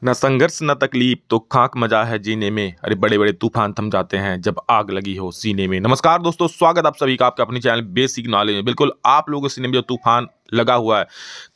न संघर्ष न तकलीफ तो खाक मजा है जीने में। अरे बड़े बड़े तूफान थम जाते हैं जब आग लगी हो सीने में। नमस्कार दोस्तों, स्वागत आप सभी का आपके अपने चैनल बेसिक नॉलेज में। बिल्कुल आप लोगों के सीने में जो तूफान लगा हुआ है,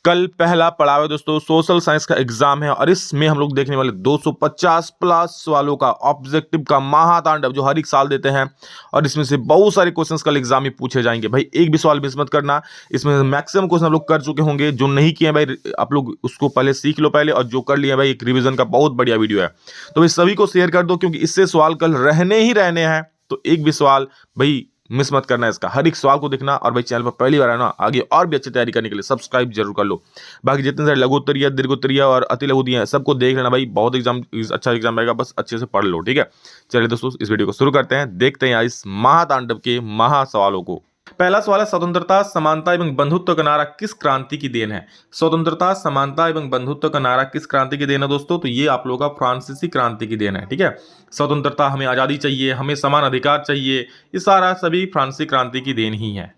कल पहला पड़ाव है दोस्तों, सोशल साइंस का एग्जाम है और इसमें हम लोग देखने वाले 250 प्लस वालों का ऑब्जेक्टिव का महातांडव जो हर एक साल देते हैं। और इसमें से बहुत सारे क्वेश्चंस कल एग्जाम में पूछे जाएंगे भाई, एक भी सवाल मिस मत करना। इसमें मैक्सिमम क्वेश्चन हम लोग कर चुके होंगे, जो नहीं किए हैं भाई आप लोग उसको पहले सीख लो पहले, और जो कर लिए हैं भाई एक रिवीजन का बहुत बढ़िया वीडियो है, तो भाई सभी को शेयर कर दो क्योंकि इससे सवाल कल रहने ही रहने हैं। तो एक भी सवाल भाई मिस मत करना है, इसका हर एक सवाल को देखना। और भाई चैनल पर पहली बार है ना, आगे और भी अच्छी तैयारी करने के लिए सब्सक्राइब जरूर कर लो। बाकी जितने सारे लघु उत्तरीय, दीर्घ उत्तरीय और अति लघु दिए हैं सबको देख लेना भाई, बहुत एग्जाम अच्छा एग्जाम आएगा, बस अच्छे से पढ़ लो, ठीक है। चलिए दोस्तों इस वीडियो को शुरू करते हैं, देखते हैं इस महातांडव के महा सवालों को। पहला सवाल है, स्वतंत्रता समानता एवं बंधुत्व का नारा किस क्रांति की देन है? स्वतंत्रता समानता एवं बंधुत्व का नारा किस क्रांति की देन है दोस्तों? तो ये आप लोगों का फ्रांसीसी क्रांति की देन है, ठीक है। स्वतंत्रता, हमें आजादी चाहिए, हमें समान अधिकार चाहिए, ये सारा सभी फ्रांसीसी क्रांति की देन ही है।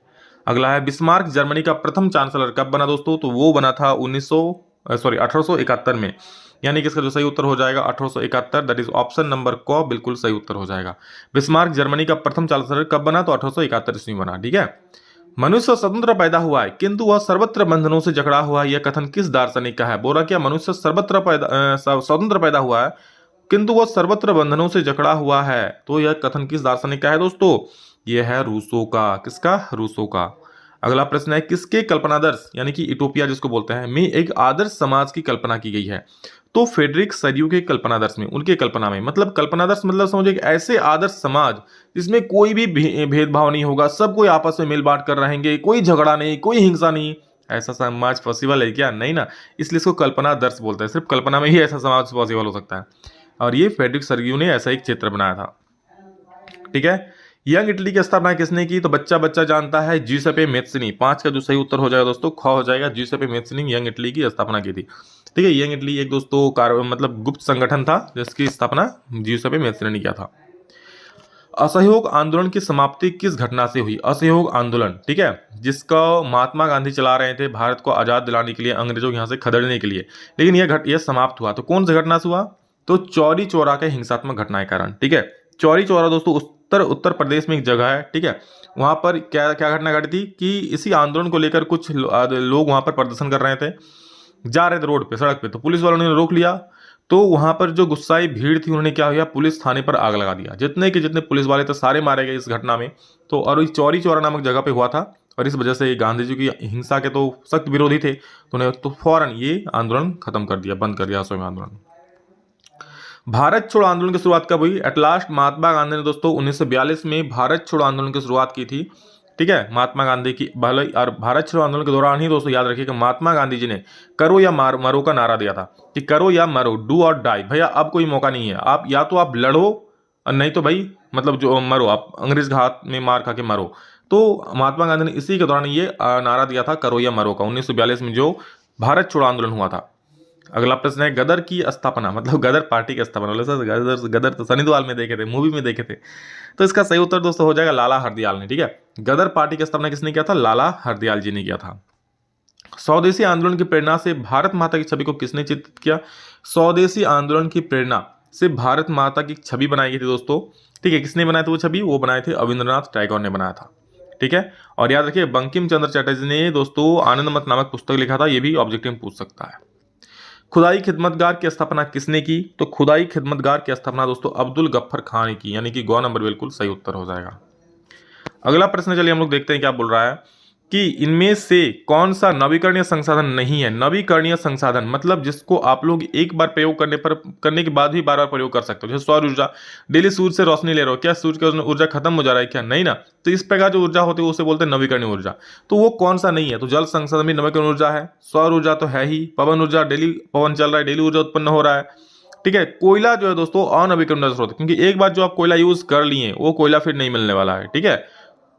अगला है, बिस्मार्क जर्मनी का प्रथम चांसलर कब बना दोस्तों? तो वो बना था 1871 में। यानी कि इसका जो सही उत्तर हो जाएगा 1871, दैट इज ऑप्शन नंबर क बिल्कुल सही उत्तर हो जाएगा। बिस्मार्क जर्मनी का प्रथम चांसलर कब बना? तो 1871 ईस्वी में बना, ठीक है। मनुष्य स्वतंत्र पैदा हुआ है किंतु वह सर्वत्र बंधनों से जकड़ा हुआ है, यह कथन किस दार्शनिक का है? बोला क्या मनुष्य स्वतंत्र पैदा हुआ है किंतु वह सर्वत्र बंधनों से जकड़ा हुआ है, तो यह कथन किस दार्शनिक का है दोस्तों? यह है रूसो का। किसका? रूसो का। अगला प्रश्न है, किसके कल्पनादर्श यानी कि यूटोपिया जिसको बोलते हैं में एक आदर्श समाज की कल्पना की गई है? तो फ्रेडरिक सरियू के कल्पनादर्श में, उनके कल्पना में, मतलब कल्पनादर्श मतलब समझो एक ऐसे आदर्श समाज जिसमें कोई भी भेदभाव नहीं होगा, सब कोई आपस में मिल बांट कर रहेंगे, कोई झगड़ा नहीं, कोई हिंसा नहीं। ऐसा समाज पॉसिबल है क्या? नहीं ना, इसलिए इसको कल्पनादर्श बोलते हैं। सिर्फ कल्पना में ही ऐसा समाज पॉसिबल हो सकता है, और ये फ्रेडरिक सरियू ने ऐसा एक चित्र बनाया था, ठीक है। यंग इटली की स्थापना किसने की? तो बच्चा बच्चा जानता है, जीसेपे मेत्सिनी। 5 का जो सही उत्तर हो जाएगा दोस्तों ख हो जाएगा। जीसेपे मेत्सिनी यंग इटली की स्थापना की थी, ठीक है। यंग इटली एक दोस्तों मतलब गुप्त संगठन था जिसकी स्थापना जीसेपे मेत्सिनी ने किया था। असहयोग आंदोलन की समाप्ति किस घटना से हुई? असहयोग आंदोलन, ठीक है, जिसका महात्मा गांधी चला रहे थे भारत को आजाद दिलाने के लिए, अंग्रेजों के यहाँ से खदेड़ने के लिए, लेकिन यह समाप्त हुआ तो कौन सी घटना से हुआ? तो चौरी चौरा के हिंसात्मक घटना के कारण, ठीक है। चौरी चौरा दोस्तों उत्तर प्रदेश में एक जगह है, ठीक है। वहां पर क्या क्या घटना घटी थी कि इसी आंदोलन को लेकर कुछ लोग वहां पर प्रदर्शन कर रहे थे, जा रहे थे रोड पे, सड़क पे, तो पुलिस वालों ने रोक लिया। तो वहां पर जो गुस्साई भीड़ थी उन्होंने क्या किया, पुलिस थाने पर आग लगा दिया। जितने के जितने पुलिस वाले थे सारे मारे गए इस घटना में। तो और इस चौरी चौरा नामक जगह पे हुआ था, और इस वजह से गांधी जी की हिंसा के तो सख्त विरोधी थे, तो उन्हें तो फौरन ये आंदोलन खत्म कर दिया, बंद कर दिया असहयोग आंदोलन। भारत छोड़ो आंदोलन की शुरुआत कब हुई? एट लास्ट महात्मा गांधी ने दोस्तों 1942 में भारत छोड़ो आंदोलन की शुरुआत की थी, ठीक है। महात्मा गांधी की भले, और भारत छोड़ो आंदोलन के दौरान ही दोस्तों याद रखिए कि महात्मा गांधी जी ने करो या मरो का नारा दिया था, कि करो या मरो, डू और डाई। भैया अब कोई मौका नहीं है, आप या तो आप लड़ो और नहीं तो भाई मतलब जो मरो, आप अंग्रेज के हाथ में मार खा के मरो। तो महात्मा गांधी ने इसी के दौरान ये नारा दिया था, करो या मरो का, 1942 में जो भारत छोड़ो आंदोलन हुआ था। अगला प्रश्न है, गदर की स्थापना, मतलब गदर पार्टी की स्थापना, बोले सर गदर तो सनी देओल में देखे थे, मूवी में देखे थे। तो इसका सही उत्तर दोस्तों हो जाएगा लाला हरदयाल ने, ठीक है। गदर पार्टी की स्थापना किसने किया था? लाला हरदयाल जी ने किया था। स्वदेशी आंदोलन की प्रेरणा से भारत माता की छवि को किसने चित्रित किया? स्वदेशी आंदोलन की प्रेरणा से भारत माता की छवि बनाई गई थी दोस्तों, ठीक है। किसने बनाई थी वो छवि? वो बनाए थे रविंद्रनाथ टैगोर ने बनाया था, ठीक है। और याद रखिए बंकिम चंद्र चटर्जी ने दोस्तों आनंद मठ नामक पुस्तक लिखा था, ये भी ऑब्जेक्टिव में पूछ सकता है। खुदाई खिदमतगार की स्थापना किसने की? तो खुदाई खिदमतगार की स्थापना दोस्तों अब्दुल गफ्फर खान ने की, यानी कि गौ नंबर बिल्कुल सही उत्तर हो जाएगा। अगला प्रश्न चलिए हम लोग देखते हैं क्या बोल रहा है कि इनमें से कौन सा नवीकरणीय संसाधन नहीं है? नवीकरणीय संसाधन मतलब जिसको आप लोग एक बार प्रयोग करने के बाद भी बार बार प्रयोग कर सकते हो, जैसे सौर ऊर्जा। डेली सूर्य से रोशनी ले रहे हो, क्या सूर्य की ऊर्जा खत्म हो जा रहा है क्या? नहीं ना। तो इस प्रकार जो ऊर्जा होती है उसे बोलते हैं नवीकरणीय ऊर्जा। तो वो कौन सा नहीं है? तो जल संसाधन भी नवीकरणीय ऊर्जा है, सौर ऊर्जा तो है ही, पवन ऊर्जा डेली पवन चल रहा है, डेली ऊर्जा उत्पन्न हो रहा है, ठीक है। कोयला जो है दोस्तों अनवीकरणीय स्रोत, क्योंकि एक बार जो आप कोयला यूज कर लिए वो कोयला फिर नहीं मिलने वाला है, ठीक है।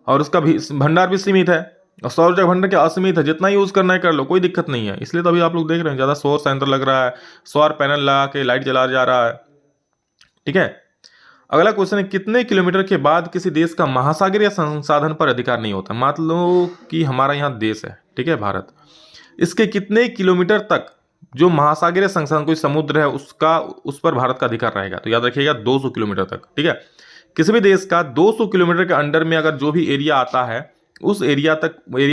और उसका भी भंडार भी सीमित है, और सौर ऊर्जा भंडार क्या असीमित है, जितना यूज करना है कर लो, कोई दिक्कत नहीं है। इसलिए तो अभी आप लोग देख रहे हैं ज्यादा सौर संयंत्र लग रहा है, सौर पैनल लगा के लाइट जला जा रहा है, ठीक है। अगला क्वेश्चन है, कितने किलोमीटर के बाद किसी देश का महासागरीय संसाधन पर अधिकार नहीं होता? मान लो कि हमारा यहाँ देश है, ठीक है, भारत, इसके कितने किलोमीटर तक जो महासागरीय संस्थान कोई समुद्र है उसका उस पर भारत का अधिकार रहेगा। तो याद रखिएगा 200 किलोमीटर तक, ठीक है। किसी भी देश का 200 किलोमीटर के अंडर में अगर जो भी एरिया आता है उस एरिया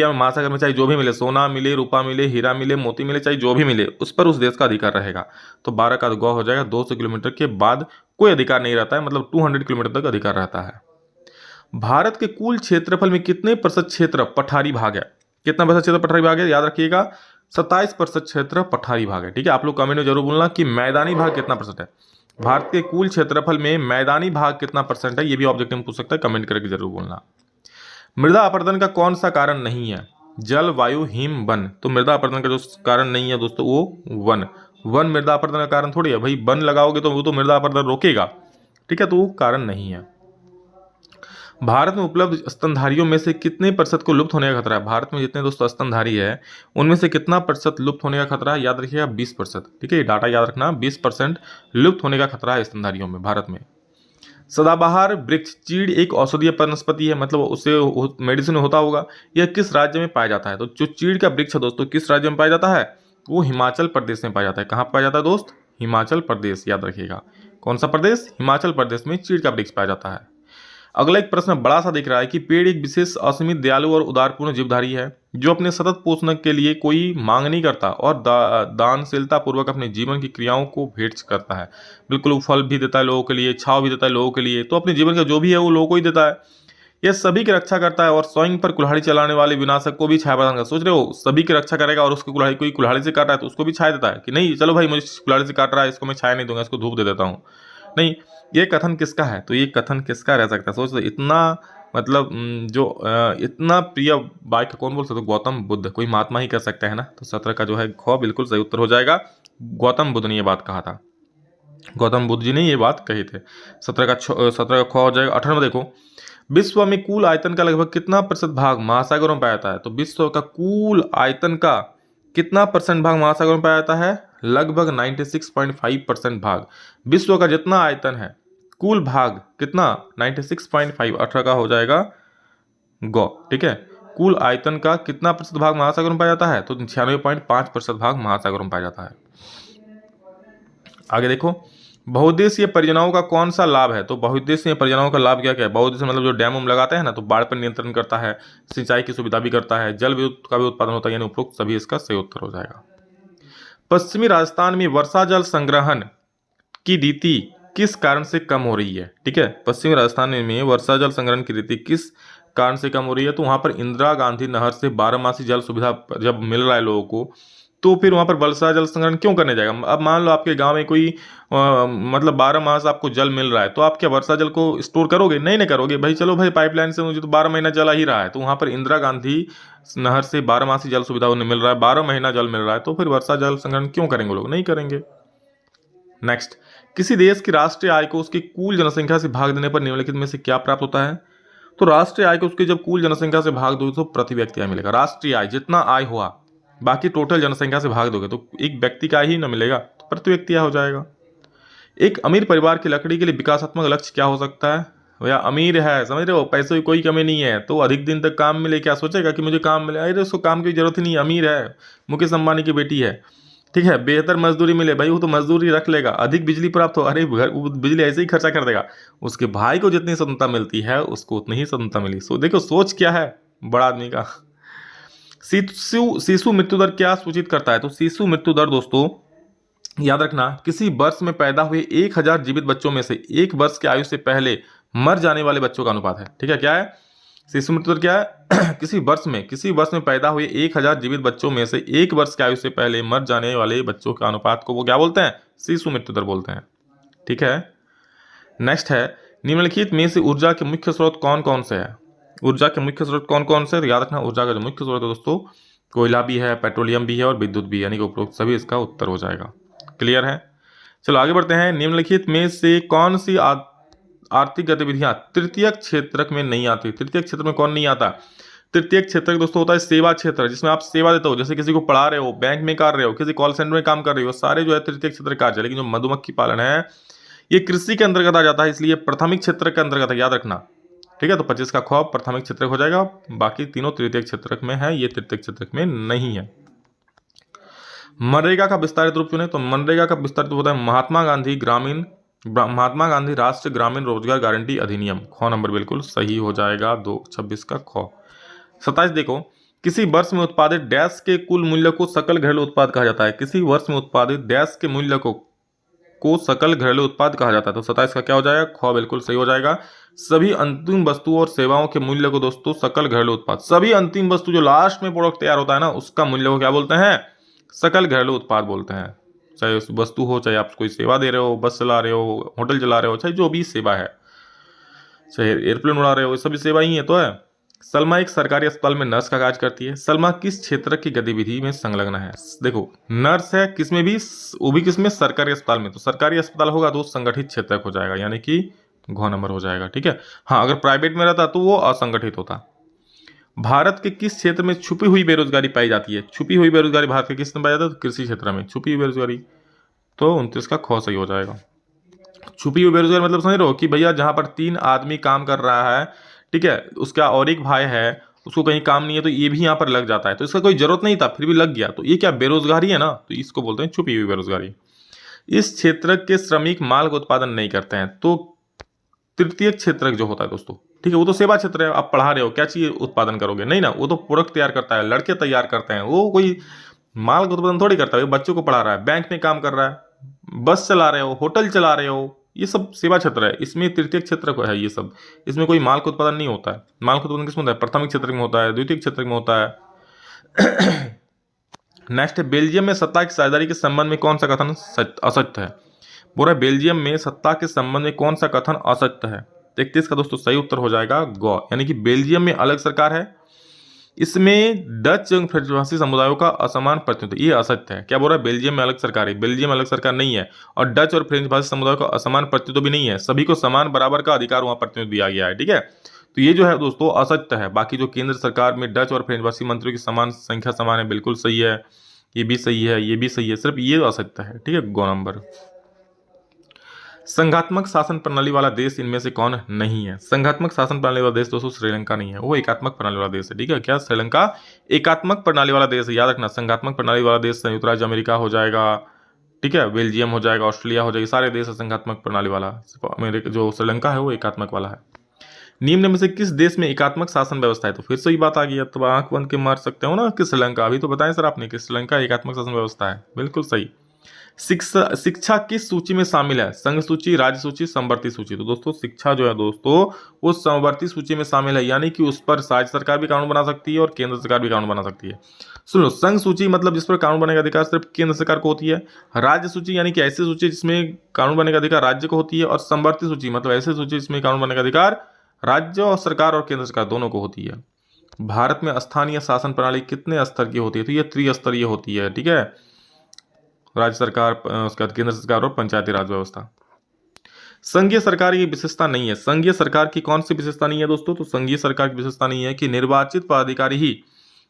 में महासागर में चाहे जो भी मिले, सोना मिले, रूपा मिले, हीरा मिले, मोती मिले, चाहे जो भी मिले, उस पर उस देश का अधिकार रहेगा। तो 12 का गौ हो जाएगा। 200 किलोमीटर के बाद कोई अधिकार नहीं रहता है, मतलब 200 किलोमीटर तक अधिकार रहता है। भारत के कुल क्षेत्रफल में कितने प्रतिशत क्षेत्र पठारी भाग है? कितना प्रतिशत क्षेत्र पठारी भाग है? याद रखिएगा 27% क्षेत्र पठारी भाग है, ठीक है। आप लोग कमेंट में जरूर बोलना कि मैदानी भाग कितना परसेंट है। भारत के कुल क्षेत्रफल में मैदानी भाग कितना परसेंट है, ये भी ऑब्जेक्टिव में पूछ सकता है, कमेंट करके जरूर बोलना। मृदा अपरदन का कौन सा कारण नहीं है? जल, वायु, हिम, वन। तो मृदा अपरदन का जो कारण नहीं है दोस्तों वो वन मृदा अपरदन का कारण थोड़ी है भाई। वन लगाओगे तो वो तो मृदा अपरदन रोकेगा, ठीक है, तो वो कारण नहीं है। भारत में उपलब्ध स्तनधारियों में से कितने प्रतिशत को लुप्त होने का खतरा है? भारत में जितने दोस्तों स्तनधारी है उनमें से कितना प्रतिशत लुप्त होने का खतरा है? याद रखिएगा 20%, ठीक है, ये डाटा याद रखना। 20% लुप्त होने का खतरा है स्तनधारियों में भारत में। सदाबहार वृक्ष चीड़ एक औषधीय वनस्पति है, मतलब उससे मेडिसिन होता होगा। यह किस राज्य में पाया जाता है? तो जो चीड़ का वृक्ष है दोस्तों किस राज्य में पाया जाता है? वो हिमाचल प्रदेश में पाया जाता है। कहाँ पाया जाता है दोस्त? हिमाचल प्रदेश, याद रखिएगा। कौन सा प्रदेश? हिमाचल प्रदेश में चीड़ का वृक्ष पाया जाता है। अगला एक प्रश्न बड़ा सा दिख रहा है कि पेड़ एक विशेष असीमित दयालु और उदारपूर्ण जीवधारी है जो अपने सतत पोषण के लिए कोई मांग नहीं करता और दानशीलता पूर्वक अपने जीवन की क्रियाओं को भेंट करता है। बिल्कुल, वो फल भी देता है लोगों के लिए, छाव भी देता है लोगों के लिए, तो अपने जीवन का जो भी है वो लोगों को ही देता है। यह सभी की रक्षा करता है और स्वयं पर कुल्हाड़ी चलाने वाले विनाशक को भी छाया प्रदान करता है। सोच रहे हो, सभी की रक्षा करेगा और उसकी कुल्हाड़ी, कोई कुल्हाड़ी से काट रहा है तो उसको भी छाया देता है कि नहीं चलो भाई मुझे कुल्हाड़ी से काट रहा है, इसको मैं छाया नहीं दूंगा, इसको धूप दे देता हूँ। नहीं, ये कथन किसका है? तो ये कथन किसका रह सकता है? सोच लो, इतना मतलब इतना प्रिय वाक्य कौन बोल सकते? गौतम बुद्ध, कोई महात्मा ही कर सकता है ना। तो 17 का जो है ख बिल्कुल सही उत्तर हो जाएगा। गौतम बुद्ध ने ये बात कहा था, गौतम बुद्ध जी ने ये बात कही थे। 17 का ख हो जाएगा। 18 में देखो, विश्व में कुल आयतन का लगभग कितना प्रतिशत भाग महासागरों में पाया जाता है? तो विश्व का कुल आयतन का कितना परसेंट भाग महासागरों में पाया जाता है? लगभग 96.5% भाग। विश्व का जितना आयतन है कुल भाग कितना? 96.5। 18 का हो जाएगा गौ, ठीक है। कुल आयतन का कितना प्रतिशत भाग महासागरों में पाया जाता है? तो 96.5% भाग महासागरों में पाया जाता है। आगे देखो, बहुउद्देशीय परियोजनाओं का कौन सा लाभ है? तो बहुउद्देशीय परियोजनाओं का लाभ क्या क्या है? बहुउद्देशीय मतलब जो डैम उम लगाते हैं ना, तो बाढ़ पर नियंत्रण करता है, सिंचाई की सुविधा भी करता है, जल विद्युत का भी उत्पादन होता है, यानी उपरोक्त सभी इसका सही उत्तर हो जाएगा। पश्चिमी राजस्थान में वर्षा जल संग्रहण की रीति किस कारण से कम हो रही है? ठीक है, पश्चिमी राजस्थान में वर्षा जल संग्रहण की रीति किस कारण से कम हो रही है? तो वहां पर इंदिरा गांधी नहर से 12 जल सुविधा जब मिल रहा है लोगों को, तो फिर वहां पर वर्षा जल संग्रहण क्यों करने जाएगा? अब मान लो आपके गांव में कोई मतलब 12 मास आपको जल मिल रहा है, तो आप क्या वर्षा जल को स्टोर करोगे? नहीं ना करोगे भाई, चलो भाई पाइपलाइन से मुझे तो 12 महीना जल आ ही रहा है। तो वहां पर इंदिरा गांधी नहर से 12 जल सुविधा उन्हें मिल रहा है, 12 महीना जल मिल रहा है, तो फिर वर्षा जल संग्रहण क्यों करेंगे लोग? नहीं करेंगे। नेक्स्ट, किसी देश की राष्ट्रीय आय को उसकी कुल जनसंख्या से भाग देने पर निम्नलिखित में से क्या प्राप्त होता है? तो राष्ट्रीय आय को उसकी जब कुल जनसंख्या से भाग दो तो प्रति व्यक्ति आय मिलेगा। राष्ट्रीय आय जितना आय हुआ, बाकी टोटल जनसंख्या से भाग दोगे तो एक व्यक्ति का ही न मिलेगा, तो प्रति व्यक्ति आय हो जाएगा। एक अमीर परिवार की लकड़ी के लिए विकासात्मक लक्ष्य क्या हो सकता है? भैया अमीर है, समझ रहे हो, पैसों की कोई कमी नहीं है, तो अधिक दिन तक काम मिले, क्या सोचेगा कि मुझे काम मिले? अरे उसको काम की जरूरत ही नहीं, अमीर है, मुकेश अंबानी की बेटी है, ठीक है। बेहतर मजदूरी मिले, भाई वो तो मजदूरी रख लेगा। अधिक बिजली प्राप्त हो, अरे वो बिजली ऐसे ही खर्चा कर देगा। उसके भाई को जितनी स्वतंत्रता मिलती है उसको उतनी ही स्वतंत्रता मिली। सो देखो सोच क्या है बड़ा आदमी का। शिशु मृत्यु दर क्या सूचित करता है? तो शिशु मृत्यु दर दोस्तों याद रखना, किसी वर्ष में पैदा हुए 1000 जीवित बच्चों में से 1 वर्ष की आयु से पहले मर जाने वाले बच्चों का अनुपात है। ठीक है, क्या है शिशु मृत्यु दर? क्या है? किसी वर्ष में पैदा हुए 1000 जीवित बच्चों में से 1 वर्ष की आयु से पहले मर जाने वाले बच्चों के अनुपात को वो क्या बोलते हैं? शिशु मृत्यु दर बोलते हैं। ठीक है, नेक्स्ट है, निम्नलिखित में से ऊर्जा के मुख्य स्रोत कौन कौन से है? ऊर्जा के मुख्य स्रोत कौन कौन से? याद रखना, ऊर्जा का जो मुख्य स्रोत है दोस्तों, कोयला भी है, पेट्रोलियम भी है और विद्युत भी है, यानी कि उपरोक्त सभी इसका उत्तर हो जाएगा। क्लियर है? चलो आगे बढ़ते हैं। निम्नलिखित में से कौन सी आर्थिक गतिविधियां तृतीयक क्षेत्र में नहीं आती? तृतीयक क्षेत्र में कौन नहीं आता? तृतीयक क्षेत्र दोस्तों होता है सेवा क्षेत्र, जिसमें आप सेवा देते हो, जैसे किसी को पढ़ा रहे हो, बैंक में कर रहे हो, किसी कॉल सेंटर में काम कर रहे हो, सारे जो है तृतीयक क्षेत्र कार्य है। लेकिन जो मधुमक्खी पालन है ये कृषि के अंतर्गत आ जाता है, इसलिए प्राथमिक क्षेत्र के अंतर्गत है, याद रखना। ठीक है, तो 25 का ख प्राथमिक क्षेत्र हो जाएगा, बाकी तीनों तृतीयक क्षेत्र में है, ये तृतीयक क्षेत्र में नहीं है। मनरेगा का विस्तारित रूप चुने, तो मनरेगा का विस्तारित रूप होता है महात्मा गांधी राष्ट्रीय ग्रामीण रोजगार गारंटी अधिनियम। ख नंबर बिल्कुल सही हो जाएगा 226 का ख। 27 देखो, किसी वर्ष में उत्पादित डैश के कुल मूल्य को सकल घरेलू उत्पाद कहा जाता है। किसी वर्ष में उत्पादित डैश के मूल्य को सकल घरेलू उत्पाद कहा जाता है। तो 27 का क्या हो जाएगा, ख बिल्कुल सही हो जाएगा। सभी अंतिम वस्तुओं और सेवाओं के मूल्य को दोस्तों सकल घरेलू उत्पाद, सभी अंतिम वस्तु जो लास्ट में प्रोडक्ट तैयार होता है ना, उसका मूल्य को क्या बोलते हैं, सकल घरेलू उत्पाद बोलते हैं। चाहे उस वस्तु हो, चाहे आप कोई सेवा दे रहे हो, बस चला रहे हो, होटल चला रहे हो, चाहे जो भी सेवा है, चाहे एयरप्लेन उड़ा रहे हो, ये सभी सेवा ही है तो है। सलमा एक सरकारी अस्पताल में नर्स का कार्य करती है। सलमा किस क्षेत्र की गतिविधि में संलग्न है। देखो नर्स है किसमें भी, वो भी किसमें, सरकारी अस्पताल में। तो सरकारी अस्पताल होगा तो संगठित क्षेत्र हो जाएगा, यानी कि घ नंबर हो जाएगा। ठीक है, हाँ अगर प्राइवेट में रहता तो वो असंगठित होता। भारत के किस क्षेत्र में छुपी हुई बेरोजगारी पाई जाती है। छुपी हुई बेरोजगारी भारत के किस में पाई जाती है, तो कृषि क्षेत्र में छुपी हुई बेरोजगारी। तो 29 का ख सही हो जाएगा। छुपी हुई बेरोजगारी मतलब समझ रहे हो कि भैया जहां पर 3 आदमी काम कर रहा है, ठीक है, उसका और एक भाई है, उसको कहीं काम नहीं है तो ये भी यहाँ पर लग जाता है, तो इसका कोई जरूरत नहीं था फिर भी लग गया, तो ये क्या बेरोजगारी है ना, तो इसको बोलते हैं छुपी हुई बेरोजगारी। इस क्षेत्र के श्रमिक माल का उत्पादन नहीं करते हैं। तो तृतीय क्षेत्र जो होता है दोस्तों, ठीक है, वो तो सेवा क्षेत्र है। आप पढ़ा रहे हो, क्या चीज उत्पादन करोगे, नहीं ना, वो तो प्रोडक्ट तैयार करता है, लड़के तैयार करते हैं, वो कोई माल का उत्पादन थोड़ी करता है। बच्चों को पढ़ा रहा है, बैंक में काम कर रहा है, बस चला रहे हो, होटल चला रहे हो, ये सब सेवा क्षेत्र है। इसमें तृतीय क्षेत्र को है ये सब, इसमें कोई माल का उत्पादन नहीं होता है। माल का उत्पादन किसमें होता है, प्राथमिक क्षेत्र में होता है, द्वितीय क्षेत्र में होता है। नेक्स्ट है, बेल्जियम में सत्ता की साझेदारी के संबंध में कौन सा कथन असत्य है। बोल रहा है बेल्जियम में सत्ता के संबंध में कौन सा कथन असत्य है। 31 का दोस्तों सही उत्तर हो जाएगा ग, यानी कि बेल्जियम में अलग सरकार है, इसमें डच एवं फ्रेंच भाषी समुदायों का असमान प्रतिनिधित्व, ये असत्य है। क्या बोल रहा है, बेल्जियम में अलग सरकार है, बेल्जियम में अलग सरकार नहीं है, और डच और फ्रेंच भाषी समुदायों का असमान प्रतिनिधित्व भी नहीं है, सभी को समान बराबर का अधिकार वहां प्रतिनिधित्व दिया गया है। ठीक है, तो ये जो है दोस्तों असत्य है। बाकी जो केंद्र सरकार में डच और फ्रेंच भाषी मंत्रियों की समान संख्या समान है, बिल्कुल सही है, ये भी सही है, ये भी सही है, सिर्फ ये असत्य है। ठीक है, गो नंबर। संघात्मक शासन प्रणाली वाला देश इनमें से कौन नहीं है। संघात्मक शासन प्रणाली वाला देश दोस्तों श्रीलंका नहीं है, वो एकात्मक प्रणाली वाला देश है। ठीक है, क्या श्रीलंका एकात्मक प्रणाली वाला देश है, याद रखना। संघात्मक प्रणाली वाला देश संयुक्त राज्य अमेरिका हो जाएगा, ठीक है, बेल्जियम हो जाएगा, ऑस्ट्रेलिया हो जाएगी, सारे देश है संघात्मक प्रणाली वाला। अमेरिका जो श्रीलंका है वो एकात्मक वाला है। निम्न में से किस देश में एकात्मक शासन व्यवस्था है। तो फिर से ही बात आ गई है, तो आंख बंद के मार सकते हो ना कि श्रीलंका। अभी तो बताएं सर आपने कि श्रीलंका एकात्मक शासन व्यवस्था है, बिल्कुल सही। शिक्षा किस सूची में शामिल है। संघ सूची, राज्य सूची, समवर्ती सूची। तो दोस्तों शिक्षा जो है दोस्तों वो समवर्ती सूची में शामिल है, यानी कि उस पर राज्य सरकार भी कानून बना सकती है और केंद्र सरकार भी कानून बना सकती है। सुन लो, संघ सूची मतलब जिस पर कानून बनाने का अधिकार सिर्फ केंद्र सरकार को होती है। राज्य सूची यानी कि ऐसी सूची जिसमें कानून बनाने का अधिकार राज्य को होती है, और समवर्ती सूची मतलब ऐसी सूची जिसमें कानून बनाने का अधिकार राज्य और सरकार और केंद्र सरकार दोनों को होती है। भारत में स्थानीय शासन प्रणाली कितने स्तर की होती है। तो ये त्रिस्तरीय होती है। ठीक है, राज्य सरकार, उसके बाद केंद्र सरकार और पंचायती राज व्यवस्था। संघीय सरकार की विशेषता नहीं है। संघीय सरकार की कौन सी विशेषता नहीं है दोस्तों। तो संघीय सरकार की विशेषता नहीं है कि निर्वाचित पदाधिकारी ही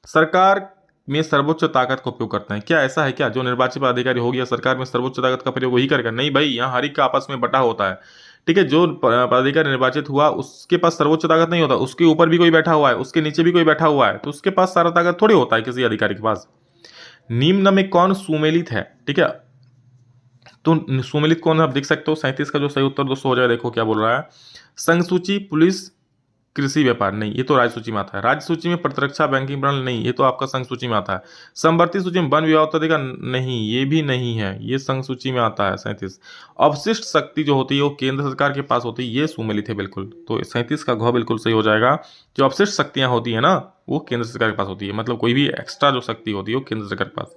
सरकार में सर्वोच्च ताकत का उपयोग करते हैं। क्या ऐसा है क्या, जो निर्वाचित पदाधिकारी हो गया सरकार में सर्वोच्च ताकत का प्रयोग वही करेगा। नहीं भाई, यहाँ हर एक का आपस में बटा होता है। ठीक है, जो पदाधिकारी निर्वाचित हुआ उसके पास सर्वोच्च ताकत नहीं होता, उसके ऊपर भी कोई बैठा हुआ है, उसके नीचे भी कोई बैठा हुआ है, तो उसके पास सारा ताकत थोड़ी होता है किसी अधिकारी के पास। निम्न में कौन सुमेलित है। ठीक है, तो सुमेलित कौन है आप देख सकते हो। 37 का जो सही उत्तर दोस्तों हो जाएगा, देखो क्या बोल रहा है। संघ सूची, पुलिस, कृषि, व्यापार, नहीं ये तो राज्य सूची में आता है। राज्य सूची में प्रतिरक्षा, बैंकिंग प्रणाली, नहीं ये तो आपका संघ सूची में आता है। समवर्ती सूची में वन विभाग उत्तराधिकार, नहीं ये भी नहीं है, ये संघ सूची में आता है। 37 अवशिष्ट शक्ति जो होती है वो केंद्र सरकार के पास होती है, ये सुमेलित है बिल्कुल। तो 37 का घ बिल्कुल सही हो जाएगा। जो अवशिष्ट शक्तियां होती है ना वो केंद्र सरकार के पास होती है, मतलब कोई भी एक्स्ट्रा जो शक्ति होती है वो केंद्र सरकार के पास।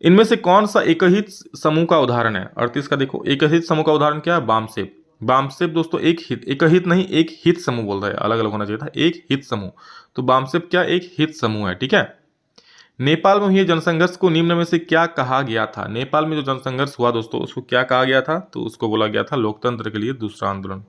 इनमें से कौन सा एकहित समूह का उदाहरण है। 38 का देखो, एकहित समूह का उदाहरण क्या है, बामसेब। बामसेब दोस्तों एक हित, एकहित नहीं एक हित समूह बोल रहा है, अलग अलग होना चाहिए था, एक हित समूह। तो बामसेब क्या, एक हित समूह है। ठीक है, नेपाल में हुए जनसंघर्ष को निम्न में से क्या कहा गया था। नेपाल में जो जनसंघर्ष हुआ दोस्तों उसको क्या कहा गया था। तो उसको बोला गया था लोकतंत्र के लिए दूसरा आंदोलन।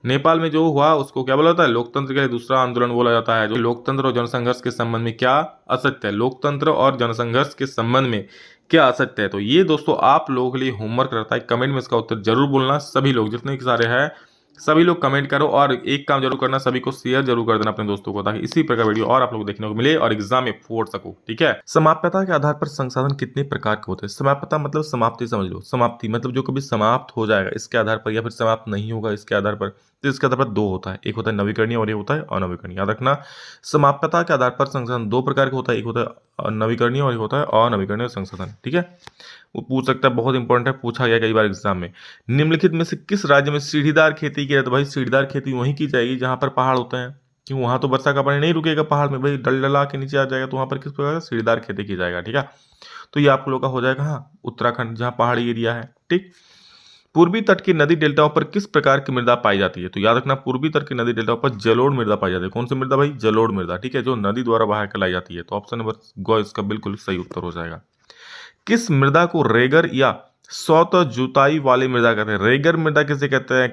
नेपाल में जो हुआ उसको क्या बोला जाता है, लोकतंत्र के लिए दूसरा आंदोलन बोला जाता है। जो लोकतंत्र और जनसंघर्ष के संबंध में क्या असत्य है, लोकतंत्र और जनसंघर्ष के संबंध में क्या असत्य है। तो ये दोस्तों आप लोगों के लिए होमवर्क रहता है, कमेंट में इसका उत्तर जरूर बोलना। सभी लोग जितने सारे हैं सभी लोग कमेंट करो और एक काम जरूर करना, सभी को शेयर जरूर कर देना अपने दोस्तों को, ताकि इसी प्रकार वीडियो और आप लोग देखने को मिले और एग्जाम में फोड़ सको। ठीक है। समाप्यता के आधार पर संसाधन कितने प्रकार के होते हैं? समाप्यता मतलब समाप्ति, समझ लो। समाप्ति मतलब जो कभी समाप्त हो जाएगा इसके आधार पर, या फिर समाप्त नहीं होगा इसके आधार पर। तो इसके आधार पर दो होता है, एक होता है नवीकरणीय और एक होता है अनवीकरणीय। याद रखना, समाप्यता के आधार पर संसाधन दो प्रकार के होता है, एक होता है नवीकरणीय और एक होता है अनवीकरणीय संसाधन। ठीक है, वो पूछ सकता है, बहुत इंपॉर्टेंट है, पूछा गया कई बार एग्जाम में। निम्नलिखित में से किस राज्य में सीढ़ीदार खेती की जाए? तो भाई सीढ़ीदार खेती वहीं की जाएगी जहां पर पहाड़ होते हैं, क्यों? वहां तो वर्षा का पानी नहीं रुकेगा पहाड़ में, भाई डलडला के नीचे आ जाएगा, तो वहां पर किस प्रकार से सीढ़ीदार खेती की जाएगा। ठीक है, तो ये आप लोगों का हो जाएगा कहाँ? उत्तराखंड, जहाँ पहाड़ी एरिया है। ठीक। पूर्वी तट की नदी डेल्टाओं पर किस प्रकार की मृदा पाई जाती है? तो याद रखना, पूर्वी तट की नदी डेल्टाओं पर जलोढ़ मृदा पाई जाती है। कौन सी मृदा भाई? जलोढ़ मृदा। ठीक है, जो नदी द्वारा बहा कर लाई जाती है। तो ऑप्शन नंबर ग इसका बिल्कुल सही उत्तर हो जाएगा। किस मृदा को रेगर या सौत जुताई वाली मृदा कहते हैं? रेगर मृदा किसे कहते हैं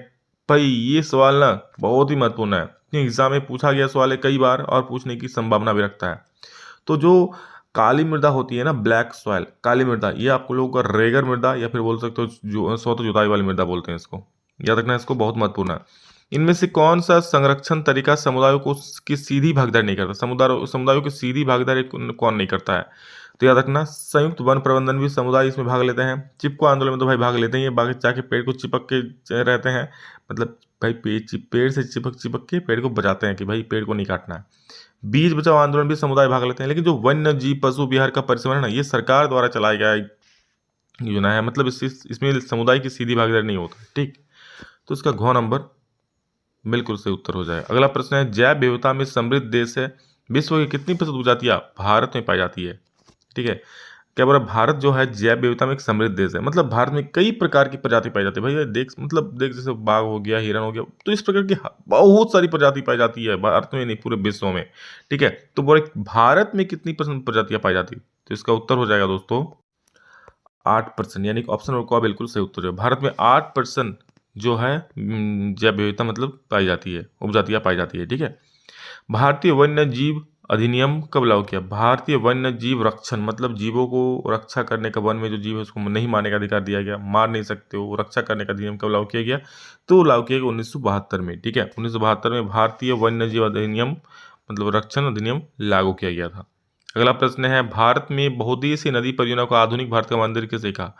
भाई? ये सवाल ना बहुत ही महत्वपूर्ण है, एग्जाम में पूछा गया सवाल है कई बार और पूछने की संभावना भी रखता है। तो जो काली मृदा होती है ना, ब्लैक सॉइल, काली मृदा, ये आपको लोगों का रेगर मृदा या फिर बोल सकते हो जो सौत जुताई वाली मृदा बोलते हैं इसको। याद रखना, इसको बहुत महत्वपूर्ण है। इनमें से कौन सा संरक्षण तरीका समुदायों को की सीधी भागीदारी नहीं करता? समुदायों की सीधी भागीदारी कौन नहीं करता है? तो याद रखना, संयुक्त वन प्रबंधन भी समुदाय इसमें भाग लेते हैं। चिपको आंदोलन में तो भाई भाग लेते हैं, ये बाकी जाके पेड़ को चिपक के रहते हैं, मतलब भाई पेड़ से चिपक चिपक के पेड़ को बचाते हैं कि भाई पेड़ को नहीं काटना है। बीज बचाओ आंदोलन भी समुदाय भाग लेते हैं। लेकिन जो वन्य जीव पशु विहार का परिसर है ना, ये सरकार द्वारा चलाया गया योजना है, मतलब इसमें समुदाय की सीधी भागीदारी नहीं होता। ठीक, तो इसका घ नंबर बिल्कुल सही उत्तर हो जाएगा। अगला प्रश्न है, जैव विविधता में समृद्ध देश है, विश्व की कितनी प्रतिशत उपजातियां भारत में पाई जाती है? ठीक है, क्या बोला? भारत जो है जैव विविधता में एक समृद्ध देश है, मतलब भारत में कई प्रकार की प्रजाति पाई जाती है। भाई देख, मतलब देख, जैसे बाघ हो गया, हिरन हो गया, तो इस प्रकार की बहुत सारी प्रजाति पाई जाती है भारत में, नहीं पूरे विश्व में। ठीक है, तो बोले भारत में कितनी परसेंट प्रजातियां पाई जाती है? तो इसका उत्तर हो जाएगा दोस्तों 8%, यानी ऑप्शन नंबर का बिल्कुल सही उत्तर है। भारत में 8% जो है जैव विविधता मतलब पाई जाती है, उपजातियां पाई जाती है। ठीक है, भारतीय वन्य जीव अधिनियम कब लागू किया? भारतीय वन्य जीव रक्षण मतलब जीवों को रक्षा करने का, वन में जो जीव है उसको नहीं मारने का अधिकार दिया गया, मार नहीं सकते हो, रक्षा करने का अधिनियम कब लागू किया गया? तो लागू किया गया 1972 में। ठीक है, 1972 में भारतीय वन्य जीव अधिनियम मतलब रक्षण अधिनियम लागू किया गया था। अगला प्रश्न है, भारत में बहुउद्देशीय नदी परियोजना को आधुनिक भारत का मंदिर किसे कहा?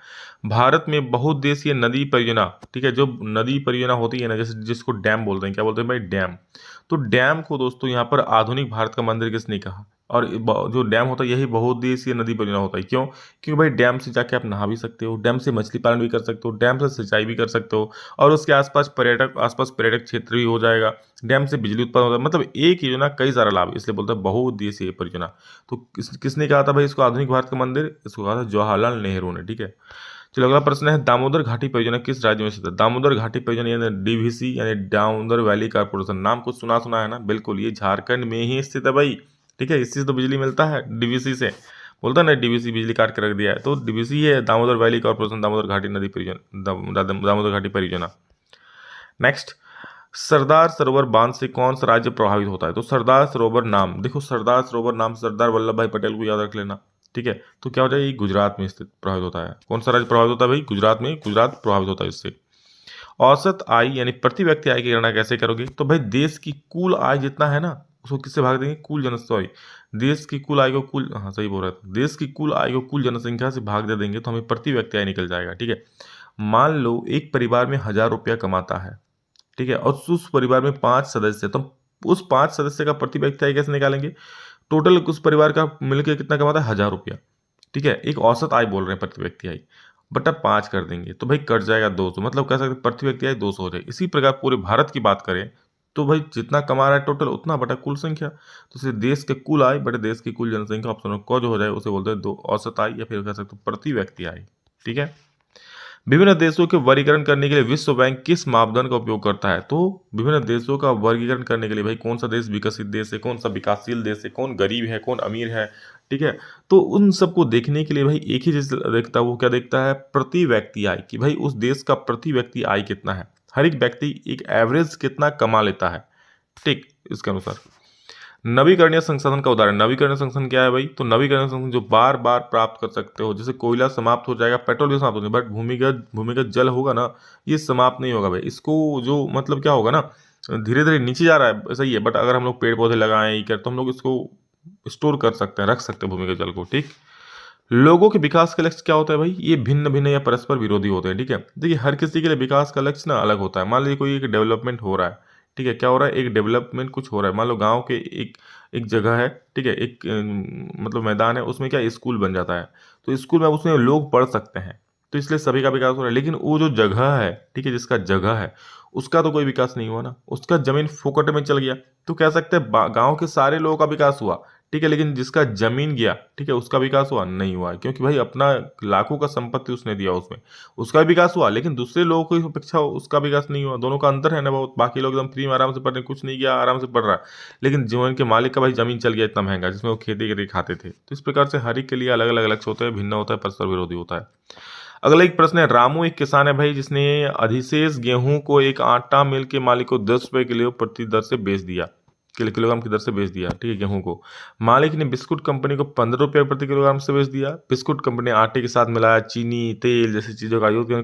भारत में बहुउद्देशीय नदी परियोजना, ठीक है, जो नदी परियोजना होती है ना, जैसे जिसको डैम बोलते हैं, क्या बोलते हैं भाई? डैम। तो डैम को दोस्तों यहाँ पर आधुनिक भारत का मंदिर किसने कहा? और जो डैम होता है यही बहुउद्देशीय नदी परियोजना होता है। क्यों? क्योंकि भाई डैम से जाके आप नहा भी सकते हो, डैम से मछली पालन भी कर सकते हो, डैम से सिंचाई भी कर सकते हो, और उसके आसपास पर्यटक क्षेत्र भी हो जाएगा, डैम से बिजली उत्पन्न होता है, मतलब एक योजना कई सारा लाभ, इसलिए बोलते हैं बहुउद्देशीय परियोजना। तो किसने कहा था भाई इसको आधुनिक भारत का मंदिर? इसको कहा था जवाहरलाल नेहरू ने। ठीक है, चलो अगला प्रश्न है, दामोदर घाटी परियोजना किस राज्य में स्थित है? दामोदर घाटी परियोजना यानी डीवीसी यानी दामोदर वैली कारपोरेशन, नाम कुछ सुना सुना है ना? बिल्कुल, ये झारखंड में ही स्थित है भाई। ठीक है, इससे तो बिजली मिलता है डीवीसी से, बोलता है ना डीवीसी बिजली काट के रख दिया है, तो डीवीसी है दामोदर वैली कारपोरेशन, दामोदर घाटी नदी परियोजना, दामोदर घाटी परियोजना। नेक्स्ट, सरदार सरोवर बांध से कौन सा राज्य प्रभावित होता है? तो सरदार सरोवर नाम देखो, सरदार सरोवर नाम सरदार वल्लभ भाई पटेल को याद रख लेना। ठीक है, तो क्या हो जाएगा? ये गुजरात में स्थित प्रभावित होता है। कौन सा राज्य प्रभावित होता है भाई? गुजरात में, गुजरात प्रभावित होता है इससे। औसत आय यानी प्रति व्यक्ति आय की गणना कैसे करोगे? तो भाई देश की कुल आय जितना है ना, उसको किससे भाग देंगे? कुल देश की कुल आय को हाँ सही बोल रहा था, देश की कुल आय को कुल जनसंख्या से भाग दे देंगे तो हमें प्रति व्यक्ति आय निकल जाएगा। ठीक है, मान लो एक परिवार में 1000 रुपया कमाता है, ठीक है, और उस परिवार में 5 सदस्य, तो उस 5 सदस्य का प्रति व्यक्ति आय कैसे निकालेंगे? टोटल उस परिवार का मिलकर कितना कमाता है? 1000 रुपया। ठीक है, एक औसत आय बोल रहे हैं, प्रति व्यक्ति आय बटा 5 कर देंगे तो भाई कट जाएगा 200, मतलब कह सकते प्रति व्यक्ति आय 200 हो जाए। इसी प्रकार पूरे भारत की बात करें तो भाई जितना कमा रहा है टोटल उतना बटा कुल संख्या, तो इसे देश के कुल आय बटे देश की कुल जनसंख्या, ऑप्शन क जो हो जाए उसे बोलते हैं दो औसत आय, या फिर कह सकते प्रति व्यक्ति आय। ठीक है, विभिन्न देशों के वर्गीकरण करने के लिए विश्व बैंक किस मापदंड का उपयोग करता है? तो विभिन्न देशों का वर्गीकरण करने के लिए भाई कौन सा देश विकसित देश है, कौन सा विकासशील देश है, कौन गरीब है, कौन अमीर है, ठीक है, तो उन सबको देखने के लिए भाई एक ही चीज देखता है, वो क्या देखता है? प्रति व्यक्ति आय, कि भाई उस देश का प्रति व्यक्ति आय कितना है, हर एक व्यक्ति एक एवरेज कितना कमा लेता है। ठीक, इसके अनुसार नवीकरणीय संसाधन का उदाहरण, नवीकरणीय संसाधन क्या है भाई? तो नवीकरणीय संसाधन जो बार बार प्राप्त कर सकते हो, जैसे कोयला समाप्त हो जाएगा, पेट्रोल भी समाप्त हो जाएगा, बट भूमिगत भूमिगत जल होगा ना, ये समाप्त नहीं होगा भाई। इसको जो मतलब क्या होगा ना, धीरे धीरे नीचे जा रहा है, सही है, बट अगर हम लोग पेड़ पौधे लगाएं ये कर, तो हम लोग इसको स्टोर कर सकते हैं, रख सकते हैं भूमिगत जल को, ठीक। लोगों के विकास का लक्ष्य क्या होता है भाई? ये भिन्न भिन्न या परस्पर विरोधी होते हैं, ठीक है। देखिए हर किसी के लिए विकास का लक्ष्य ना अलग होता है। मान लीजिए कोई एक डेवलपमेंट हो रहा है, ठीक है, क्या हो रहा है? एक डेवलपमेंट कुछ हो रहा है। मान लो गांव के एक एक जगह है, ठीक है, एक मतलब मैदान है, उसमें क्या स्कूल बन जाता है, तो स्कूल में उसमें लोग पढ़ सकते हैं, तो इसलिए सभी का विकास हो रहा है। लेकिन वो जो जगह है, ठीक है, जिसका जगह है, उसका तो कोई विकास नहीं हुआ ना, उसका जमीन फोकट में चल गया। तो कह सकते हैं गांव के सारे लोगों का विकास हुआ, ठीक है, लेकिन जिसका जमीन गया, ठीक है, उसका विकास हुआ नहीं हुआ, क्योंकि भाई अपना लाखों का संपत्ति उसने दिया उसमें, उसका विकास हुआ, लेकिन दूसरे लोगों की अपेक्षा उसका विकास नहीं हुआ। दोनों का अंतर है ना बहुत। बाकी लोग एकदम फ्री में आराम से पढ़ रहे, कुछ नहीं किया, आराम से पढ़ रहा है, लेकिन जीवन के मालिक का भाई जमीन चल गया इतना महंगा, जिसमें वो खेती करके खाते थे। तो इस प्रकार से हर एक के लिए अलग अलग लक्ष्य होते हैं, भिन्न होता है, परस्पर विरोधी होता है। अगला एक प्रश्न है, रामू एक किसान है भाई, जिसने अधिशेष गेहूं को एक आटा मिल के मालिक को 10 रुपए किलो प्रति दर से बेच दिया, किलोग्राम की दर से बेच दिया, ठीक है, गेहूं को। मालिक ने बिस्कुट कंपनी को 15 रुपये प्रति किलोग्राम से बेच दिया। बिस्कुट कंपनी ने आटे के साथ मिलाया चीनी, तेल जैसी चीजों का यूज कर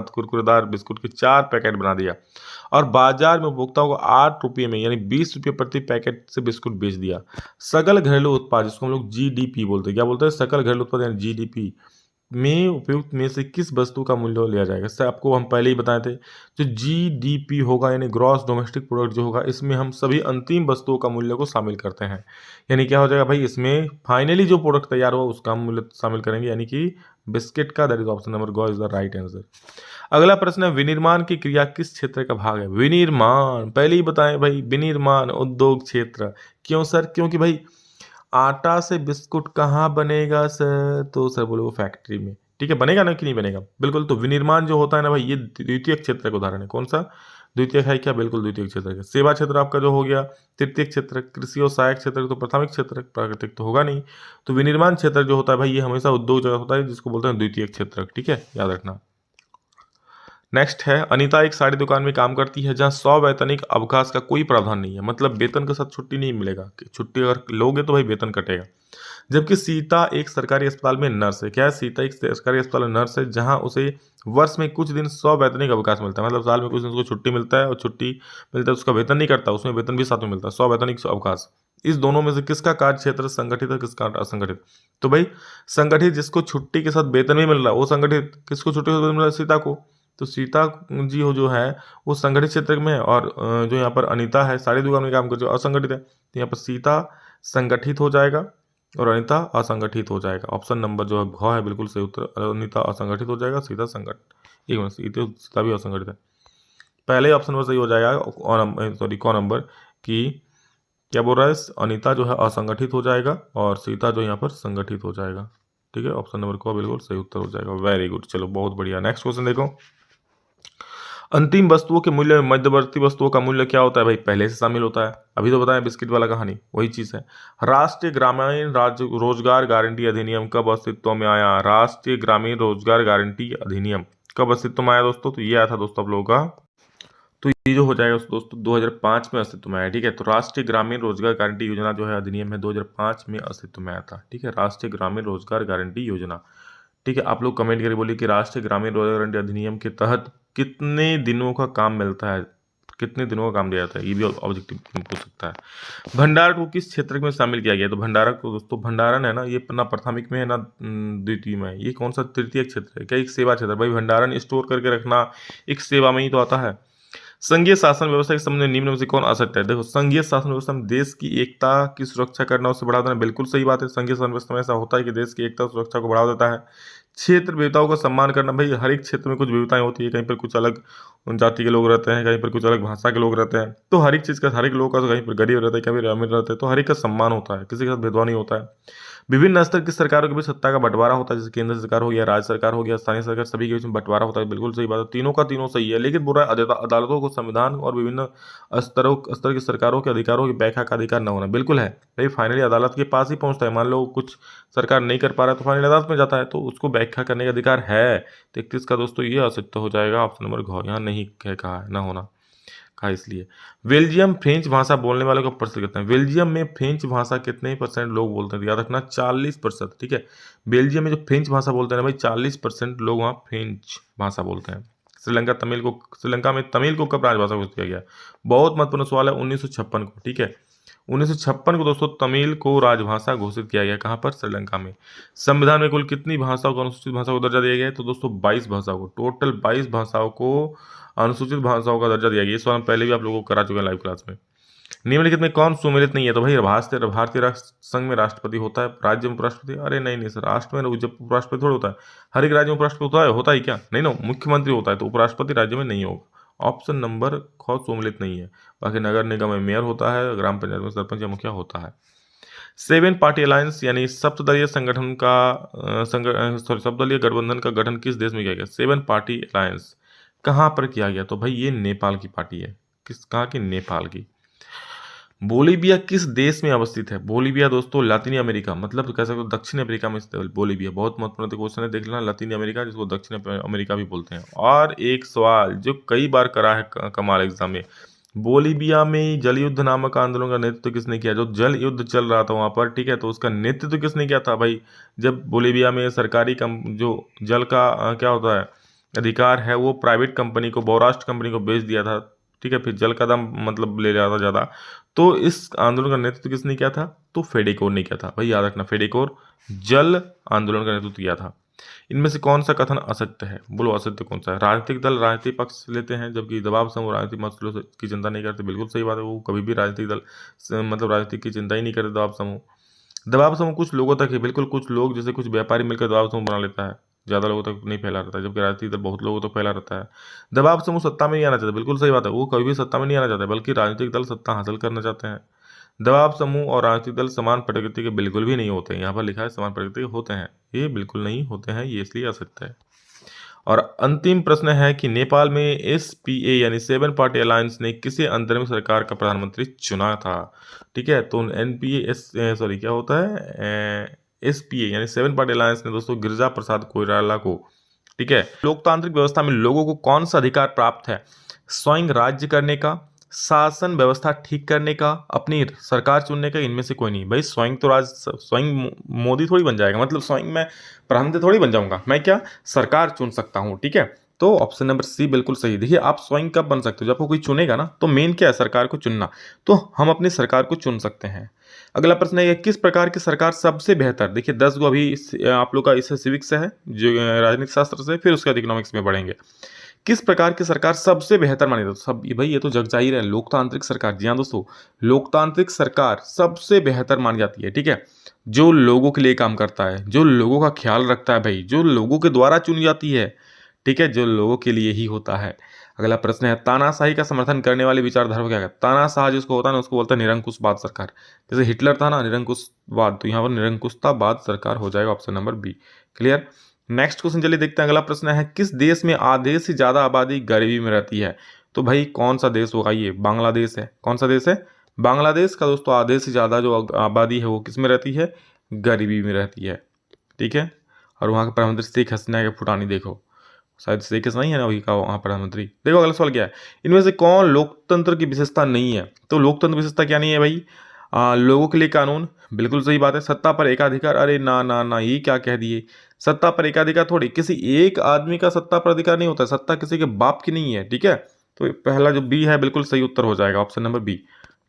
कुरकुरेदार बिस्कुट के 4 पैकेट बना दिया, और बाजार में उपभोक्ताओं को 8 रुपये में, यानी 20 रुपये प्रति पैकेट से बिस्कुट बेच दिया। सकल घरेलू उत्पाद, जिसको हम लोग जीडीपी बोलते हैं, क्या बोलते हैं? सकल घरेलू उत्पाद यानी जीडीपी में उपयुक्त में से किस वस्तु का मूल्य लिया जाएगा? इससे आपको हम पहले ही बताए थे, जो जीडीपी होगा यानी ग्रॉस डोमेस्टिक प्रोडक्ट जो होगा, इसमें हम सभी अंतिम वस्तुओं का मूल्य को शामिल करते हैं। यानी क्या हो जाएगा भाई, इसमें फाइनली जो प्रोडक्ट तैयार हुआ उसका मूल्य शामिल करेंगे, यानी कि बिस्किट का। That is option number go is the right answer. अगला प्रश्न है, विनिर्माण की क्रिया किस क्षेत्र का भाग है? विनिर्माण पहले ही बताएं भाई, विनिर्माण उद्योग क्षेत्र। क्यों सर? क्योंकि भाई आटा से बिस्कुट कहाँ बनेगा सर? तो सर बोले वो फैक्ट्री में, ठीक है, बनेगा ना कि नहीं बनेगा? बिल्कुल। तो विनिर्माण जो होता है ना भाई, ये द्वितीय क्षेत्र का उदाहरण है। कौन सा द्वितीय है? क्या बिल्कुल द्वितीय क्षेत्र है। सेवा क्षेत्र आपका जो हो गया तृतीय क्षेत्र, कृषि और सहायक क्षेत्र तो प्राथमिक क्षेत्र, प्राकृतिक तो होगा नहीं। तो विनिर्माण क्षेत्र जो होता है भाई, ये हमेशा उद्योग जगह होता है, जिसको बोलते हैं द्वितीय क्षेत्र, ठीक है, याद रखना। नेक्स्ट है, अनीता एक साड़ी दुकान में काम करती है, जहां 100 वैतनिक अवकाश का कोई प्रावधान नहीं है, मतलब वेतन के साथ छुट्टी नहीं मिलेगा, कि छुट्टी अगर लोगे तो भाई वेतन कटेगा। जबकि सीता एक सरकारी अस्पताल में नर्स है। क्या है? सीता एक सरकारी अस्पताल में नर्स है, जहां उसे वर्ष में कुछ दिन 100 वैतनिक अवकाश मिलता है, मतलब साल में कुछ दिन उसको छुट्टी मिलता है, और छुट्टी मिलता है, उसका वेतन नहीं कटता, उसमें वेतन भी साथ में मिलता है, 100 वैतनिक अवकाश। इस दोनों में से किसका कार्य क्षेत्र संगठित है, किसका असंगठित? तो भाई संगठित, जिसको छुट्टी के साथ वेतन भी मिल रहा है वो संगठित। किसको छुट्टी के साथ वेतन मिल रहा है? सीता को। तो सीता जी हो जो है वो संगठित क्षेत्र में है, और जो यहाँ पर अनीता है साड़ी दुकान में काम कर जो असंगठित है, तो यहाँ पर सीता संगठित हो जाएगा और अनीता असंगठित हो जाएगा। ऑप्शन नंबर जो है घ है बिल्कुल सही उत्तर। अनीता असंगठित हो जाएगा, सीता संगठित। एक मिनट, सीता भी असंगठित है। पहले ऑप्शन में सही हो जाएगा, सॉरी क नंबर, कि क्या बोल रहा है, अनीता जो है असंगठित हो जाएगा और सीता जो यहाँ पर संगठित हो जाएगा, ठीक है। ऑप्शन नंबर क बिल्कुल सही उत्तर हो जाएगा। वेरी गुड, चलो बहुत बढ़िया। नेक्स्ट क्वेश्चन देखो, अंतिम वस्तुओं के मूल्य में मध्यवर्ती वस्तुओं का मूल्य क्या होता है भाई? पहले से शामिल होता है, अभी तो बताया बिस्किट वाला कहानी, वही चीज है। राष्ट्रीय ग्रामीण रोजगार गारंटी अधिनियम कब अस्तित्व में आया? राष्ट्रीय ग्रामीण रोजगार गारंटी अधिनियम कब अस्तित्व में आया दोस्तों? तो ये आया था दोस्तों आप लोगों का, तो ये जो हो जाएगा दोस्तों 2005 में अस्तित्व में आया, ठीक है। तो राष्ट्रीय ग्रामीण रोजगार गारंटी योजना जो है अधिनियम है 2005 में अस्तित्व में आया था, ठीक है, राष्ट्रीय ग्रामीण रोजगार गारंटी योजना, ठीक है। आप लोग कमेंट करके बोलिए कि राष्ट्रीय ग्रामीण रोजगार गारंटी अधिनियम के तहत कितने दिनों का काम मिलता है, कितने दिनों का काम दिया जाता है, ये भी ऑब्जेक्टिव पूछ सकता है। भंडारण को किस क्षेत्र में शामिल किया गया? तो भंडारण को दोस्तों, भंडारण है ना, ये ना प्राथमिक में है ना द्वितीय में है, ये कौन सा तृतीय क्षेत्र है? क्या एक सेवा क्षेत्र? भाई भंडारण स्टोर करके रखना एक सेवा में ही तो आता है। संघीय शासन व्यवस्था के संबंध में निम्न में से कौन असत्य है? देखो, संघीय शासन व्यवस्था में देश की एकता की सुरक्षा करना, उसे बढ़ावा देना, बिल्कुल सही बात है। संघीय शासन व्यवस्था में ऐसा होता है कि देश की एकता सुरक्षा को बढ़ावा देता है। क्षेत्र विविधताओं का सम्मान करना, भाई हर एक क्षेत्र में कुछ विविधताएं होती है, कहीं पर कुछ अलग जाति के लोग रहते हैं, कहीं पर कुछ अलग भाषा के लोग रहते हैं, तो हर एक चीज़ का, हर एक लोग का, कहीं पर गरीब रहता है, कहीं पर अमीर रहते हैं, तो हर एक का सम्मान होता है, किसी के साथ भेदभाव नहीं होता है। विभिन्न स्तर की सरकारों के बीच सत्ता का बंटवारा होता है, जैसे केंद्र सरकार हो गया, राज्य सरकार हो गया, स्थानीय सरकार, सभी के बीच में बंटवारा होता है, बिल्कुल सही बात है। तीनों का तीनों सही है, लेकिन बुरा अदालतों को संविधान और विभिन्न स्तर की सरकारों के अधिकारों की व्याख्या का अधिकार न होना, बिल्कुल है भाई। फाइनली अदालत के पास ही पहुंचता है, मान लो कुछ सरकार नहीं कर पा रहा है तो फाइनली अदालत में जाता है, तो उसको व्याख्या करने का अधिकार है। तो 31 का दोस्तों ये असत्य हो जाएगा, ऑप्शन नंबर घ, यहाँ नहीं कहा है ना होना। कहा इसलिए। बेल्जियम फ्रेंच भाषा बोलने वालों का प्रतिशत कितना है? बेल्जियम में फ्रेंच भाषा कितने परसेंट लोग बोलते हैं? याद रखना 40%, ठीक है। बेल्जियम में जो फ्रेंच भाषा बोलते हैं ना भाई, 40% लोग वहाँ फ्रेंच भाषा बोलते हैं। श्रीलंका में तमिल को कब राजभाषा घोषित किया गया? बहुत महत्वपूर्ण सवाल है। 1956 को, ठीक है। 1956 को दोस्तों तमिल को राजभाषा घोषित किया गया। कहाँ पर? श्रीलंका में। संविधान में कुल कितनी भाषाओं को अनुसूचित भाषा को दर्जा दिया गया है? तो दोस्तों 22 भाषाओं को, टोटल 22 भाषाओं को अनुसूचित भाषाओं का दर्जा दिया गया। ये सवाल हम पहले भी आप लोगों को करा चुके हैं लाइव क्लास में। निम्नलिखित में कौन सुमेलित नहीं है? तो भाई भारतीय राष्ट्र संघ में राष्ट्रपति होता है, राज्य में उपराष्ट्रपति। अरे नहीं सर, राष्ट्र में जब उपराष्ट्रपति थोड़ा होता है, हर एक राज्य में उपराष्ट्रपति होता है क्या? नहीं ना, मुख्यमंत्री होता है, तो उपराष्ट्रपति राज्य में नहीं होगा। ऑप्शन नंबर ख सुमेलित नहीं है। बाकी नगर निगम में मेयर होता है, ग्राम पंचायत में सरपंच या मुखिया होता है। 7 पार्टी अलायंस यानी सप्तदलीय संगठन का सप्तदलीय गठबंधन का गठन किस देश में किया गया? 7 पार्टी अलायंस कहाँ पर किया गया? तो भाई ये नेपाल की पार्टी है। कहाँ की? नेपाल की। बोलीविया किस देश में अवस्थित है? बोलीविया दोस्तों लातीनी अमेरिका, मतलब कह सकते हो दक्षिण अमेरिका में स्थित बोलीविया। बहुत महत्वपूर्ण क्वेश्चन है, देख लेना। लातीनी अमेरिका जिसको दक्षिण अमेरिका भी बोलते हैं। और एक सवाल जो कई बार करा है कमाल एग्जाम में, बोलीविया में जल युद्ध नामक आंदोलन का नेतृत्व किसने किया? जो जल युद्ध चल रहा था वहां पर, ठीक है, तो उसका नेतृत्व किसने किया था भाई? जब बोलीविया में सरकारी जो जल का क्या होता है अधिकार है, वो प्राइवेट कंपनी को, बहुराष्ट्र कंपनी को बेच दिया था, ठीक है। फिर जल का दाम मतलब ले लिया था ज़्यादा, तो इस आंदोलन का नेतृत्व किसने किया था? तो फेडेकोर ने किया था। भाई याद रखना, फेडेकोर जल आंदोलन का नेतृत्व किया था। इनमें से कौन सा कथन असत्य है? बोलो असत्य कौन सा है? राजनीतिक दल राजनीतिक पक्ष लेते हैं जबकि दबाव समूह राजनीतिक मसलों की चिंता नहीं करते। बिल्कुल सही बात है, वो कभी भी राजनीतिक दल मतलब राजनीतिक की चिंता ही नहीं करते। दबाव समूह कुछ लोगों तक है, बिल्कुल कुछ लोग, जैसे कुछ व्यापारी मिलकर दबाव समूह बना लेता है, ज़्यादा लोगों तक नहीं फैला रहता है, जबकि राजनीतिक दल बहुत लोगों तक फैला रहता है। दबाव समूह सत्ता में नहीं आना चाहते, बिल्कुल सही बात है, वो कभी भी सत्ता में नहीं आना चाहते, बल्कि राजनीतिक दल सत्ता हासिल करना चाहते हैं। दबाव समूह और राजनीतिक दल समान प्रकृति के बिल्कुल भी नहीं होते। यहाँ पर लिखा है समान प्रकृति के होते हैं, ये बिल्कुल नहीं होते हैं, ये इसलिए असत्य है। और अंतिम प्रश्न है कि नेपाल में एसपीए यानी 7 पार्टी अलायंस ने किसे अंतरिम सरकार का प्रधानमंत्री चुना था? ठीक है, तो क्या होता है एसपीए यानी 7 पार्टी अलायंस ने दोस्तों गिरिजा प्रसाद कोइराला को, ठीक है। लोकतांत्रिक व्यवस्था में लोगों को कौन सा अधिकार प्राप्त है? स्वयं राज्य करने का, शासन व्यवस्था ठीक करने का, अपनी सरकार चुनने का। इनमें से कोई नहीं भाई। स्वयं मोदी थोड़ी बन जाएगा, मतलब स्वयं मैं प्रधानमंत्री थोड़ी बन जाऊंगा, मैं क्या सरकार चुन सकता हूं, ठीक है। तो ऑप्शन नंबर सी बिल्कुल सही। देखिए आप स्वयं कब बन सकते हो? जब आपको कोई चुनेगा ना, तो मेन क्या है? सरकार को चुनना। तो हम अपनी सरकार को चुन सकते हैं। अगला प्रश्न है किस प्रकार की सरकार सबसे बेहतर? देखिए 10 गो अभी आप लोग का इससे सिविक्स से है, जो राजनीतिक शास्त्र से, फिर उसके बाद इकोनॉमिक्स में बढ़ेंगे। किस प्रकार की सरकार सबसे बेहतर मानी जाती है? सब भाई ये तो जग जाहिर है, लोकतांत्रिक सरकार। जी हाँ दोस्तों, लोकतांत्रिक सरकार सबसे बेहतर मानी जाती है, ठीक है। जो लोगों के लिए काम करता है, जो लोगों का ख्याल रखता है भाई, जो लोगों के द्वारा चुनी जाती है, ठीक है, जो लोगों के लिए ही होता है। अगला प्रश्न है तानाशाही का समर्थन करने वाले विचारधारा को क्या कहते हैं? तानाशाह जिसको होता है ना, उसको बोलता है निरंकुशवाद सरकार। जैसे हिटलर था ना निरंकुशवाद, तो यहाँ पर निरंकुशतावाद सरकार हो जाएगा, option number B. Clear. Next question चलिए देखते हैं। अगला प्रश्न है किस देश में आधे से ज्यादा आबादी गरीबी में रहती है? तो भाई कौन सा देश होगा? ये बांग्लादेश है। कौन सा देश है? बांग्लादेश का दोस्तों आधे से ज्यादा जो आबादी है वो किस में रहती है? गरीबी में रहती है, ठीक है। और वहाँ के प्रधानमंत्री शेख हसीना के फुटानी देखो, शायद शेख हसीना ही है ना वही का वहाँ प्रधानमंत्री। देखो अगला सवाल क्या है, इनमें से कौन लोकतंत्र की विशेषता नहीं है? तो लोकतंत्र विशेषता क्या नहीं है भाई? लोगों के लिए कानून, बिल्कुल सही बात है। सत्ता पर एकाधिकार, अरे ना ना ना, ये क्या कह दिए? सत्ता पर एकाधिकार थोड़ी, किसी एक आदमी का सत्ता पर अधिकार नहीं होता है, सत्ता किसी के बाप की नहीं है, ठीक है। तो पहला जो बी है बिल्कुल सही उत्तर हो जाएगा, ऑप्शन नंबर बी,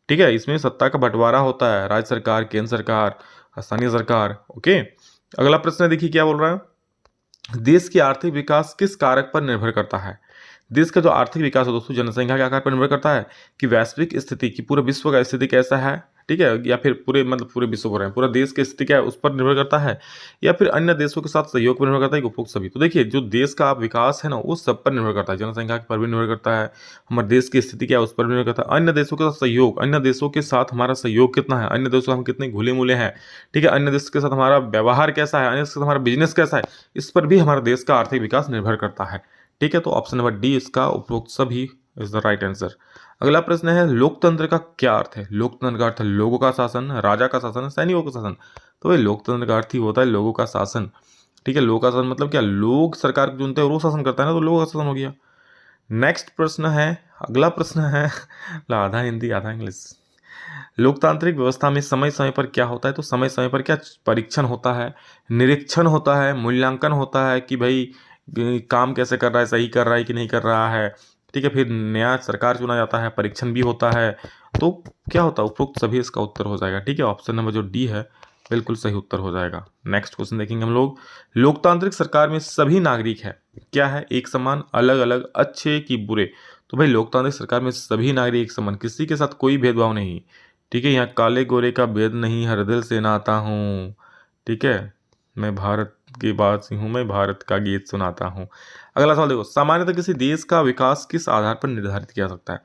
ठीक है। इसमें सत्ता का बंटवारा होता है, राज्य सरकार, केंद्र सरकार, स्थानीय सरकार, ओके। अगला प्रश्न देखिए क्या बोल रहा है, देश की आर्थिक विकास किस कारक पर निर्भर करता है? देश का जो आर्थिक विकास है दोस्तों जनसंख्या के आकार पर निर्भर करता है, कि वैश्विक स्थिति की, पूरे विश्व का स्थिति कैसा है, ठीक है, या फिर पूरे पूरे विश्व हो रहे हैं, पूरा देश की स्थिति क्या है उस पर निर्भर करता है, या फिर अन्य देशों के साथ सहयोग पर निर्भर करता है, उपभोग सभी। तो देखिए जो देश का विकास है ना वो सब पर निर्भर करता है, जनसंख्या पर भी निर्भर करता है, हमारे देश की स्थिति क्या है उस पर निर्भर करता है, अन्य देशों के साथ सहयोग, अन्य देशों के साथ हमारा सहयोग कितना है, अन्य देशों से हम कितने घुले मुले हैं, ठीक है, अन्य देश के साथ हमारा व्यवहार कैसा है, अन्य देश के साथ हमारा बिजनेस कैसा है, इस पर भी हमारे देश का आर्थिक विकास निर्भर करता है, ठीक है। तो ऑप्शन नंबर डी इसका उपरोक्त सभी इज द राइट आंसर। अगला प्रश्न है लोकतंत्र का क्या अर्थ है? लोकतंत्र का अर्थ है लोगों का शासन, राजा का शासन, सैनिकों का शासन। तो भाई लोकतंत्र का अर्थ ही होता है लोगों का शासन, ठीक है। लोगों का शासन मतलब क्या? लोग सरकार को चुनते हैं और वो शासन करता है ना, तो लोगों का शासन हो गया। नेक्स्ट प्रश्न है अगला प्रश्न है आधा हिंदी आधा इंग्लिश। लोकतांत्रिक व्यवस्था में समय समय पर क्या होता है? तो समय समय पर क्या परीक्षण होता है, निरीक्षण होता है, मूल्यांकन होता है कि भाई काम कैसे कर रहा है, सही कर रहा है कि नहीं कर रहा है। ठीक है, फिर नया सरकार चुना जाता है, परीक्षण भी होता है। तो क्या होता है? उपरोक्त सभी इसका उत्तर हो जाएगा। ठीक है, ऑप्शन नंबर जो डी है बिल्कुल सही उत्तर हो जाएगा। नेक्स्ट क्वेश्चन देखेंगे हम लोग। लोकतांत्रिक सरकार में सभी नागरिक है, क्या है? एक समान, अलग अलग, अच्छे कि बुरे? तो भाई लोकतांत्रिक सरकार में सभी नागरिक एक समान, किसी के साथ कोई भेदभाव नहीं। ठीक है, यहाँ काले गोरे का भेद नहीं, हर दिल से नाता हूँ। ठीक है, मैं भारत की वासी हूँ, मैं भारत का गीत सुनाता हूँ। अगला सवाल देखो, सामान्यतः किसी देश का विकास किस आधार पर निर्धारित किया सकता है?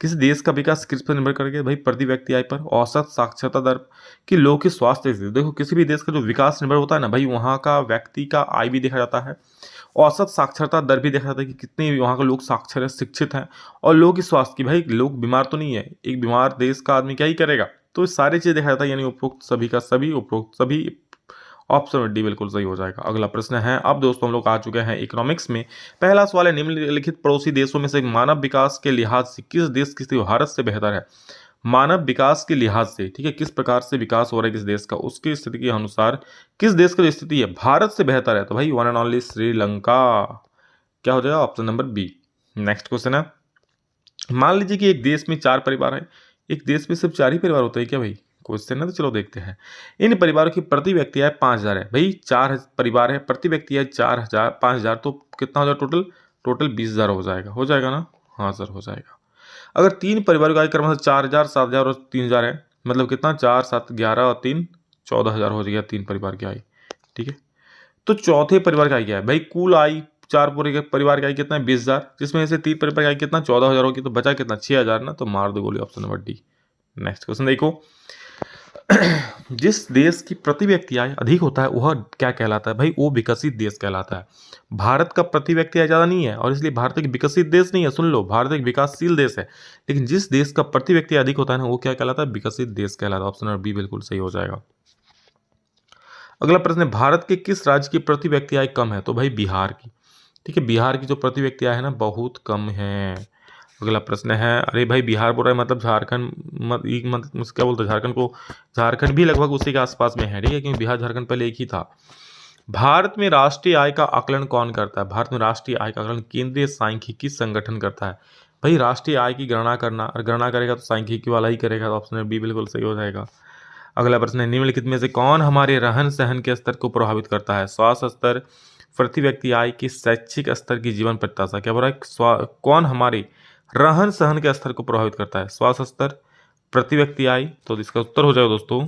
किसी देश का विकास किस पर निर्भर करेगा? भाई प्रति व्यक्ति आय पर, औसत साक्षरता दर, कि लोगों की स्वास्थ्य स्थिति। देखो किसी भी देश का जो विकास निर्भर होता है ना भाई, वहाँ का व्यक्ति का आय भी देखा जाता है, औसत साक्षरता दर भी देखा जाता है कि कितने वहाँ के लोग साक्षर है, शिक्षित हैं, और लोगों की स्वास्थ्य की, भाई लोग बीमार तो नहीं है। एक बीमार देश का आदमी क्या ही करेगा? तो सारी चीज़ देखा जाता है, यानी उपरोक्त सभी का सभी, उपरोक्त सभी, ऑप्शन डी बिल्कुल सही हो जाएगा। अगला प्रश्न है, अब दोस्तों हम लोग आ चुके हैं इकोनॉमिक्स में। पहला सवाल है, निम्नलिखित पड़ोसी देशों में से मानव विकास के लिहाज से किस देश की स्थिति भारत से बेहतर है? मानव विकास के लिहाज से, ठीक है, किस प्रकार से विकास हो रहा है किस देश का, उसकी स्थिति के अनुसार किस देश की जो स्थिति है भारत से बेहतर है? तो भाई वन एंड ओनली श्रीलंका। क्या हो जाएगा? Option number B. Next question है, मान लीजिए कि एक देश में 4 परिवार है। एक देश में सिर्फ 4 ही परिवार होते हैं क्या भाई? क्वेश्चन है, तो चलो देखते हैं। इन परिवारों की प्रति व्यक्ति आय 5,000 है। भाई 4 परिवार है, प्रति व्यक्ति आय 4,000, 5,000, तो कितना हो जाएगा टोटल? टोटल 20,000 हो जाएगा ना? हाँ सर, हो जाएगा। अगर 3 परिवारों की आय क्रमशः 4,000, 7,000 और 3,000 है, मतलब कितना? 4, 7, 11 और 3, 14,000 हो जाएगा 3 परिवार की आय। ठीक है, तो चौथे परिवार की आय क्या है? भाई कुल आय 4 पूरे के परिवार की आय कितना है? 20,000, जिसमें से 3 परिवार की आय कितना? 14,000 होगी, तो बचा कितना? 6,000 ना। तो मार दो गोली, option number D. Next question देखो, जिस देश की प्रति व्यक्ति आय अधिक होता है वह क्या कहलाता है? भाई वो विकसित देश कहलाता है। भारत का प्रति व्यक्ति आय ज्यादा नहीं है, और इसलिए भारत एक विकसित देश नहीं है। सुन लो, भारत एक विकासशील देश है, लेकिन जिस देश का प्रति व्यक्ति अधिक होता है ना, वो क्या कहलाता है? विकसित देश कहलाता है। ऑप्शन नंबर बी बिल्कुल सही हो जाएगा। अगला प्रश्न है, भारत के किस राज्य की प्रति व्यक्ति आय कम है? तो भाई बिहार की। ठीक है, बिहार की जो प्रति व्यक्ति आय है ना, बहुत कम है। अगला प्रश्न है, अरे भाई बिहार बोल रहा है मतलब झारखंड क्या बोलते हैं, झारखंड को, झारखंड भी लगभग उसी के आसपास में है। ठीक है, क्योंकि बिहार झारखंड पहले एक ही था। भारत में राष्ट्रीय आय का आकलन कौन करता है? भारत में राष्ट्रीय आय का आकलन केंद्रीय सांख्यिकी संगठन करता है। भाई राष्ट्रीय आय की गणना करना, और गणना करेगा तो सांख्यिकी वाला ही करेगा। तो ऑप्शन बी बिल्कुल सही हो जाएगा। अगला प्रश्न है, निम्नलिखित में से कौन हमारे रहन सहन के स्तर को प्रभावित करता है? स्वास्थ्य स्तर, प्रति व्यक्ति आय की, शैक्षिक स्तर की, जीवन प्रत्याशा? क्या बोल रहा है? कौन हमारे रहन सहन के स्तर को प्रभावित करता है? स्वास्थ्य स्तर, प्रति व्यक्ति आय? तो इसका उत्तर हो जाएगा दोस्तों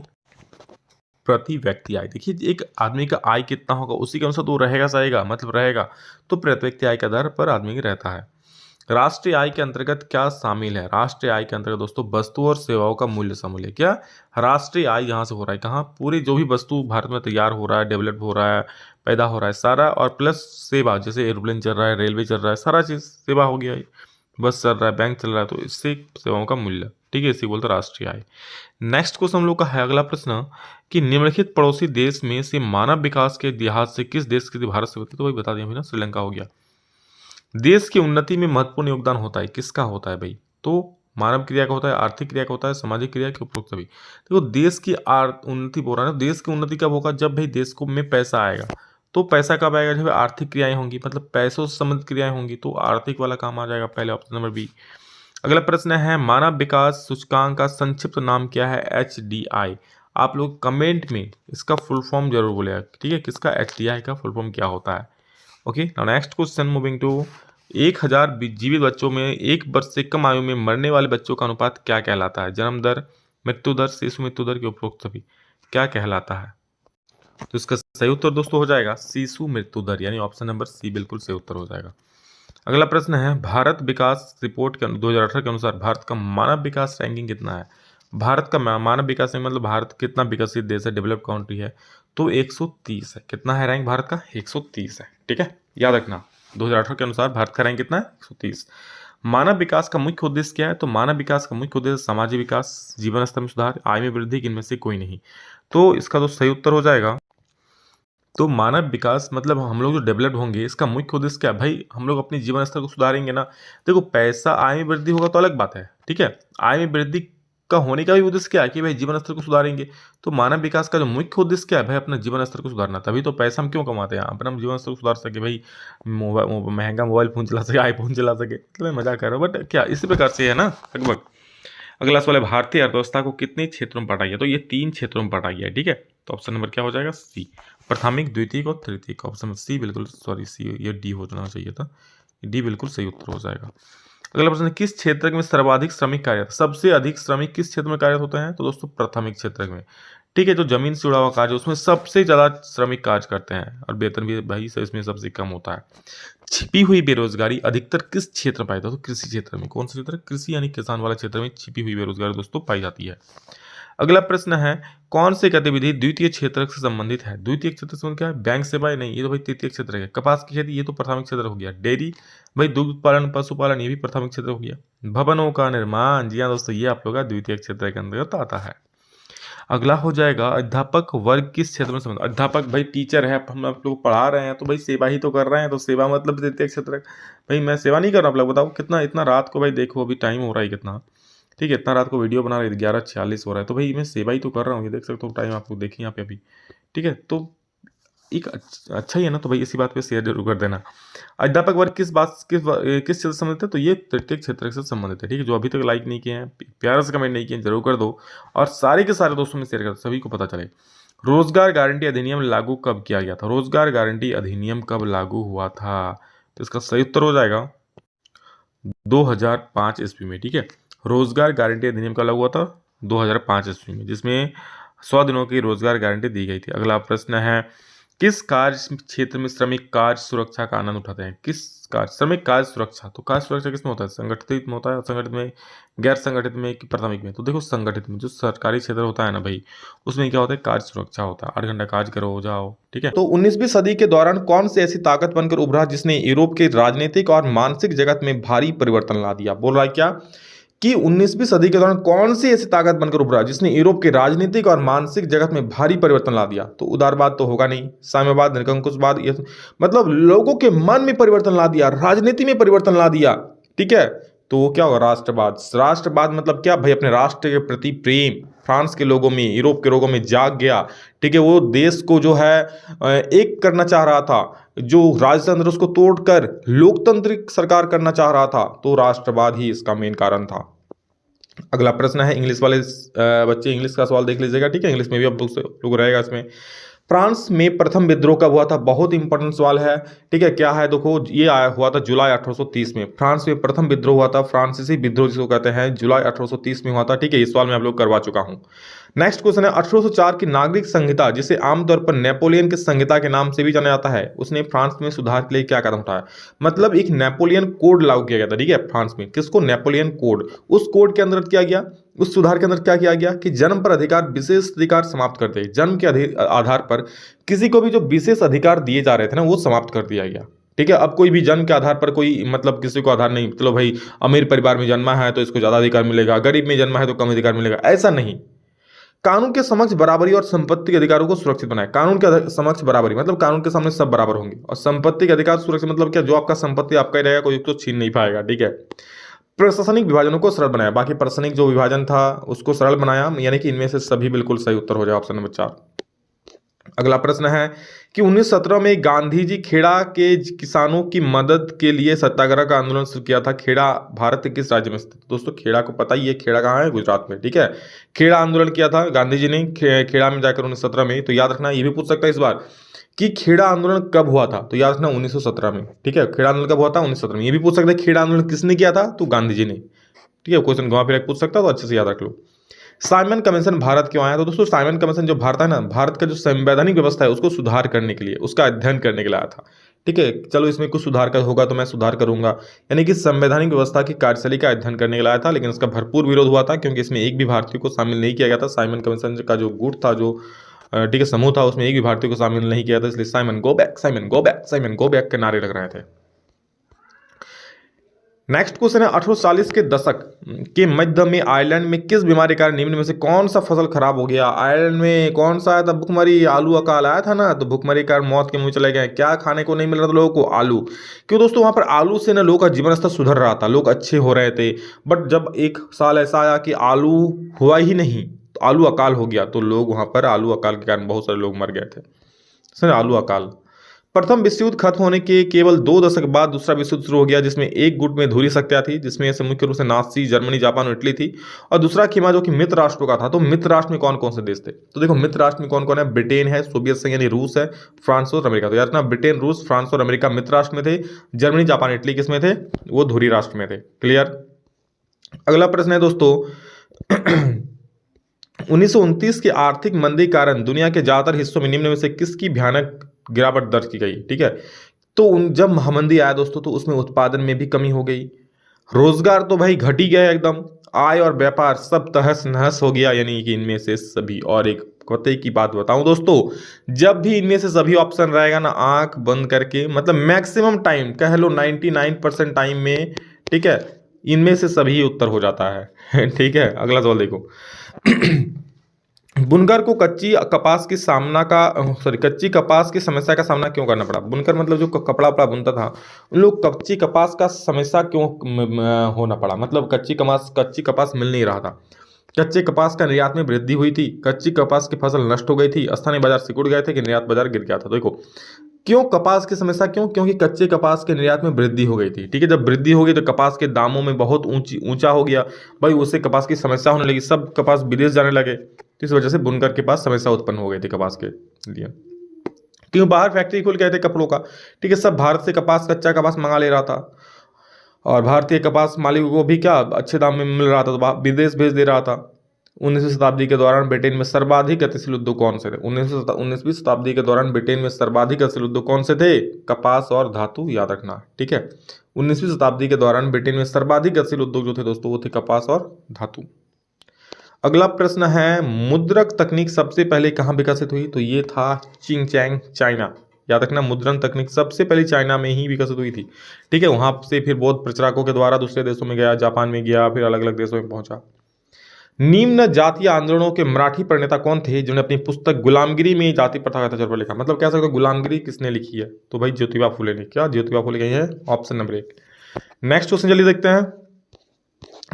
प्रति व्यक्ति आय। देखिए एक आदमी का आय कितना होगा उसी के अनुसार तो रहेगा सहेगा, मतलब रहेगा। तो प्रति व्यक्ति आय का दर पर आदमी की रहता है। राष्ट्रीय आय के अंतर्गत क्या शामिल है? राष्ट्रीय आय के अंतर्गत दोस्तों वस्तु और सेवाओं का मूल्य शामिल है। क्या राष्ट्रीय आय यहाँ से हो रहा है? कहाँ? पूरे जो भी वस्तु भारत में तैयार हो रहा है, डेवलप हो रहा है, पैदा हो रहा है सारा, और प्लस सेवा, जैसे एरोप्लेन चल रहा है, रेलवे चल रहा है, सारा चीज सेवा हो गया है, बस चल रहा है, बैंक चल रहा है, तो इससे सेवाओं का मूल्य। ठीक है, इसी बोलते हैं राष्ट्रीय आय। नेक्स्ट क्वेश्चन हम लोग का है अगला प्रश्न, कि निम्नलिखित पड़ोसी देश में से मानव विकास के लिहाज से किस देश की भारत से होती है? तो वही बता दिया ना, श्रीलंका हो गया। देश की उन्नति में महत्वपूर्ण योगदान होता है, किसका होता है भाई? तो मानव क्रिया का होता है, आर्थिक क्रिया का होता है, सामाजिक क्रिया के, उपरोक्त सभी। देखो देश की उन्नति बोल रहा है ना, देश की उन्नति कब होगा? जब भाई देश को में पैसा आएगा। तो पैसा कब आएगा? जब आर्थिक क्रियाएं होंगी, मतलब पैसों से संबंधित क्रियाएं होंगी, तो आर्थिक वाला काम आ जाएगा पहले, ऑप्शन नंबर बी। अगला प्रश्न है, मानव विकास सूचकांक का संक्षिप्त नाम क्या है? HDI। आप लोग कमेंट में इसका फुल फॉर्म जरूर बोलेगा। ठीक है, किसका? HDI का फुल फॉर्म क्या होता है? Okay, now next question moving to, 1,000 जीवित बच्चों में 1 वर्ष से कम आयु में मरने वाले बच्चों का अनुपात क्या कहलाता है? जन्म दर, मृत्यु दर, शिशु मृत्यु दर के, उपरोक्त सभी क्या कहलाता है? तो इसका सही उत्तर दोस्तों हो जाएगा शिशु मृत्यु दर, यानी ऑप्शन नंबर सी बिल्कुल सही उत्तर हो जाएगा। अगला प्रश्न है, भारत विकास रिपोर्ट के 2018 के अनुसार भारत का मानव विकास रैंकिंग कितना है? भारत का मानव विकास में मतलब भारत कितना विकसित देश है, डेवलप्ड कंट्री है? तो 130 है। कितना है रैंक भारत का? 130 है। ठीक है, याद रखना 2018 के अनुसार भारत का रैंक कितना है? 130। मानव विकास का मुख्य उद्देश्य क्या है? तो मानव विकास का मुख्य उद्देश्य सामाजिक विकास, जीवन स्तर में सुधार, आय में वृद्धि, इनमें से कोई नहीं। तो इसका तो सही उत्तर हो जाएगा तो मानव विकास मतलब हम लोग जो डेवलप्ड होंगे, इसका मुख्य उद्देश्य क्या है भाई? हम लोग अपने जीवन स्तर को सुधारेंगे ना। देखो, पैसा आय में वृद्धि होगा तो अलग बात है, ठीक है। आय में वृद्धि का होने का भी उद्देश्य क्या है कि भाई जीवन स्तर को सुधारेंगे। तो मानव विकास का जो मुख्य उद्देश्य क्या है भाई? अपना जीवन स्तर को सुधारना। तभी तो पैसा हम क्यों कमाते हैं? अपना जीवन स्तर को सुधार सके भाई, महंगा मोबाइल फोन चला सके, आईफोन चला सके। मतलब मैं मजाक कर रहा हूँ, बट क्या इसी प्रकार से है ना लगभग। अगला सवाल है, भारतीय अर्थव्यवस्था को कितने क्षेत्रों में बांटा गया? तो ये 3 क्षेत्रों में बांटा गया है, ठीक है। तो ऑप्शन नंबर क्या हो जाएगा? सी, प्राथमिक, द्वितीयक और तृतीयक। ऑप्शन सी बिल्कुल, सॉरी सी, ये डी हो जाना चाहिए था। डी बिल्कुल सही उत्तर हो जाएगा। अगला प्रश्न है, किस क्षेत्र में सर्वाधिक श्रमिक कार्यरत? सबसे अधिक श्रमिक किस क्षेत्र में कार्यरत होते हैं? तो दोस्तों प्राथमिक क्षेत्र में, ठीक है। जो जमीन से जुड़ा हुआ कार्य, उसमें सबसे ज्यादा श्रमिक कार्य करते हैं और वेतन भी भाई इसमें सबसे कम होता है। छिपी हुई बेरोजगारी अधिकतर किस क्षेत्र में पाई जाती है? तो कृषि क्षेत्र में। कौन सा क्षेत्र? कृषि यानी किसान वाला क्षेत्र में छिपी हुई बेरोजगारी दोस्तों पाई जाती है। अगला प्रश्न है, कौन सी गतिविधि द्वितीय क्षेत्र से संबंधित है? द्वितीय क्षेत्र से क्या है? बैंक सेवाएं नहीं, ये तो भाई तृतीय क्षेत्र है। कपास की खेती, ये तो प्राथमिक क्षेत्र हो गया। डेयरी भाई, दूध उत्पादन, पशुपालन, ये भी प्राथमिक क्षेत्र हो गया। भवनों का निर्माण, जी हाँ दोस्तों, ये आप लोग का द्वितीय क्षेत्र के अंतर्गत आता है। अगला हो जाएगा, अध्यापक वर्ग किस क्षेत्र में संबंधित? अध्यापक भाई टीचर है, हम आप लोग पढ़ा रहे हैं तो भाई सेवा ही तो कर रहे हैं, तो सेवा मतलब तृतीय क्षेत्र। भाई मैं सेवा नहीं कर रहा, आप लोग बताओ कितना, इतना रात को भाई देखो अभी टाइम हो रहा है कितना, ठीक है। इतना रात को वीडियो बना रहे 11:46 हो रहा है, तो भाई मैं सेवा ही तो कर रहा हूँ। ये देख सकते हो टाइम, आप लोग देखिए यहाँ पे अभी, ठीक है। तो एक अच्छा ही है ना, तो भाई इसी बात पे शेयर जरूर कर देना। अध्यापक वर्ग किस क्षेत्र से संबंधित है? तो ये तृतीय क्षेत्र से संबंधित है, ठीक है। जो अभी तक लाइक नहीं किए हैं, प्यारा से कमेंट नहीं किए हैं, जरूर कर दो और सारे के सारे दोस्तों में शेयर कर दो, सभी को पता चले। रोजगार गारंटी अधिनियम लागू कब किया गया था? रोजगार गारंटी अधिनियम कब लागू हुआ था? तो इसका सही उत्तर हो जाएगा 2005 ईस्वी में, ठीक है। रोजगार गारंटी अधिनियम कब लागू हुआ था? 2005 ईस्वी में, जिसमें 100 दिनों की रोजगार गारंटी दी गई थी। अगला प्रश्न है, किस कार्य क्षेत्र में श्रमिक कार्य सुरक्षा का आनंद उठाते हैं? किस कार्य, श्रमिक कार्य सुरक्षा, तो कार्य सुरक्षा किसमें होता है? संगठित में होता है, असंगठित में, गैर संगठित में कि प्राथमिक में? तो देखो संगठित में, जो सरकारी क्षेत्र होता है ना भाई, उसमें क्या होता है? कार्य सुरक्षा होता है। 8 घंटा कार्य करो जाओ, ठीक है। तो 19वीं सदी के दौरान कौन सी ऐसी ताकत बनकर उभरा जिसने यूरोप के राजनीतिक और मानसिक जगत में भारी परिवर्तन ला दिया? बोल रहा है क्या कि 19वीं सदी के दौरान कौन सी ऐसी ताकत बनकर उभरा जिसने यूरोप के राजनीतिक और मानसिक जगत में भारी परिवर्तन ला दिया? तो उदारवाद तो होगा नहीं, साम्यवाद, निरंकुशवाद, ये मतलब लोगों के मन में परिवर्तन ला दिया, राजनीति में परिवर्तन ला दिया, ठीक है। तो वो क्या होगा? राष्ट्रवाद। राष्ट्रवाद मतलब क्या भाई? अपने राष्ट्र के प्रति प्रेम फ्रांस के लोगों में, यूरोप के लोगों में जाग गया, ठीक है। वो देश को जो है एक करना चाह रहा था, जो राजतंत्र उसको तोड़कर लोकतांत्रिक सरकार करना चाह रहा था, तो राष्ट्रवाद ही इसका मेन कारण था। अगला प्रश्न है, इंग्लिश वाले बच्चे इंग्लिश का सवाल देख लीजिएगा, ठीक है। इंग्लिश में भी अब लोग रहेगा इसमें। फ्रांस में प्रथम विद्रोह कब हुआ था? बहुत इंपॉर्टेंट सवाल है, ठीक है। क्या है? देखो ये आया हुआ था जुलाई 1830 में। फ्रांस में प्रथम विद्रोह हुआ था, फ्रांसीसी विद्रोह जिसको कहते हैं, जुलाई 1830 में हुआ था, ठीक है। इस सवाल में आप लोग करवा चुका हूं। नेक्स्ट क्वेश्चन है, 1804 की नागरिक संहिता, जिसे आमतौर पर नेपोलियन की संहिता के नाम से भी जाना जाता है, उसने फ्रांस में सुधार के लिए क्या कदम उठाया? मतलब एक नेपोलियन कोड लागू किया गया था, ठीक है, फ्रांस में। किसको? Napoleon code. उस कोड के अंदर क्या गया, उस सुधार के अंदर क्या किया गया कि जन्म पर अधिकार, विशेष अधिकार समाप्त कर दिए। जन्म के आधार पर किसी को भी जो विशेष अधिकार दिए जा रहे थे ना, वो समाप्त कर दिया गया, ठीक है। अब कोई भी जन्म के आधार पर कोई मतलब किसी को आधार नहीं, चलो भाई अमीर परिवार में जन्मा है तो इसको ज्यादा अधिकार मिलेगा, गरीब में जन्मा है तो कम अधिकार मिलेगा, ऐसा नहीं। कानून के समक्ष बराबरी और संपत्ति के अधिकारों को सुरक्षित बनाए। कानून के समक्ष बराबरी मतलब कानून के सामने सब बराबर होंगे, और संपत्ति के अधिकार सुरक्षित मतलब क्या? जो आपका संपत्ति आपका ही रहेगा, कोई उसको छीन नहीं पाएगा, ठीक है। प्रशासनिक विभाजनों को सरल बनाया। बाकी प्रशासनिक जो विभाजन था उसको सरल बनाया, यानी कि इनमें से सभी बिल्कुल सही उत्तर हो जाए, ऑप्शन नंबर 4। अगला प्रश्न है कि 1917 में गांधी जी खेड़ा के किसानों की मदद के लिए सत्याग्रह का आंदोलन शुरू किया था। खेड़ा भारत के किस राज्य में स्थित? दोस्तों खेड़ा को पता ही है, खेड़ा कहाँ है? गुजरात में, ठीक है। खेड़ा आंदोलन किया था गांधी जी ने खेड़ा में जाकर 1917 में। तो याद रखना, ये भी पूछ सकता है इस बार कि खेड़ा आंदोलन कब हुआ था, तो याद रखना 1917 में, ठीक है। खेड़ा आंदोलन कब हुआ था? 1917 में। ये भी पूछ सकता है खेड़ा आंदोलन किसने किया था, तो गांधी जी ने, ठीक है। क्वेश्चन घुमा फिर पूछ सकता है, तो अच्छे से याद रख लो। साइमन कमीशन भारत क्यों आया? तो दोस्तों साइमन कमीशन जो भारत है ना, भारत का जो संवैधानिक व्यवस्था है उसको सुधार करने के लिए, उसका अध्ययन करने के लिए आया था, ठीक है। चलो इसमें कुछ सुधार कर होगा तो मैं सुधार करूंगा, यानी कि संवैधानिक व्यवस्था की कार्यशैली का अध्ययन करने के लिए आया था, लेकिन इसका भरपूर विरोध हुआ था क्योंकि इसमें एक भी भारतीय को शामिल नहीं किया गया था। साइमन कमीशन का जो गुट था, जो ठीक है समूह था, उसमें एक भी भारतीय को शामिल नहीं किया था, इसलिए Simon go back, Simon go back, Simon go back के नारे लग रहे थे। नेक्स्ट क्वेश्चन है 1840 के दशक के मध्य में आयरलैंड में किस बीमारी के कारण निम्न में से कौन सा फसल खराब हो गया। आयरलैंड में कौन सा आया था, भुखमरी, आलू अकाल आया था ना, तो भुखमरी के कारण मौत के मुंह चले गए। क्या खाने को नहीं मिल रहा था लोगों को, आलू। क्यों दोस्तों, वहां पर आलू से ना लोगों का जीवन स्तर सुधर रहा था, लोग अच्छे हो रहे थे। बट जब एक साल ऐसा आया कि आलू हुआ ही नहीं, तो आलू अकाल हो गया, तो लोग वहां पर आलू अकाल के कारण बहुत सारे लोग मर गए थे। सर आलू अकाल। प्रथम विश्व युद्ध खत्म होने के केवल 2 दशक बाद दूसरा विश्व युद्ध शुरू हो गया, जिसमें एक गुट में धुरी शक्तियां थी, जिसमें से मुख्य रूप से नाजी जर्मनी, जापान और इटली थी, और दूसरा खीमा जो कि मित्र राष्ट्रों का था। तो मित्र राष्ट्र में कौन कौन से देश थे, तो देखो मित्र राष्ट्र में कौन कौन है, ब्रिटेन है, सोवियत संघ यानी रूस है, फ्रांस और अमेरिका। तो याद रखना, ब्रिटेन, रूस, फ्रांस और अमेरिका मित्र राष्ट्र में थे, जर्मनी, जापान, इटली किस में थे, वो धुरी राष्ट्र में थे। क्लियर। अगला प्रश्न है दोस्तों 1929 की आर्थिक मंदी के कारण दुनिया के ज्यादातर हिस्सों में निम्न में से किसकी भयानक गिरावट दर्ज की गई। ठीक है, तो जब महामंदी आया दोस्तों, तो उसमें उत्पादन में भी कमी हो गई, रोजगार तो भाई घट ही गया एकदम, आय और व्यापार सब तहस नहस हो गया, यानी कि इनमें से सभी। और एक कतई की बात बताऊं दोस्तों, जब भी इनमें से सभी ऑप्शन रहेगा ना, आंख बंद करके, मतलब मैक्सिमम टाइम कह लो 99% टाइम में, ठीक है, इनमें से सभी उत्तर हो जाता है। ठीक है, अगला सवाल देखो। बुनकर को कच्ची कपास की समस्या का सामना क्यों करना पड़ा। बुनकर मतलब जो कपड़ा वपड़ा बुनता था, उन लोग कच्ची कपास का समस्या क्यों होना पड़ा, मतलब कच्ची कपास मिल नहीं रहा था। कच्चे कपास का निर्यात में वृद्धि हुई थी, कच्ची कपास की फसल नष्ट हो गई थी, स्थानीय बाजार सिकुड़ गए थे कि निर्यात बाजार गिर गया था। देखो क्यों कपास की समस्या, क्यों, क्योंकि कच्चे कपास के निर्यात में वृद्धि हो गई थी। ठीक है, जब वृद्धि हो गई तो कपास के दामों में बहुत ऊंचा हो गया भाई, उससे कपास की समस्या होने लगी, सब कपास विदेश जाने लगे, तो इस वजह से बुनकर के पास समस्या उत्पन्न हो गई थी कपास के लिए। क्यों, बाहर फैक्ट्री खुल गए थे कपड़ों का, ठीक है, सब भारत से कच्चा कपास मंगा ले रहा था, और भारतीय कपास मालिकों को भी क्या अच्छे दाम में मिल रहा था, तो विदेश भेज दे रहा था। 19वीं शताब्दी के दौरान ब्रिटेन में सर्वाधिक गतिशील उद्योग कौन से थे। 19वीं शताब्दी के दौरान ब्रिटेन में सर्वाधिक गतिशील उद्योग कौन से थे, कपास और धातु, याद रखना। ठीक है, 19वीं शताब्दी के दौरान ब्रिटेन में सर्वाधिक गतिशील उद्योग जो थे दोस्तों, वो थे कपास और धातु। अगला प्रश्न है, मुद्रक तकनीक सबसे पहले कहाँ विकसित हुई, तो ये था चिंगचैंग, चाइना। याद रखना, मुद्रण तकनीक सबसे पहले चाइना में ही विकसित हुई थी। ठीक है, वहां से फिर बौद्ध प्रचारकों के द्वारा दूसरे देशों में गया, जापान में गया, फिर अलग अलग देशों में पहुंचा। निम्न जातीय आंदोलनों के मराठी प्रणेता कौन थे जिन्होंने अपनी पुस्तक गुलामगिरी में जाति प्रथा का तजर्बा लिखा, मतलब कह सकते हो गुलामगिरी किसने लिखी है, तो भाई ज्योतिबा फुले ने। क्या, ज्योतिबा फुले कही है, ऑप्शन नंबर 1। नेक्स्ट क्वेश्चन जल्दी देखते हैं,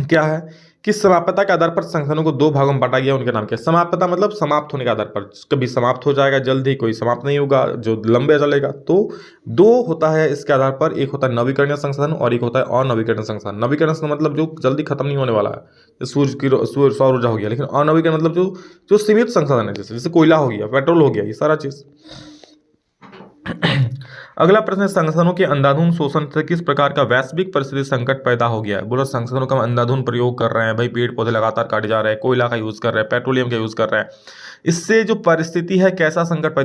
क्या है, किस समाप्यता के आधार पर संगठनों को 2 भागों में बांटा गया, उनके नाम क्या है। समाप्यता मतलब समाप्त होने के आधार पर, कभी समाप्त हो जाएगा जल्द ही, कोई समाप्त नहीं होगा जो लंबे चलेगा। तो 2 होता है इसके आधार पर, एक होता है नवीकरणीय संसाधन और एक होता है अनवीकरणीय संसाधन। नवीकरणीय संसाधन मतलब जो जल्दी खत्म नहीं होने वाला है, सौर ऊर्जा हो गया, लेकिन अनवीकरण मतलब जो सीमित संसाधन है, जैसे कोयला हो गया, पेट्रोल हो गया, ये सारा चीज। अगला प्रश्न है, संसाधनों के अंधाधुंध शोषण से किस प्रकार का वैश्विक परिस्थिति संकट पैदा हो गया है। बोलो संसाधनों का अंधाधुंध प्रयोग कर रहे हैं भाई, पेड़ पौधे लगातार काटे जा रहे हैं, कोयला का यूज कर रहे हैं, पेट्रोलियम का यूज कर रहे हैं, इससे जो परिस्थिति है, कैसा संकट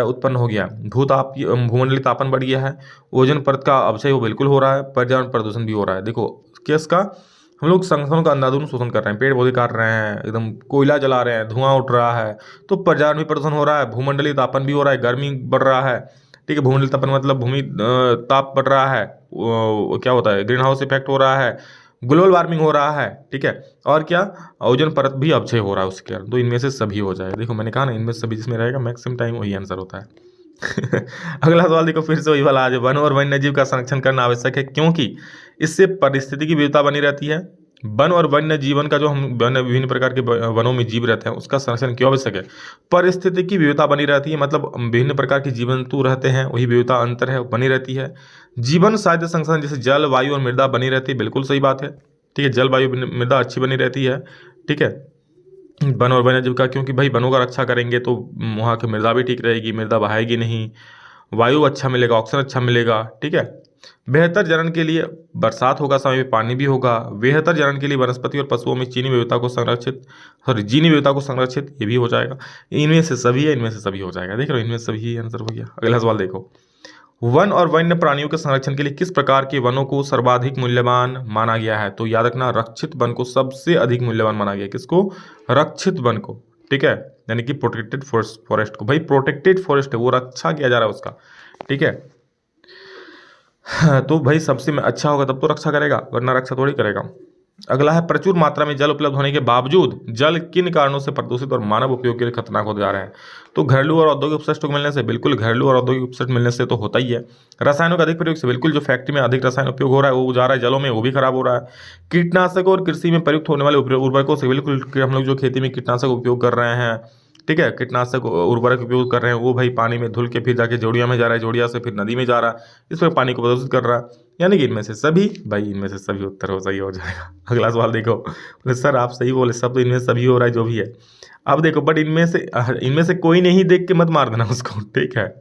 उत्पन्न हो गया। भूमंडलीय तापन बढ़ गया है, ओजोन परत का अपक्षय वो बिल्कुल हो रहा है, पर्यावरण प्रदूषण भी हो रहा है। देखो किसका, हम लोग संसाधनों का अंधाधुंध शोषण कर रहे हैं, पेड़ पौधे काट रहे हैं, एकदम कोयला जला रहे हैं, धुआं उठ रहा है, तो पर्यावरण भी प्रदूषण हो रहा है, भूमंडलीय तापन भी हो रहा है, गर्मी बढ़ रहा है। ठीक है, भूमंडलीय तापन मतलब भूमि ताप बढ़ रहा है, क्या होता है, ग्रीन हाउस इफेक्ट हो रहा है, ग्लोबल वार्मिंग हो रहा है। ठीक है, और क्या, ओजोन परत भी अपक्षय हो रहा है उसके कारण। तो इनमें से सभी हो जाए, देखो मैंने कहा ना, इनमें से सभी जिसमें रहेगा मैक्सिमम टाइम वही आंसर होता है। अगला सवाल देखो, फिर से वही वाला आज, वन और वन्य जीव का संरक्षण करना आवश्यक है क्योंकि इससे परिस्थिति की विविधता बनी रहती है। वन और वन्य जीवन का जो हम विभिन्न प्रकार के वनों में जीव रहते हैं, उसका संरक्षण क्यों आवश्यक है। परिस्थिति की विविधता बनी रहती है, मतलब विभिन्न प्रकार के जीव जंतु रहते हैं, वही विविधता अंतर है बनी रहती है। जीवन साध्य संसाधन जैसे जल, वायु और मृदा बनी रहती है, बिल्कुल सही बात है। ठीक है, जल, वायु, मृदा अच्छी बनी रहती है। ठीक है, वन और वन्य जीव का, क्योंकि भाई वनों का रक्षा करेंगे तो वहाँ की मृदा भी ठीक रहेगी, मृदा बहाएगी नहीं, वायु अच्छा मिलेगा, ऑक्सीजन अच्छा मिलेगा। ठीक है, बेहतर जनन के लिए बरसात होगा, समय में पानी भी होगा। बेहतर जनन के लिए वनस्पति और पशुओं में जीनी विविधता को संरक्षित, ये भी हो जाएगा। इनमें से सभी है, इनमें से सभी हो जाएगा। देख रहे हो, इनमें से सभी आंसर हो गया। अगला सवाल देखो, वन और वन्य प्राणियों के संरक्षण के लिए किस प्रकार के वनों को सर्वाधिक मूल्यवान माना गया है। तो याद रखना, रक्षित वन को सबसे अधिक मूल्यवान माना गया। किसको, रक्षित वन को। ठीक है, यानी कि प्रोटेक्टेड फॉरेस्ट को। भाई प्रोटेक्टेड फॉरेस्ट है, वो रक्षा किया जा रहा है उसका। ठीक है, हाँ, तो भाई सबसे में अच्छा होगा तब तो रक्षा करेगा, वरना रक्षा थोड़ी करेगा। अगला है, प्रचुर मात्रा में जल उपलब्ध होने के बावजूद जल किन कारणों से प्रदूषित और मानव उपयोग के लिए खतरनाक हो जा रहा है। तो घरेलू और औद्योगिक अपशिष्ट को मिलने से, बिल्कुल घरेलू और औद्योगिक अपशिष्ट मिलने से तो होता ही है। रसायनों का अधिक प्रयोग से, बिल्कुल जो फैक्ट्री में अधिक रसायन उपयोग हो रहा है वो जा रहा है जलों में, वो भी खराब हो रहा है। कीटनाशकों और कृषि में प्रयुक्त होने वाले उर्वरकों से, बिल्कुल हम लोग जो खेती में कीटनाशक उपयोग कर रहे हैं, ठीक है, कीटनाशक उर्वरक उपयोग कर रहे हैं, वो भाई पानी में धुल के फिर जाके जोड़िया में जा रहा है, जोड़िया से फिर नदी में जा रहा है, इस पर पानी को प्रदूषित कर रहा है। यानी कि इनमें से सभी, भाई इनमें से सभी उत्तर हो सही हो जाएगा। अगला सवाल देखो, बोले सर आप सही बोले, सब तो इनमें से सभी हो रहा है जो भी है। अब देखो, बट इनमें से कोई नहीं देख के मत मार देना उसको, ठीक है।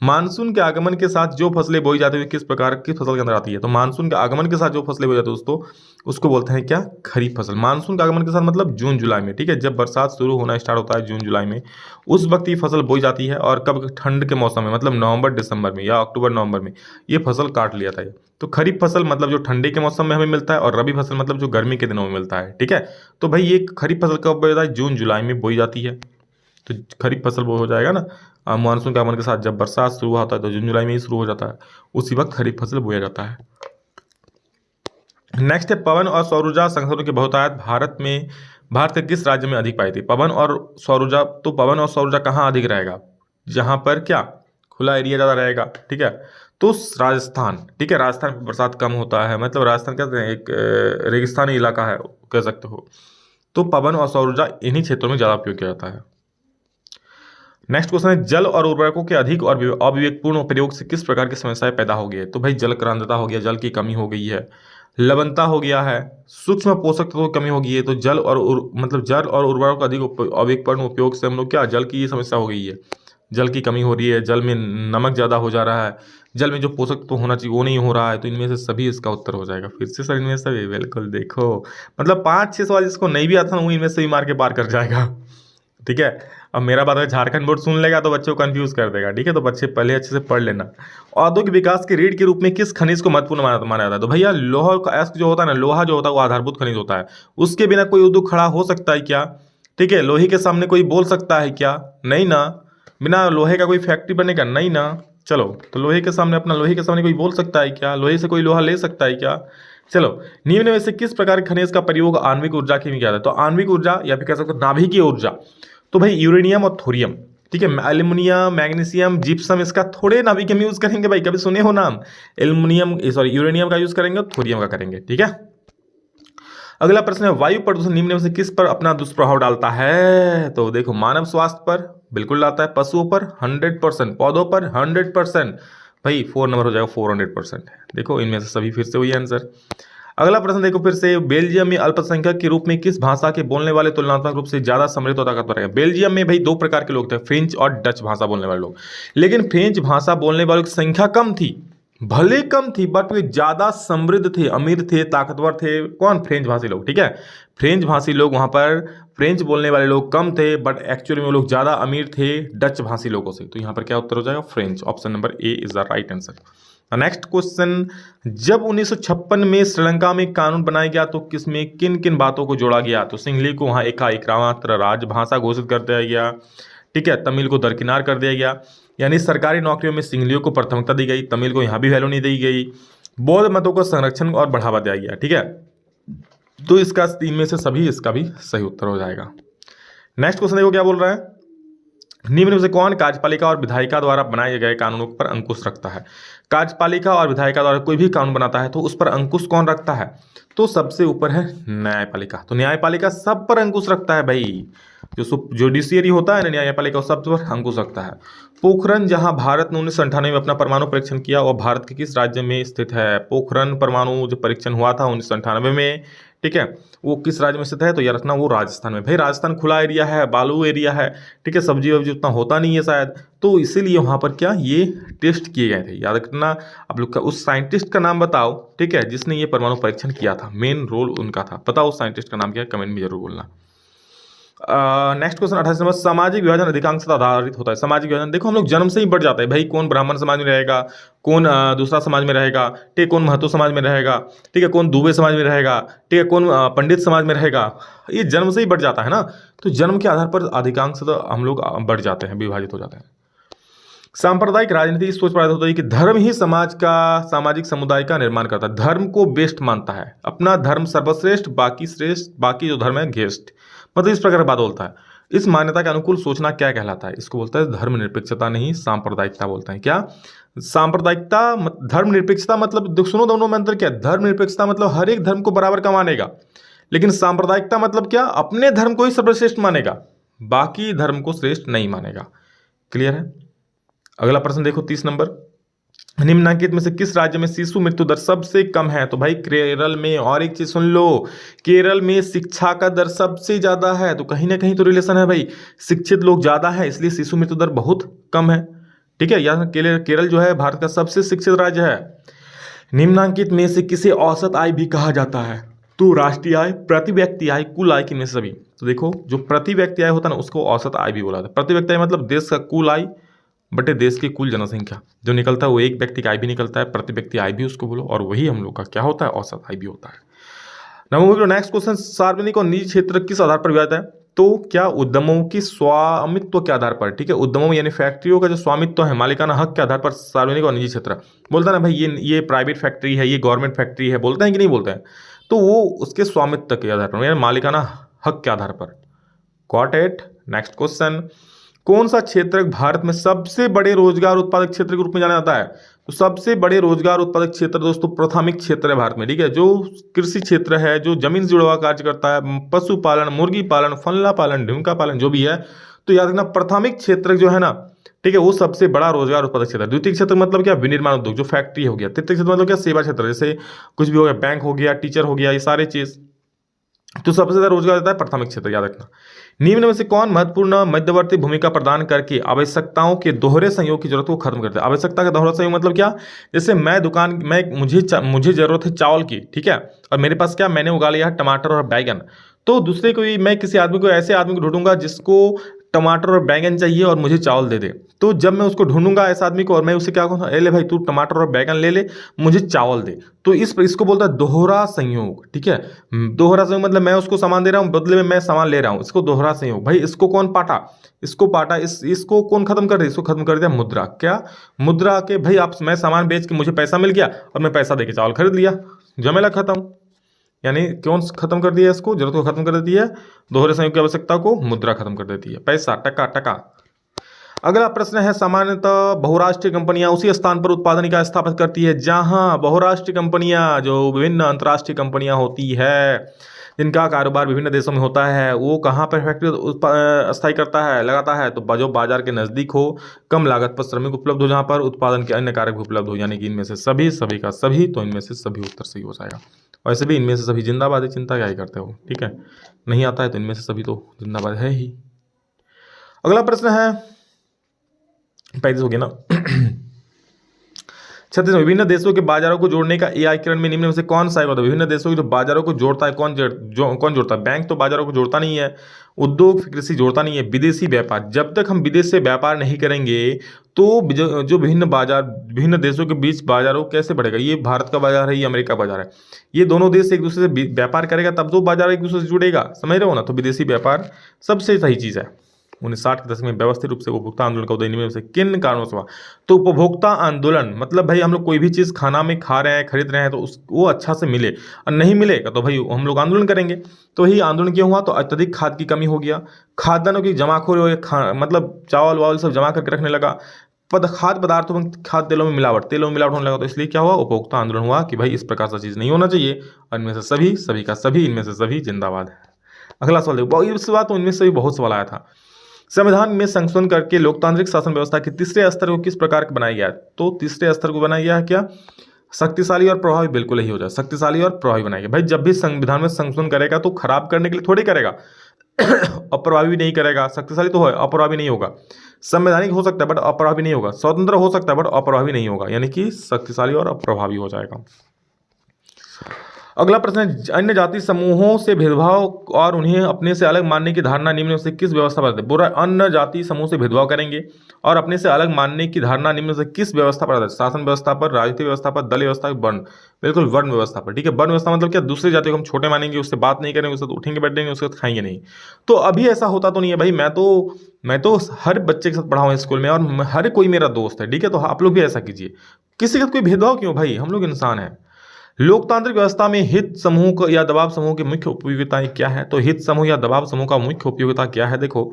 मानसून के आगमन के साथ जो फसलें बोई जाती है किस प्रकार की फसल के अंदर आती है। तो मानसून के आगमन के साथ जो फसलें बोई जाती है दोस्तों, उसको बोलते हैं क्या, खरीफ फसल। मानसून के आगमन के साथ मतलब जून जुलाई में, ठीक है, जब बरसात शुरू होना स्टार्ट होता है जून जुलाई में, उस वक्त ये फसल बोई जाती है। और कब, ठंड के मौसम में, मतलब नवंबर दिसंबर में या अक्टूबर नवंबर में ये फसल काट लिया था ये। तो खरीफ फसल मतलब जो ठंडी के मौसम में हमें मिलता है, और रबी फसल मतलब जो गर्मी के दिनों में मिलता है, ठीक है। तो भाई ये खरीफ फसल कब बोई जाता है, जून जुलाई में बोई जाती है। तो खरीफ फसल वो हो जाएगा ना, मानसून के आगमन के साथ जब बरसात शुरू होता है तो जून जुलाई में ही शुरू हो जाता है, उसी वक्त खरीफ फसल बोया जाता है। नेक्स्ट है, पवन और सौर ऊर्जा संसाधनों की बहुतायत भारत के किस राज्य में अधिक पाई थी। पवन और सौर ऊर्जा, तो पवन और सौर ऊर्जा कहाँ अधिक रहेगा, जहां पर क्या खुला एरिया ज़्यादा रहेगा, ठीक है। तो राजस्थान, ठीक है, राजस्थान में बरसात कम होता है, मतलब राजस्थान कहते हैं एक रेगिस्तानी इलाका है कह सकते हो। तो पवन और सौर ऊर्जा इन्हीं क्षेत्रों में ज़्यादा उपयोग किया जाता है। नेक्स्ट क्वेश्चन है, जल और उर्वरकों के अधिक और अविवेकपूर्ण प्रयोग से किस प्रकार की समस्याएं पैदा हो गई है। तो भाई जल क्रांतता हो गया, जल की कमी हो गई है, लवणता हो गया है, सूक्ष्म पोषक तत्वों की कमी हो गई है। तो मतलब जल और उर्वरकों का अधिक अविवेकपूर्ण उपयोग से हम लोग क्या, जल की ये समस्या हो गई है, जल की कमी हो रही है, जल में नमक ज़्यादा हो जा रहा है, जल में जो पोषक तत्व होना चाहिए वो नहीं हो रहा है। तो इनमें से सभी इसका उत्तर हो जाएगा। फिर से सर इनमें से सभी, बिल्कुल देखो, मतलब 5-6 सवाल जिसको नहीं भी आता ना वो इनमें से भी मार के पार कर जाएगा, ठीक है। अब मेरा बात अगर झारखंड बोर्ड सुन लेगा तो बच्चों को कंफ्यूज कर देगा, ठीक है। तो बच्चे पहले अच्छे से पढ़ लेना। औद्योगिक विकास की रीढ़ के रूप में किस खनिज को महत्वपूर्ण माना जाता है। तो भैया लोहा का एस्क जो होता है ना, लोहा जो होता है वो आधारभूत खनिज होता है, उसके बिना कोई उद्योग खड़ा हो सकता है क्या, ठीक है। लोहे के सामने कोई बोल सकता है क्या, नहीं ना। बिना लोहे का कोई फैक्ट्री बनेगा, नहीं ना। चलो, तो लोहे के सामने कोई बोल सकता है क्या, लोहे से कोई लोहा ले सकता है क्या। चलो, निम्न में से किस प्रकार के खनिज का प्रयोग आणविक ऊर्जा के लिए किया जाता है। तो आणविक ऊर्जा या फिर कह सकते हो नाभिकीय ऊर्जा, तो भाई यूरेनियम और थोरियम, ठीक है, एल्युमिनियम, मैग्नीशियम, जिप्सम, इसका थोड़े नाभिक में यूज करेंगे भाई, कभी सुने हो नाम, यूरेनियम का यूज करेंगे और थोरियम का करेंगे, ठीक है। अगला प्रश्न है, वायु प्रदूषण निम्न में से किस पर अपना दुष्प्रभाव डालता है। तो देखो, मानव स्वास्थ्य पर बिल्कुल डालता है, पशुओं पर 100%, पौधों पर 100%। भाई 4 नंबर हो जाएगा, 400%। देखो इनमें से सभी फिर से वही आंसर। अगला प्रश्न देखो फिर से, बेल्जियम में अल्पसंख्यक के रूप में किस भाषा के बोलने वाले तुलनात्मक रूप से ज्यादा समृद्ध और ताकतवर है। बेल्जियम में भाई 2 प्रकार के लोग थे, फ्रेंच और डच भाषा बोलने वाले लोग। लेकिन फ्रेंच भाषा बोलने वालों की संख्या कम थी, भले कम थी, बट वे ज्यादा समृद्ध थे, अमीर थे, ताकतवर थे। कौन, फ्रेंच भाषी लोग, ठीक है। फ्रेंच भाषी लोग, वहां पर फ्रेंच बोलने वाले लोग कम थे, बट एक्चुअली में वो लोग ज्यादा अमीर थे डच भाषी लोगों से। तो यहाँ पर क्या उत्तर हो जाएगा, French. Option number A is the right answer. Next question, जब 1956 में श्रीलंका में कानून बनाया गया तो किसमें किन किन बातों को जोड़ा गया। तो सिंहली को वहां एकमात्र राजभाषा घोषित कर दिया गया, ठीक है। तमिल को दरकिनार कर दिया गया, यानी सरकारी नौकरियों में सिंहलियों को प्राथमिकता दी गई, तमिल को यहाँ भी वैल्यू नहीं दी गई। बौद्ध मतों को संरक्षण और बढ़ावा दिया गया, ठीक है। तो इसका 3 में से सभी, इसका भी सही उत्तर हो जाएगा। नेक्स्ट क्वेश्चन देखो क्या बोल रहा है, निम्न में से कौन कार्यपालिका और विधायिका द्वारा बनाए गए कानूनों पर अंकुश रखता है। कार्यपालिका और विधायिका द्वारा कोई भी कानून बनाता है तो उस पर अंकुश कौन रखता है। तो सबसे ऊपर है न्यायपालिका। तो न्यायपालिका सब पर अंकुश रखता है भाई, जो जुडिशियरी होता है ना, न्यायपालिका सब पर अंकुश रखता है। पोखरण, जहां भारत ने 1998 में अपना परमाणु परीक्षण किया, और भारत के किस राज्य में स्थित है। पोखरण परमाणु जो परीक्षण हुआ था 1998 में, ठीक है, वो किस राज्य में स्थित है। तो याद रखना वो राजस्थान में। भाई राजस्थान खुला एरिया है, बालू एरिया है, ठीक है, सब्जी वब्जी उतना होता नहीं है शायद, तो इसीलिए वहाँ पर क्या ये टेस्ट किए गए थे। याद रखना आप लोग का, उस साइंटिस्ट का नाम बताओ, ठीक है, जिसने ये परमाणु परीक्षण किया था, मेन रोल उनका था। बताओ उस साइंटिस्ट का नाम क्या है, कमेंट में जरूर बोलना। नेक्स्ट क्वेश्चन 28 नंबर, सामाजिक विभाजन अधिकांशतः आधारित होता है। सामाजिक विभाजन देखो, हम लोग जन्म से ही बढ़ जाते हैं भाई, कौन ब्राह्मण समाज में रहेगा, कौन दूसरा समाज में रहेगा, ठीक है, कौन महतो समाज में रहेगा, ठीक है, कौन दुबे समाज में रहेगा, ठीक है, कौन पंडित समाज में रहेगा, ये जन्म से ही बढ़ जाता है ना। तो जन्म के आधार पर अधिकांशतः हम लोग बढ़ जाते हैं, विभाजित हो जाते हैं। सांप्रदायिक राजनीति की सोच पर आधारित होता है कि धर्म ही समाज का सामाजिक समुदाय का निर्माण करता है, धर्म को बेस्ट मानता है, अपना धर्म सर्वश्रेष्ठ, बाकी श्रेष्ठ, बाकी जो धर्म है घेष्ठ। मतलब इस प्रकार की बात बोलता है। इस मान्यता के अनुकूल सोचना क्या कहलाता है? इसको बोलता है धर्मनिरपेक्षता, नहीं सांप्रदायिकता बोलते हैं। क्या सांप्रदायिकता धर्मनिरपेक्षता मतलब सुनो दोनों में अंतर क्या है? धर्मनिरपेक्षता मतलब हर एक धर्म को बराबर का मानेगा, लेकिन सांप्रदायिकता मतलब क्या? अपने धर्म को ही सर्वश्रेष्ठ मानेगा, बाकी धर्म को श्रेष्ठ नहीं मानेगा। क्लियर है? अगला प्रश्न देखो 30 नंबर, निम्नलिखित में से किस राज्य में शिशु मृत्यु दर सबसे कम है? तो भाई केरल में। और एक चीज सुन लो, केरल में शिक्षा का दर सबसे ज्यादा है, तो कहीं ना कहीं तो रिलेशन है भाई, शिक्षित लोग ज्यादा है इसलिए शिशु मृत्यु दर बहुत कम है। ठीक है, यह केरल जो है भारत का सबसे शिक्षित राज्य है। निम्नलिखित में से किसे औसत आय भी कहा जाता है? तो राष्ट्रीय आय, प्रति व्यक्ति आय, कुल आय, किनमें से सभी? तो देखो जो प्रति व्यक्ति आय होता है ना उसको औसत आय भी बोला जाता है। प्रति व्यक्ति आय मतलब देश का कुल आय बटे देश की कुल जनसंख्या जो निकलता है वो एक व्यक्ति का आय भी निकलता है, प्रति व्यक्ति आय भी उसको बोलो, और वही हम लोग का क्या होता है? औसत आय भी होता है। नंबर नेक्स्ट क्वेश्चन, सार्वजनिक और निजी क्षेत्र किस आधार पर विभाजित है? तो क्या उद्यमों की स्वामित्व के आधार पर। ठीक है, उद्यमों यानी फैक्ट्रियों का जो स्वामित्व है, मालिकाना हक के आधार पर सार्वजनिक और निजी क्षेत्र बोलता है ना भाई, ये प्राइवेट फैक्ट्री है, ये गवर्नमेंट फैक्ट्री है, बोलते हैं कि नहीं बोलते हैं? तो वो उसके स्वामित्व के आधार पर यानी मालिकाना हक के आधार पर। Got it? नेक्स्ट क्वेश्चन, कौन सा क्षेत्र भारत में सबसे बड़े रोजगार उत्पादक क्षेत्र के रूप में जाना जाता है? तो सबसे बड़े रोजगार उत्पादक क्षेत्र दोस्तों प्राथमिक क्षेत्र है भारत में। ठीक है, जो कृषि क्षेत्र है, जो जमीन से जुड़ा हुआ कार्य करता है, पशुपालन, मुर्गी पालन, फल्ला पालन, ढिमका पालन जो भी है, तो याद रखना प्राथमिक क्षेत्र जो है ना, ठीक है, वो सबसे बड़ा रोजगार उत्पादक क्षेत्र है। द्वितीय क्षेत्र मतलब क्या? विनिर्माण उद्योग, जो फैक्ट्री हो गया। तृतीय क्षेत्र मतलब क्या? सेवा क्षेत्र, जैसे कुछ भी हो गया, बैंक हो गया, टीचर हो गया, ये सारे चीज। तो सबसे ज्यादा रोजगार देता है प्राथमिक क्षेत्र, याद रखना। निम्न में से कौन महत्वपूर्ण मध्यवर्ती भूमिका प्रदान करके आवश्यकताओं के दोहरे संयोग की जरूरत को खत्म करता है? आवश्यकता का दोहरा संयोग मतलब क्या? जैसे मुझे जरूरत है चावल की, ठीक है, और मेरे पास क्या, मैंने उगा लिया है टमाटर और बैगन, तो दूसरे को मैं किसी आदमी को, ऐसे आदमी को ढूंढूंगा जिसको टमाटर और बैगन चाहिए और मुझे चावल दे दे। तो जब मैं उसको ढूंढूंगा ऐसा आदमी को और मैं उसे क्या कहूँगा, ले भाई तू टमाटर और बैगन ले ले, मुझे चावल दे। तो इसको बोलता है दोहरा संयोग। ठीक है, दोहरा संयोग मतलब मैं उसको सामान दे रहा हूँ, बदले में मैं सामान ले रहा हूँ, इसको दोहरा संयोग। भाई इसको कौन पाटा? इसको पाटा, इसको कौन खत्म कर दिया? इसको खत्म कर दिया मुद्रा। क्या? मुद्रा के भाई मैं सामान बेच के मुझे पैसा मिल गया और मैं पैसा दे के चावल खरीद लिया, झमेला खत्म। यानी कौन खत्म कर दिया? इसको, जरूरत को खत्म कर देती है, दोहरे संयोग की आवश्यकता को मुद्रा खत्म कर देती है, पैसा, टका टका। अगला प्रश्न है, सामान्यतः बहुराष्ट्रीय कंपनियां उसी स्थान पर उत्पादन इकाई स्थापित करती है जहां बहुराष्ट्रीय कंपनियां, जो विभिन्न अंतर्राष्ट्रीय कंपनियां होती है जिनका कारोबार विभिन्न देशों में होता है, वो कहाँ पर फैक्ट्री स्थायी करता है, लगाता है? तो जो बाजार के नजदीक हो, कम लागत पर श्रमिक उपलब्ध हो, जहां पर उत्पादन के अन्य कारक भी उपलब्ध हो। यानी कि इनमें से सभी, सभी का सभी, तो इनमें से सभी उत्तर सही हो जाएगा। वैसे भी इनमें से सभी जिंदाबाद है, चिंता क्या ही करते हो। ठीक है, नहीं आता है तो इनमें से सभी तो जिंदाबाद है ही। अगला प्रश्न है 35 हो गया ना 36, विभिन्न देशों के बाजारों को जोड़ने का एकीकरण में निम्न में से कौन सा होता है? विभिन्न देशों के जो बाजारों को जोड़ता है, कौन जोड़ता है? बैंक तो बाजारों को जोड़ता नहीं है, उद्योग कृषि जोड़ता नहीं है, विदेशी व्यापार। जब तक हम विदेश से व्यापार नहीं करेंगे तो जो विभिन्न देशों के बीच बाजारों कैसे बढ़ेगा? ये भारत का बाजार है, ये अमेरिका बाजार है, ये दोनों देश एक दूसरे से व्यापार करेगा तब तो बाजार एक दूसरे से जुड़ेगा, समझ रहे हो ना? तो विदेशी व्यापार सबसे सही चीज है। 1960 के दशक में व्यवस्थित रूप से उपभोक्ता आंदोलन का उदय निम्न में से किन कारणों से हुआ? तो उपभोक्ता आंदोलन मतलब भाई हम लोग कोई भी चीज़ खाना में खा रहे हैं, खरीद रहे हैं, तो वो अच्छा से मिले, और नहीं मिलेगा तो भाई हम लोग आंदोलन करेंगे। तो यही आंदोलन क्यों हुआ? तो अत्यधिक खाद की कमी हो गया, खाद्यान्नों की जमाखोरी हो गई, मतलब चावल वावल सब जमा करके रखने लगा, खाद्य पदार्थों में, खाद्य तेलों में मिलावट होने लगा। तो इसलिए क्या हुआ? उपभोक्ता आंदोलन हुआ कि भाई इस प्रकार से चीज़ नहीं होना चाहिए। और इनमें से सभी, सभी का सभी, इनमें से सभी जिंदाबाद है। अगला सवाल देखो, इस बात तो इनमें से भी बहुत सवाल आया था। संविधान में संशोधन करके लोकतांत्रिक शासन व्यवस्था के तीसरे स्तर को किस प्रकार बनाया गया है? तो तीसरे स्तर को बनाया गया है क्या? शक्तिशाली और प्रभावी। बिल्कुल ही हो जाए, शक्तिशाली और प्रभावी बनाएगा। भाई जब भी संविधान में संशोधन करेगा तो खराब करने के लिए थोड़ी करेगा अप्रभावी भी नहीं करेगा। शक्तिशाली तो है, अप्रभावी नहीं होगा। संवैधानिक हो सकता है बट अप्रभावी नहीं होगा। स्वतंत्र हो सकता है बट अप्रभावी नहीं होगा, यानी कि शक्तिशाली और अप्रभावी हो जाएगा। अगला प्रश्न है, अन्य जाति समूहों से भेदभाव और उन्हें अपने से अलग मानने की धारणा निम्न में से किस व्यवस्था पर है? बुरा अन्य जाति समूह से भेदभाव करेंगे और अपने से अलग मानने की धारणा निम्न में से किस व्यवस्था पर है? शासन व्यवस्था पर, राजनीतिक व्यवस्था पर, दल व्यवस्था पर, वर्ण, बिल्कुल वर्ण व्यवस्था पर। ठीक है, वर्ण व्यवस्था मतलब क्या? दूसरी जाति को हम छोटे मानेंगे, उससे बात नहीं करेंगे, उससे तो उठेंगे बैठेंगे, उसके साथ खाएंगे नहीं। तो अभी ऐसा होता तो नहीं है भाई। मैं तो हर बच्चे के साथ पढ़ा हूँ स्कूल में और हर कोई मेरा दोस्त है। ठीक है, तो आप लोग भी ऐसा कीजिए। किसी का कोई भेदभाव क्यों भाई? हम लोग इंसान हैं। लोकतांत्रिक व्यवस्था में हित समूह या दबाव समूह की मुख्य उपयोगिताएं क्या है? तो हित समूह या दबाव समूह का मुख्य उपयोगिता क्या है? देखो,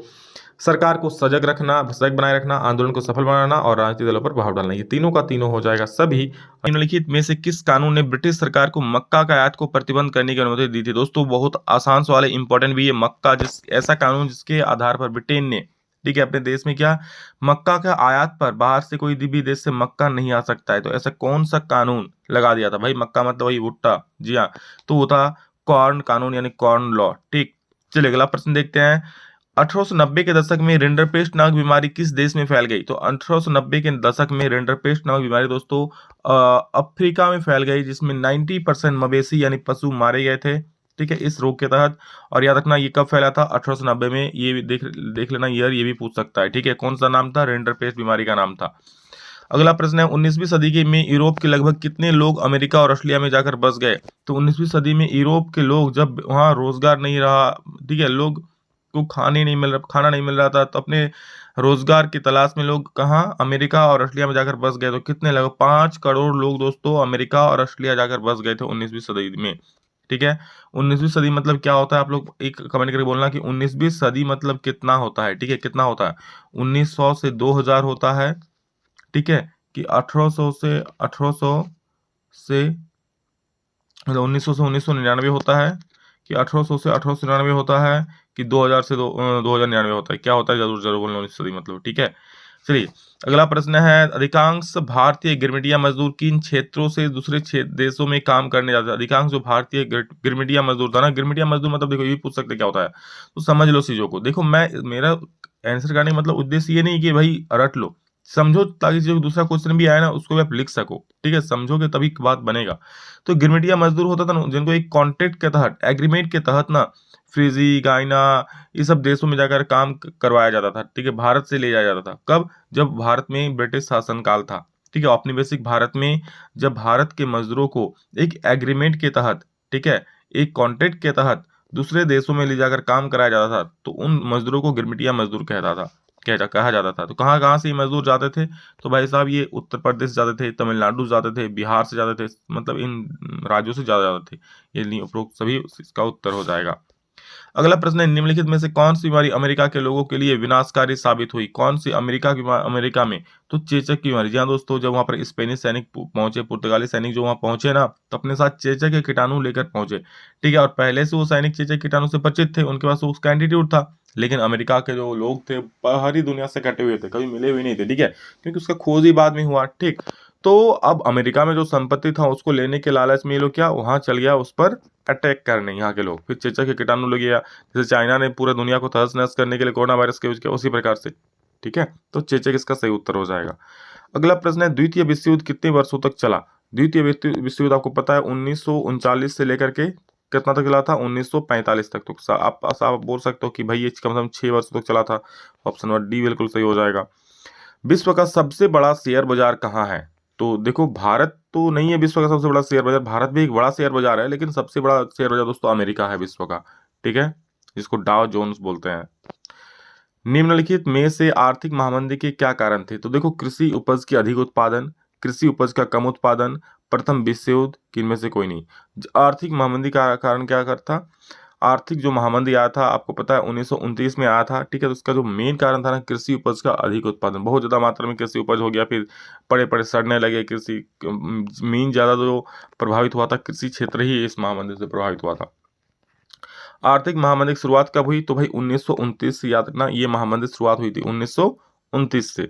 सरकार को सजग रखना, सजग बनाए रखना, आंदोलन को सफल बनाना और राजनीतिक दलों पर प्रभाव डालना। ये तीनों का तीनों हो जाएगा सभी। निम्नलिखित में से किस कानून ने ब्रिटिश सरकार को मक्का का आयात को प्रतिबंध करने की अनुमति दी थी? दोस्तों बहुत आसान सवाल है, इंपॉर्टेंट भी है। मक्का ऐसा कानून जिसके आधार पर ब्रिटेन ने, ठीक है, अपने देश में क्या, मक्का का आयात पर बाहर से कोई भी देश से मक्का नहीं आ सकता है। तो ऐसा कौन सा कानून लगा दिया था भाई? मक्का मतलब वही भुट्टा, जी हाँ, तो वो था कॉर्न कानून यानी कॉर्न लॉ। ठीक, चलिए अगला प्रश्न देखते हैं। 1890 के दशक में रिंडरपेस्ट नामक बीमारी किस देश में फैल गई? तो 1890 के दशक में रिंडरपेस्ट नामक बीमारी दोस्तों अफ्रीका में फैल गई, जिसमें 90% मवेशी यानी पशु मारे गए थे। ठीक है, इस रोग के तहत। और याद रखना ये कब फैला था? 1890 में। ये भी देख लेना ईयर, ये भी पूछ सकता है। ठीक है, कौन सा नाम था? रिंडरपेस्ट बीमारी का नाम था। अगला प्रश्न है, 19वीं सदी के में यूरोप के लगभग कितने लोग अमेरिका और ऑस्ट्रेलिया में जाकर बस गए? तो 19वीं सदी में यूरोप के लोग, जब वहाँ रोजगार नहीं रहा, ठीक है, लोग को खाना नहीं मिल रहा था, तो अपने रोजगार की तलाश में लोग कहाँ, अमेरिका और ऑस्ट्रेलिया में जाकर बस गए। तो कितने लगभग 5 करोड़ लोग दोस्तों अमेरिका और ऑस्ट्रेलिया जाकर बस गए थे 19वीं सदी में। ठीक है, 19वीं सदी मतलब क्या होता है? आप लोग एक कमेंट करके बोलना कि 19वीं सदी मतलब कितना होता है। ठीक है, कितना होता है? 1900 से 2000 होता है। ठीक है, कि 1800 से 1800 से मतलब 1900 से 1999 होता है, कि 1800 से 1899 होता है, कि 2000 से 2099 होता है। क्या होता है? जरूर जरूर बोलना 19वीं सदी मतलब। ठीक है, चलिए अगला प्रश्न है, अधिकांश भारतीय गिरमिटिया मजदूर किन क्षेत्रों से दूसरे देशों में काम करने जाते हैं? अधिकांश जो भारतीय गिरमिटिया मजदूर था ना, गिरमिटिया मजदूर मतलब देखो, ये भी पूछ सकते क्या होता है, तो समझ लो चीजों को। देखो, मेरा आंसर करने का मतलब उद्देश्य ये नहीं कि भाई रट लो, समझो, ताकि जो दूसरा क्वेश्चन भी आए ना उसको भी आप लिख सको। ठीक है, समझोगे तभी बात बनेगा। तो गिरमिटिया मजदूर होता था ना, जिनको एक कॉन्ट्रैक्ट के तहत, एग्रीमेंट के तहत ना, फ्रीजी, गायना, ये सब देशों में जाकर काम करवाया जाता था। ठीक है, भारत से ले जाया जाता था। कब? जब भारत में ब्रिटिश शासनकाल था। ठीक है, औपनिवेशिक भारत में जब भारत के मजदूरों को एक एग्रीमेंट के तहत, ठीक है, एक कॉन्ट्रैक्ट के तहत दूसरे देशों में ले जाकर काम कराया जाता था, तो उन मजदूरों को गिरमिटिया मजदूर कहा जाता था। तो कहाँ कहाँ से ये मजदूर जाते थे? तो भाई साहब ये उत्तर प्रदेश जाते थे, तमिलनाडु जाते थे, बिहार से जाते थे, मतलब इन राज्यों से ज्यादा जाते थे। ये उपरोक्त सभी इसका उत्तर हो जाएगा। अगला प्रश्न है, निम्नलिखित में से कौन सी बीमारी अमेरिका के लोगों के लिए विनाशकारी साबित हुई? कौन सी अमेरिका में? तो चेचक की बीमारी। जी हाँ दोस्तों, जब वहां पर स्पेनिश सैनिक पहुंचे, पुर्तगाली सैनिक जो वहां पहुंचे ना, तो अपने साथ चेचक के कीटाणु लेकर पहुंचे। ठीक है, और पहले से वो सैनिक चेचक कीटाणु से परिचित थे, उनके पास उसका एंटीट्यूड था। लेकिन अमेरिका के जो लोग थे बाहरी दुनिया से कटे हुए थे, कभी मिले हुए नहीं थे। ठीक है, क्योंकि उसका खोज ही बाद में हुआ। ठीक, तो अब अमेरिका में जो संपत्ति था उसको लेने के लालच में ये लोग क्या, वहां चल गया उस पर अटैक करने यहाँ के लोग। फिर चेचक के कीटाणु लग गया, जैसे चाइना ने पूरा दुनिया को तहस नहस करने के लिए कोरोना वायरस के यूज किया, उसी प्रकार से। ठीक है, तो चेचक इसका सही उत्तर हो जाएगा। अगला प्रश्न है, द्वितीय विश्व युद्ध कितने वर्षों तक चला? द्वितीय विश्व युद्ध आपको पता है 1939 से लेकर के कितना तक चला था? 1945 तक। तो आप बोल सकते हो कि भाई ये कम से कम 6 वर्षों तक चला था। ऑप्शन नंबर डी बिल्कुल सही हो जाएगा। विश्व का सबसे बड़ा शेयर बाजार कहाँ है? तो देखो, भारत तो नहीं है विश्व का सबसे बड़ा शेयर बाजार, भारत भी एक बड़ा शेयर बाजार है, लेकिन सबसे बड़ा शेयर बाजार दोस्तों अमेरिका है विश्व का। ठीक है, जिसको डाउ जोन्स बोलते हैं। निम्नलिखित में से आर्थिक महामंदी के क्या कारण थे? तो देखो, कृषि उपज की अधिक उत्पादन, कृषि उपज का कम उत्पादन, प्रथम विश्व युद्ध, किनमें से कोई नहीं। आर्थिक महामंदी का कारण क्या था? आर्थिक जो महामंदी आया था आपको पता है 1929 में आया था। ठीक है, तो उसका जो मेन कारण था ना, कृषि उपज का अधिक उत्पादन, बहुत ज्यादा मात्रा में कृषि उपज हो गया, फिर पड़े पड़े सड़ने लगे कृषि। मेन ज्यादा जो प्रभावित हुआ था कृषि क्षेत्र ही इस महामंदी से प्रभावित हुआ था। आर्थिक महामंदी की शुरुआत कब हुई? तो भाई 1929 से, याद रखना ये महामंदी शुरुआत हुई थी 1929 से।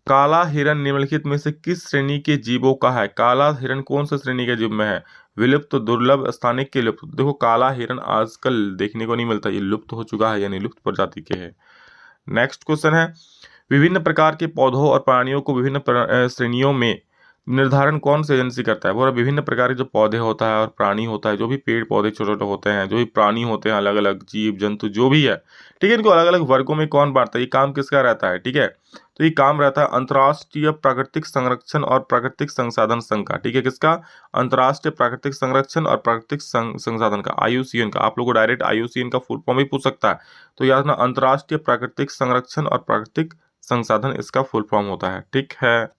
काला हिरण निम्नलिखित में से किस श्रेणी के जीवों का है? काला हिरण कौन सा श्रेणी के जीव में है? विलुप्त, दुर्लभ, स्थानिक के लुप्त? देखो, काला हिरण आजकल देखने को नहीं मिलता, ये लुप्त हो चुका है, यानी लुप्त प्रजाति के है। नेक्स्ट क्वेश्चन है, विभिन्न प्रकार के पौधों और प्राणियों को विभिन्न श्रेणियों में निर्धारण कौन सी एजेंसी करता है? वो विभिन्न प्रकार के जो पौधे होता है और प्राणी होता है, जो भी पेड़ पौधे छोटे छोटे होते हैं, जो भी प्राणी होते हैं, अलग अलग जीव जंतु जो भी है, ठीक है, इनको अलग अलग वर्गों में कौन बांटता है? ये काम किसका रहता है? ठीक है, तो ये काम रहता है अंतर्राष्ट्रीय प्राकृतिक संरक्षण और प्राकृतिक संसाधन संघ का। ठीक है, किसका? अंतर्राष्ट्रीय प्राकृतिक संरक्षण और प्राकृतिक संसाधन का, IUCN का। आप लोगों को डायरेक्ट IUCN का फुल फॉर्म भी पूछ सकता है, तो याद रखना अंतर्राष्ट्रीय प्राकृतिक संरक्षण और प्राकृतिक संसाधन इसका फुल फॉर्म होता है। ठीक है,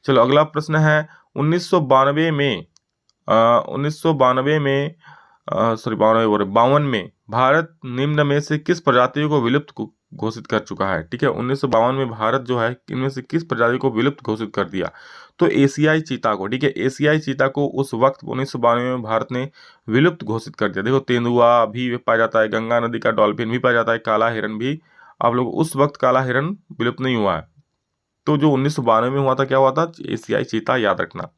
चलो अगला प्रश्न है 1992 में 1992 में सॉरी 52 में भारत निम्न में से किस प्रजातियों को विलुप्त घोषित कर चुका है? ठीक है, 1952 में भारत जो है इनमें से किस प्रजाति को विलुप्त घोषित कर दिया? तो एशियाई चीता को। ठीक है, एशियाई चीता को उस वक्त 1992 में भारत ने विलुप्त घोषित कर दिया। देखो, तेंदुआ भी पाया जाता है, गंगा नदी का डॉल्फिन भी पाया जाता है, काला हिरन भी। आप लोग उस वक्त काला हिरन विलुप्त नहीं हुआ है। तो जो 1992 में हुआ था, क्या हुआ था? एशियाई चीता, याद रखना।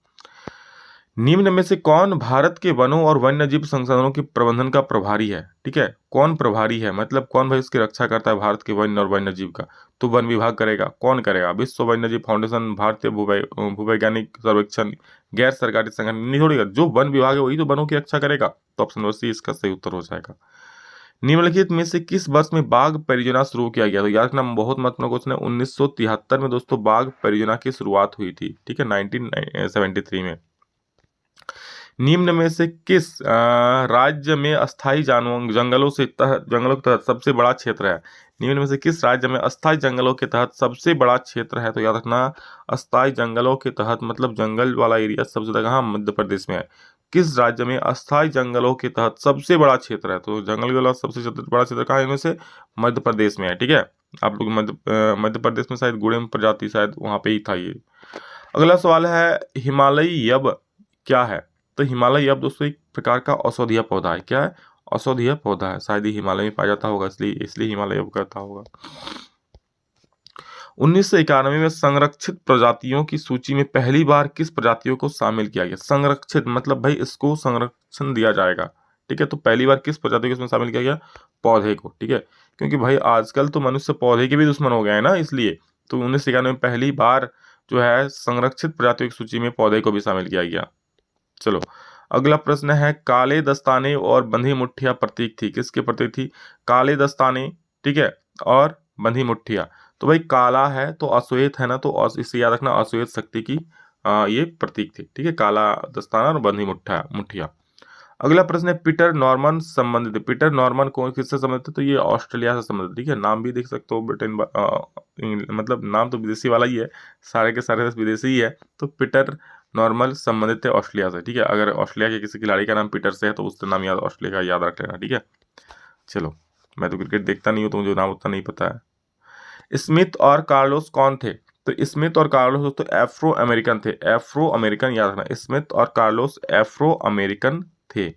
निम्न में से कौन भारत के वनों और वन्यजीव संसाधनों के प्रबंधन का प्रभारी है? ठीक है, कौन प्रभारी है, मतलब कौन भाई इसकी रक्षा करता है भारत के वन्य और वन्यजीव का? तो वन विभाग करेगा। कौन करेगा? विश्व वन्यजीव फाउंडेशन, भारतीय भूवैज्ञानिक सर्वेक्षण, गैर सरकारी संगठन नहीं छोड़ेगा। जो वन विभाग है वही तो वनों की रक्षा करेगा। तो ऑप्शन नंबर सी इसका सही उत्तर हो जाएगा। निम्नलिखित में से किस वर्ष में बाघ परियोजना शुरू किया गया? तो याद रखना, बहुत महत्वपूर्ण क्वेश्चन है। 1973 में दोस्तों बाघ परियोजना की शुरुआत हुई थी। ठीक है, 1973 में। निम्न में से किस राज्य में अस्थायी जंगलों के तहत सबसे बड़ा क्षेत्र है? निम्न में से किस राज्य में अस्थायी जंगलों के तहत सबसे बड़ा क्षेत्र है? तो याद रखना, अस्थायी जंगलों के तहत मतलब जंगल वाला एरिया सबसे ज्यादा कहाँ? मध्य प्रदेश में है। किस राज्य में अस्थायी जंगलों के तहत सबसे बड़ा क्षेत्र है? तो जंगल वाला सबसे बड़ा क्षेत्र कहाँ है? इनमें से मध्य प्रदेश में है। ठीक है, आप लोग मध्य प्रदेश में शायद गुड़ेम प्रजाति शायद वहां पे ही था ये। अगला सवाल है, हिमालयी यब क्या है? तो हिमालय यब दोस्तों एक प्रकार का औषधीय पौधा है। क्या है? औषधीय पौधा है। शायद ही हिमालय में पाया जाता होगा, इसलिए हिमालय यब कहता होगा। 1991 में संरक्षित प्रजातियों की सूची में पहली बार किस प्रजातियों को शामिल किया गया? संरक्षित मतलब भाई इसको संरक्षण दिया जाएगा। ठीक है, तो पहली बार किस प्रजाति को इसमें शामिल किया गया? पौधे को। ठीक है, क्योंकि भाई आजकल तो मनुष्य पौधे के भी दुश्मन हो गए हैं ना, इसलिए तो 1991 में पहली बार जो है संरक्षित प्रजातियों की सूची में पौधे को भी शामिल किया गया। चलो अगला प्रश्न है, काले दस्ताने और बंधी मुठ्ठिया प्रतीक थी, किसके प्रतीक थी? काले दस्ताने, ठीक है, और बंधी मुठ्ठिया। तो भाई काला है तो अश्वेत है ना, तो इससे याद रखना अश्वेत शक्ति की ये प्रतीक थी। ठीक है, काला दस्ताना और बंधी मुठ्ठिया। अगला प्रश्न है, पीटर नॉर्मन संबंधित है। पीटर नॉर्मन कौन किससे संबंधित है? तो ये ऑस्ट्रेलिया से संबंधित। ठीक है, नाम भी देख सकते हो, ब्रिटेन मतलब नाम तो विदेशी वाला ही है, सारे के सारे विदेशी ही है। तो पीटर नॉर्मल संबंधित है ऑस्ट्रेलिया से। ठीक है, अगर ऑस्ट्रेलिया के किसी खिलाड़ी का नाम पीटर से है तो उसका नाम याद ऑस्ट्रेलिया का याद रख लेना। ठीक है, चलो मैं तो क्रिकेट देखता नहीं हूँ तो मुझे नाम उतना नहीं पता है। स्मिथ और कार्लोस कौन थे? तो स्मिथ और कार्लोस दोस्तों एफ्रो अमेरिकन थे। एफ्रो अमेरिकन याद रखना, स्मिथ और कार्लोस एफ्रो अमेरिकन थे।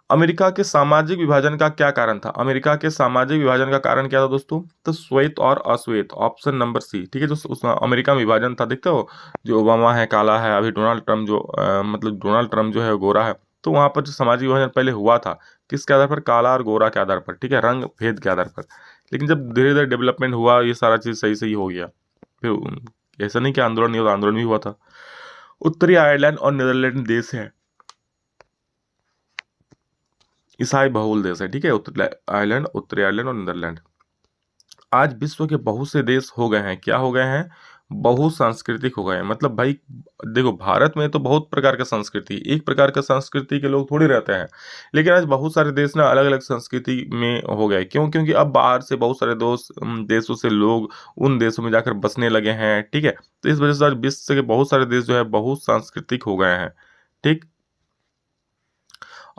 अमेरिका के सामाजिक विभाजन का क्या कारण था? अमेरिका के सामाजिक विभाजन का कारण क्या था दोस्तों? तो श्वेत और अश्वेत, ऑप्शन नंबर सी। ठीक है, जो उस अमेरिका में विभाजन था, देखते हो जो ओबामा है काला है, अभी डोनाल्ड ट्रम्प जो मतलब डोनाल्ड ट्रम्प जो है गोरा है। तो वहां पर जो सामाजिक विभाजन पहले हुआ था, किसके आधार पर? काला और गोरा के आधार पर। ठीक है, रंग भेद के आधार पर। लेकिन जब धीरे धीरे डेवलपमेंट हुआ, ये सारा चीज सही सही हो गया। फिर ऐसा नहीं कि आंदोलन नहीं होता, आंदोलन भी हुआ था। उत्तरी आयरलैंड और नीदरलैंड देश है, ईसाई बहुल देश है। ठीक है, उत्तरी आयरलैंड और नीदरलैंड। आज विश्व के बहुत से देश हो गए हैं, क्या हो गए हैं? बहुसांस्कृतिक हो गए हैं। मतलब भाई देखो, भारत में तो बहुत प्रकार का संस्कृति, एक प्रकार का संस्कृति के लोग थोड़ी रहते हैं। लेकिन आज बहुत सारे देश ना अलग अलग संस्कृति में हो गए। क्यों? क्योंकि अब बाहर से बहुत सारे देशों से लोग उन देशों में जाकर बसने लगे हैं। ठीक है, तो इस वजह से आज विश्व के बहुत सारे देश जो है बहुत सांस्कृतिक हो गए हैं। ठीक,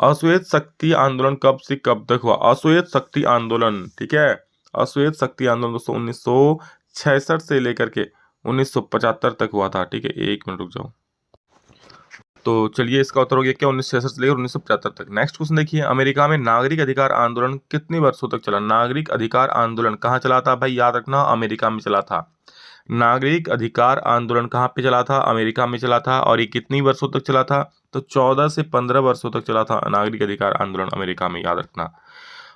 अश्वेत शक्ति आंदोलन कब से कब तक हुआ? अश्वेत शक्ति आंदोलन, ठीक है, अश्वेत शक्ति आंदोलन दोस्तों 1966 से लेकर के 1975 तक हुआ था। ठीक है, एक मिनट रुक जाओ। तो चलिए इसका उत्तर हो गया क्या? 1966 से लेकर 1975 तक। नेक्स्ट क्वेश्चन देखिए, अमेरिका में नागरिक अधिकार आंदोलन कितने वर्षों तक चला? नागरिक अधिकार आंदोलन कहाँ चला था भाई? याद रखना, अमेरिका में चला था। नागरिक अधिकार आंदोलन कहाँ पे चला था? अमेरिका में चला था। और ये कितनी वर्षों तक चला था? तो 14 से 15 वर्षों तक चला था नागरिक अधिकार आंदोलन अमेरिका में, याद रखना।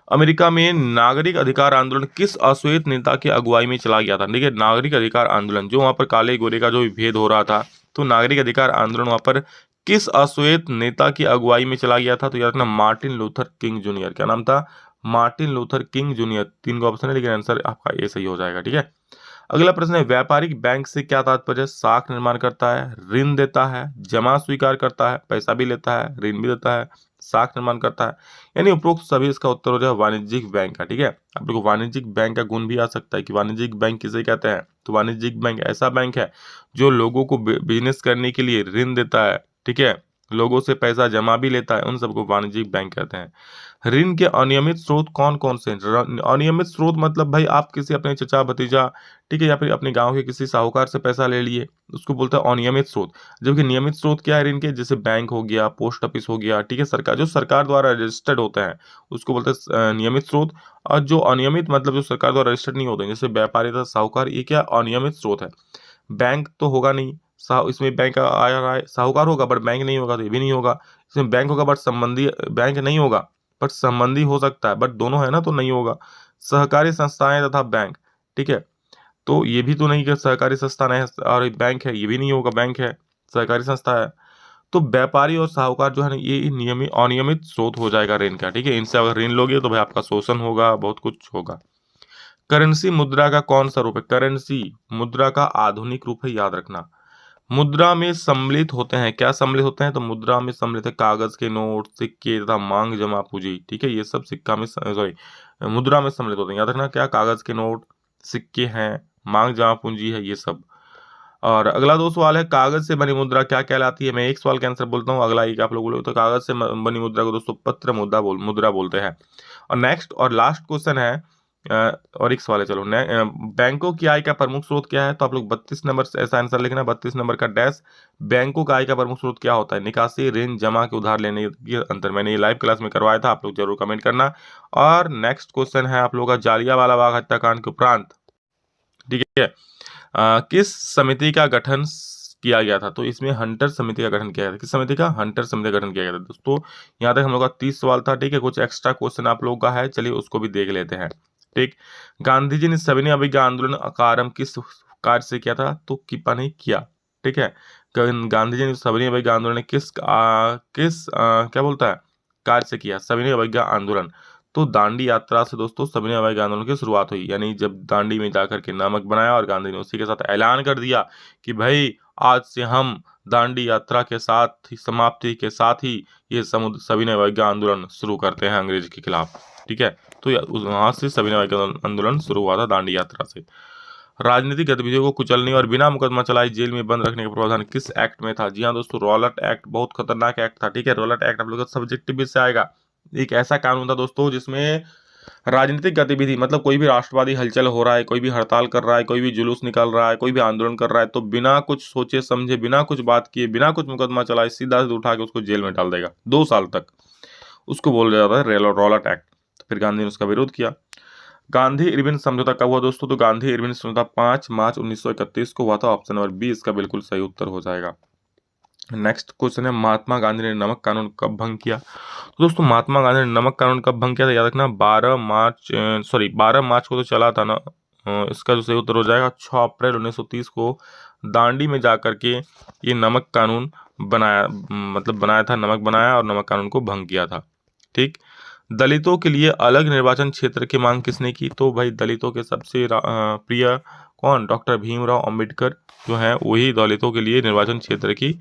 अमेरिका में नागरिक अधिकार आंदोलन किस अश्वेत नेता की अगुवाई में चला गया था? देखिए, नागरिक अधिकार आंदोलन जो वहां पर काले गोरे का जो भेद हो रहा था, तो नागरिक अधिकार आंदोलन वहां पर किस अश्वेत नेता की अगुवाई में चला गया था? तो याद रखना मार्टिन लूथर किंग जूनियर। क्या नाम था? Martin Luther king junior. 3 का ऑप्शन है लेकिन आंसर आपका ए सही हो जाएगा। ठीक है, अगला प्रश्न है व्यापारिक बैंक से क्या तात्पर्य? साख निर्माण करता है, ऋण देता है, जमा स्वीकार करता है, पैसा भी लेता है, ऋण भी देता है, साख निर्माण करता है, यानी उपरोक्त सभी इसका उत्तर हो जाए वाणिज्यिक बैंक का। ठीक है, आप लोग को वाणिज्यिक बैंक का गुण भी आ सकता है कि वाणिज्यिक बैंक किसे कहते हैं? तो वाणिज्यिक बैंक ऐसा बैंक है जो लोगों को बिजनेस करने के लिए ऋण देता है, ठीक है, लोगों से पैसा जमा भी लेता है, उन सबको वाणिज्यिक बैंक कहते हैं। ऋण के अनियमित स्रोत कौन कौन से? अनियमित स्रोत मतलब भाई आप किसी अपने चचा भतीजा, ठीक है, या फिर अपने गांव के किसी साहूकार से पैसा ले लिए, उसको बोलते हैं अनियमित स्रोत। जबकि नियमित स्रोत क्या है ऋण के? जैसे बैंक हो गया, पोस्ट ऑफिस हो गया, ठीक है, सरकार जो सरकार द्वारा रजिस्टर्ड होते हैं उसको बोलते हैं नियमित स्रोत। और जो अनियमित मतलब जो सरकार द्वारा रजिस्टर्ड नहीं होते, जैसे व्यापारी तथा साहूकार, ये क्या अनियमित स्रोत है। बैंक तो होगा नहीं, इसमें बैंक आया रहा है, साहूकार होगा बट बैंक नहीं होगा, तो ये भी नहीं होगा। इसमें बैंक होगा बट संबंधी बैंक नहीं होगा, बट संबंधी हो सकता है, बट दोनों है ना, तो नहीं होगा। सहकारी संस्थाएं तथा बैंक, ठीक है, तो ये भी तो नहीं कि सहकारी संस्थान है और बैंक है, ये भी नहीं होगा, बैंक है, सहकारी संस्था है। तो व्यापारी और साहूकार जो है ना, ये नियमित अनियमित स्रोत हो जाएगा ऋण का। ठीक है, इनसे अगर ऋण लोगे तो भाई आपका शोषण होगा, बहुत कुछ होगा। करेंसी मुद्रा का कौन सा रूप है? करेंसी मुद्रा का आधुनिक रूप है, याद रखना। मुद्रा में सम्मिलित होते हैं, क्या सम्मिलित होते हैं? तो मुद्रा में सम्मिलित है कागज के नोट, सिक्के तथा मांग जमा पूंजी। ठीक है, ये सब सिक्का में सॉरी मुद्रा में सम्मिलित होते हैं, याद रखना। क्या? कागज के नोट, सिक्के हैं, मांग जमा पूंजी है, ये सब। और अगला दो सवाल है, कागज से बनी मुद्रा क्या कहलाती है? मैं एक सवाल का आंसर बोलता हूँ, अगला एक आप लोग बोलो। तो कागज से बनी मुद्रा को दोस्तों पत्र मुद्रा बोलते हैं। और नेक्स्ट और लास्ट क्वेश्चन है, और एक सवाल है, चलो बैंकों की आय का प्रमुख स्रोत क्या है? तो आप लोग 32 नंबर से ऐसा आंसर लिखना, 32 नंबर का डैश। बैंकों का आय का प्रमुख स्रोत क्या होता है? निकासी, ऋण, जमा के उधार लेने के अंतर। मैंने ये लाइव क्लास में करवाया था, आप लोग जरूर कमेंट करना। और नेक्स्ट क्वेश्चन है आप लोग का, जालियांवाला बाग हत्याकांड के उपरांत, ठीक है, किस समिति का गठन किया गया था? तो इसमें हंटर समिति का गठन किया गया था। किस समिति का? हंटर समिति का गठन किया गया था दोस्तों। यहाँ तक हम लोग का 30 सवाल था। ठीक है, कुछ एक्स्ट्रा क्वेश्चन आप लोगों का है, चलिए उसको भी देख लेते हैं। ठीक, गांधी जी ने सविनय अवज्ञा आंदोलन का आरंभ किस कार्य से किया था? तो किपा ने किया। ठीक है, गांधी जी ने सविनय अवज्ञा आंदोलन क्या बोलता है, कार्य से किया? सविनय अवज्ञा आंदोलन। तो दांडी यात्रा से दोस्तों सविनय अवज्ञा आंदोलन की शुरुआत हुई, यानी जब दांडी में जाकर के नमक बनाया और गांधी ने उसी के साथ ऐलान कर दिया कि भाई आज से हम दांडी यात्रा के साथ ही, समाप्ति के साथ ही, ये सविनय अवज्ञा आंदोलन शुरू करते हैं अंग्रेज के खिलाफ। ठीक है, तो वहां से सविनय अवज्ञा आंदोलन शुरू हुआ था, दांडी यात्रा से। राजनीतिक गतिविधियों को कुचलने और बिना मुकदमा चलाए जेल में बंद रखने का प्रावधान किस एक्ट में था? जी हाँ दोस्तों, रॉलट एक्ट बहुत खतरनाक एक्ट था। ठीक है, रॉलट एक्ट आप लोगों का सब्जेक्टिव से आएगा। एक ऐसा कानून था दोस्तों जिसमें राजनीतिक गतिविधि मतलब कोई भी राष्ट्रवादी हलचल हो रहा है, कोई भी हड़ताल कर रहा है, कोई भी जुलूस निकाल रहा है, कोई भी आंदोलन कर रहा है, तो बिना कुछ सोचे समझे, बिना कुछ बात किए, बिना कुछ मुकदमा चलाए सीधा सीधा उठा के उसको जेल में डाल देगा 2 साल तक। उसको बोला जाता है रॉलट एक्ट। तो फिर गांधी ने उसका विरोध किया। गांधी इरविन समझौता कब हुआ दोस्तों? तो गांधी इरविन समझौता 5 मार्च 1931 को हुआ था। ऑप्शन नंबर बी इसका बिल्कुल सही उत्तर हो जाएगा। नेक्स्ट क्वेश्चन है, महात्मा गांधी ने नमक कानून कब भंग किया? तो दोस्तों महात्मा गांधी ने नमक कानून कब भंग किया था? याद रखना 12 मार्च को तो चला था ना। इसका जो सही उत्तर हो जाएगा 6 अप्रैल 1930 को दांडी में जाकर के ये नमक कानून बनाया था, नमक बनाया और नमक कानून को भंग किया था। ठीक, दलितों के लिए अलग निर्वाचन क्षेत्र की मांग किसने की? तो भाई दलितों के सबसे प्रिय कौन? डॉक्टर भीमराव अंबेडकर जो है, वही दलितों के लिए निर्वाचन क्षेत्र की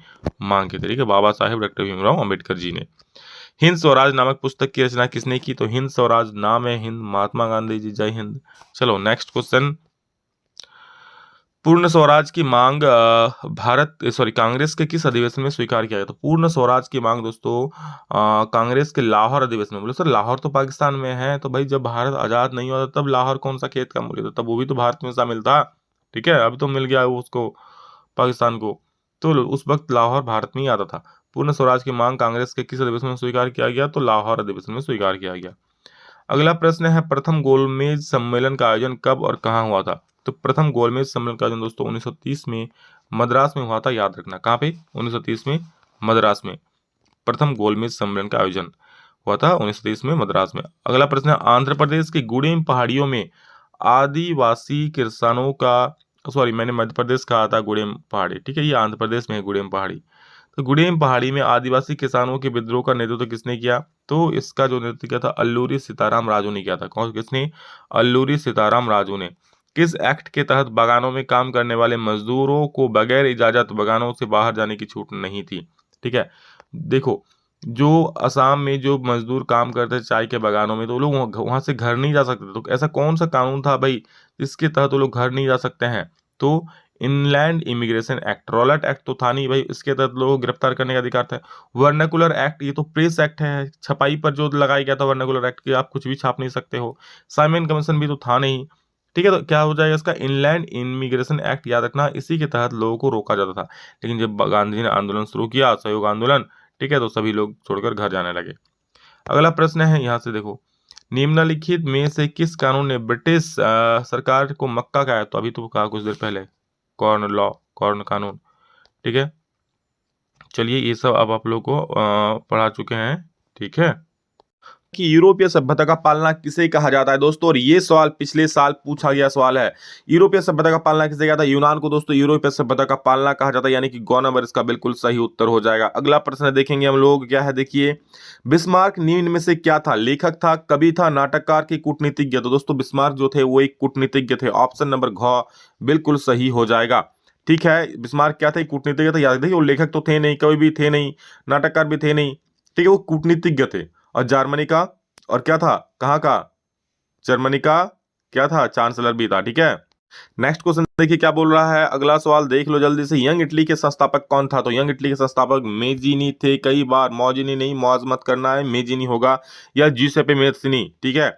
मांग की थी। ठीक है, बाबा साहेब डॉक्टर भीमराव अंबेडकर जी ने। हिंद स्वराज नामक पुस्तक की रचना किसने की? तो हिंद स्वराज नाम है हिंद, महात्मा गांधी जी, जय हिंद। चलो नेक्स्ट क्वेश्चन, पूर्ण स्वराज की मांग कांग्रेस के किस अधिवेशन में स्वीकार किया गया? तो पूर्ण स्वराज की मांग दोस्तों कांग्रेस के लाहौर अधिवेशन में। बोले सर लाहौर तो पाकिस्तान में है, तो भाई जब भारत आजाद नहीं हुआ था तब लाहौर कौन सा खेत का मूल्य था? तब वो भी तो भारत में शामिल था। ठीक है, अभी तो मिल गया उसको, पाकिस्तान को, तो उस वक्त लाहौर भारत में ही आता था। पूर्ण स्वराज की मांग कांग्रेस के किस अधिवेशन में स्वीकार किया गया? तो लाहौर अधिवेशन में स्वीकार किया गया। अगला प्रश्न है, प्रथम गोलमेज सम्मेलन का आयोजन कब और कहाँ हुआ था? तो प्रथम गोलमेज सम्मेलन का आयोजन दोस्तों 1930 में मद्रास में हुआ था, याद रखना। कहाँ पे? 1930 में मद्रास में प्रथम गोलमेज सम्मेलन का आयोजन हुआ था, 1930 में मद्रास में। अगला प्रश्न है, आंध्र प्रदेश की गुड़ीम पहाड़ियों में आदिवासी किसानों का सॉरी, मैंने मध्य प्रदेश कहा था, गुड़ेम पहाड़ी, ठीक है, ये आंध्र प्रदेश में है गुड़ेम पहाड़ी। तो गुड़ेम पहाड़ी में आदिवासी किसानों के विद्रोह का नेतृत्व किसने किया? तो इसका जो नेतृत्व किया था अल्लूरी सीताराम राजू ने किया था। कौन, किसने? अल्लूरी सीताराम राजू ने। किस एक्ट के तहत बागानों में काम करने वाले मजदूरों को बगैर इजाजत बागानों से बाहर जाने की छूट नहीं थी? ठीक है, देखो, जो असम में जो मजदूर काम करते थे चाय के बागानों में, तो वो लोग वहां से घर नहीं जा सकते थे। तो ऐसा कौन सा कानून था भाई जिसके तहत वो लोग घर नहीं जा सकते हैं? तो inland immigration act. Rowlatt act तो था नहीं भाई, इसके तहत लोगों को गिरफ्तार करने का अधिकार था। वर्नाकुलर एक्ट, ये तो प्रेस एक्ट है, छपाई पर जो लगाया गया था वर्नाकुलर एक्ट की, आप कुछ भी छाप नहीं सकते हो। साइमन कमीशन भी तो था नहीं। ठीक है, तो क्या हो जाएगा इसका? इनलैंड इमिग्रेशन एक्ट, याद रखना, इसी के तहत लोगों को रोका जाता था। लेकिन जब गांधी जी ने आंदोलन शुरू किया, असहयोग आंदोलन, ठीक है, तो सभी लोग छोड़कर घर जाने लगे। अगला प्रश्न है, यहां से देखो, निम्नलिखित में से किस कानून ने ब्रिटिश सरकार को मक्का कहा? तो अभी तो कहा कुछ देर पहले, कॉर्न लॉ, कॉर्न कानून। ठीक है, चलिए ये सब अब आप लोग को पढ़ा चुके हैं। ठीक है, कि यूरोपीय सभ्यता का पालना किसे कहा जाता है दोस्तों? और ये सवाल पिछले साल पूछा गया सवाल है। यूरोपीय सभ्यता का पालना किसे कहता है? यूनान को दोस्तों यूरोपीय सभ्यता का पालना कहा जाता है, यानी कि गौ नंबर इसका बिल्कुल सही उत्तर हो जाएगा। अगला प्रश्न देखेंगे हम लोग, क्या है देखिए, बिस्मार्क निम्न में से क्या था? लेखक था, कवि था, नाटककार की कूटनीतिज्ञ? तो दोस्तों बिस्मार्क जो थे वो एक कूटनीतिज्ञ थे। ऑप्शन नंबर घ बिल्कुल सही हो जाएगा। ठीक है, बिस्मार्क क्या थे? कूटनीतिज्ञ थे। याद देखिए, वो लेखक तो थे नहीं, कवि भी थे नहीं, नाटककार भी थे नहीं, ठीक है, वो कूटनीतिज्ञ थे। और जर्मनी का, और क्या था, कहाँ का? जर्मनी का क्या था? चांसलर भी था। ठीक है, नेक्स्ट क्वेश्चन देखिए क्या बोल रहा है। अगला सवाल देख लो जल्दी से। यंग इटली के संस्थापक कौन था? तो यंग इटली के संस्थापक मेजीनी थे। कई बार मौजिनी नहीं, मौज मत करना है, मेजीनी होगा, या जिसेपे मेज़नी। ठीक है,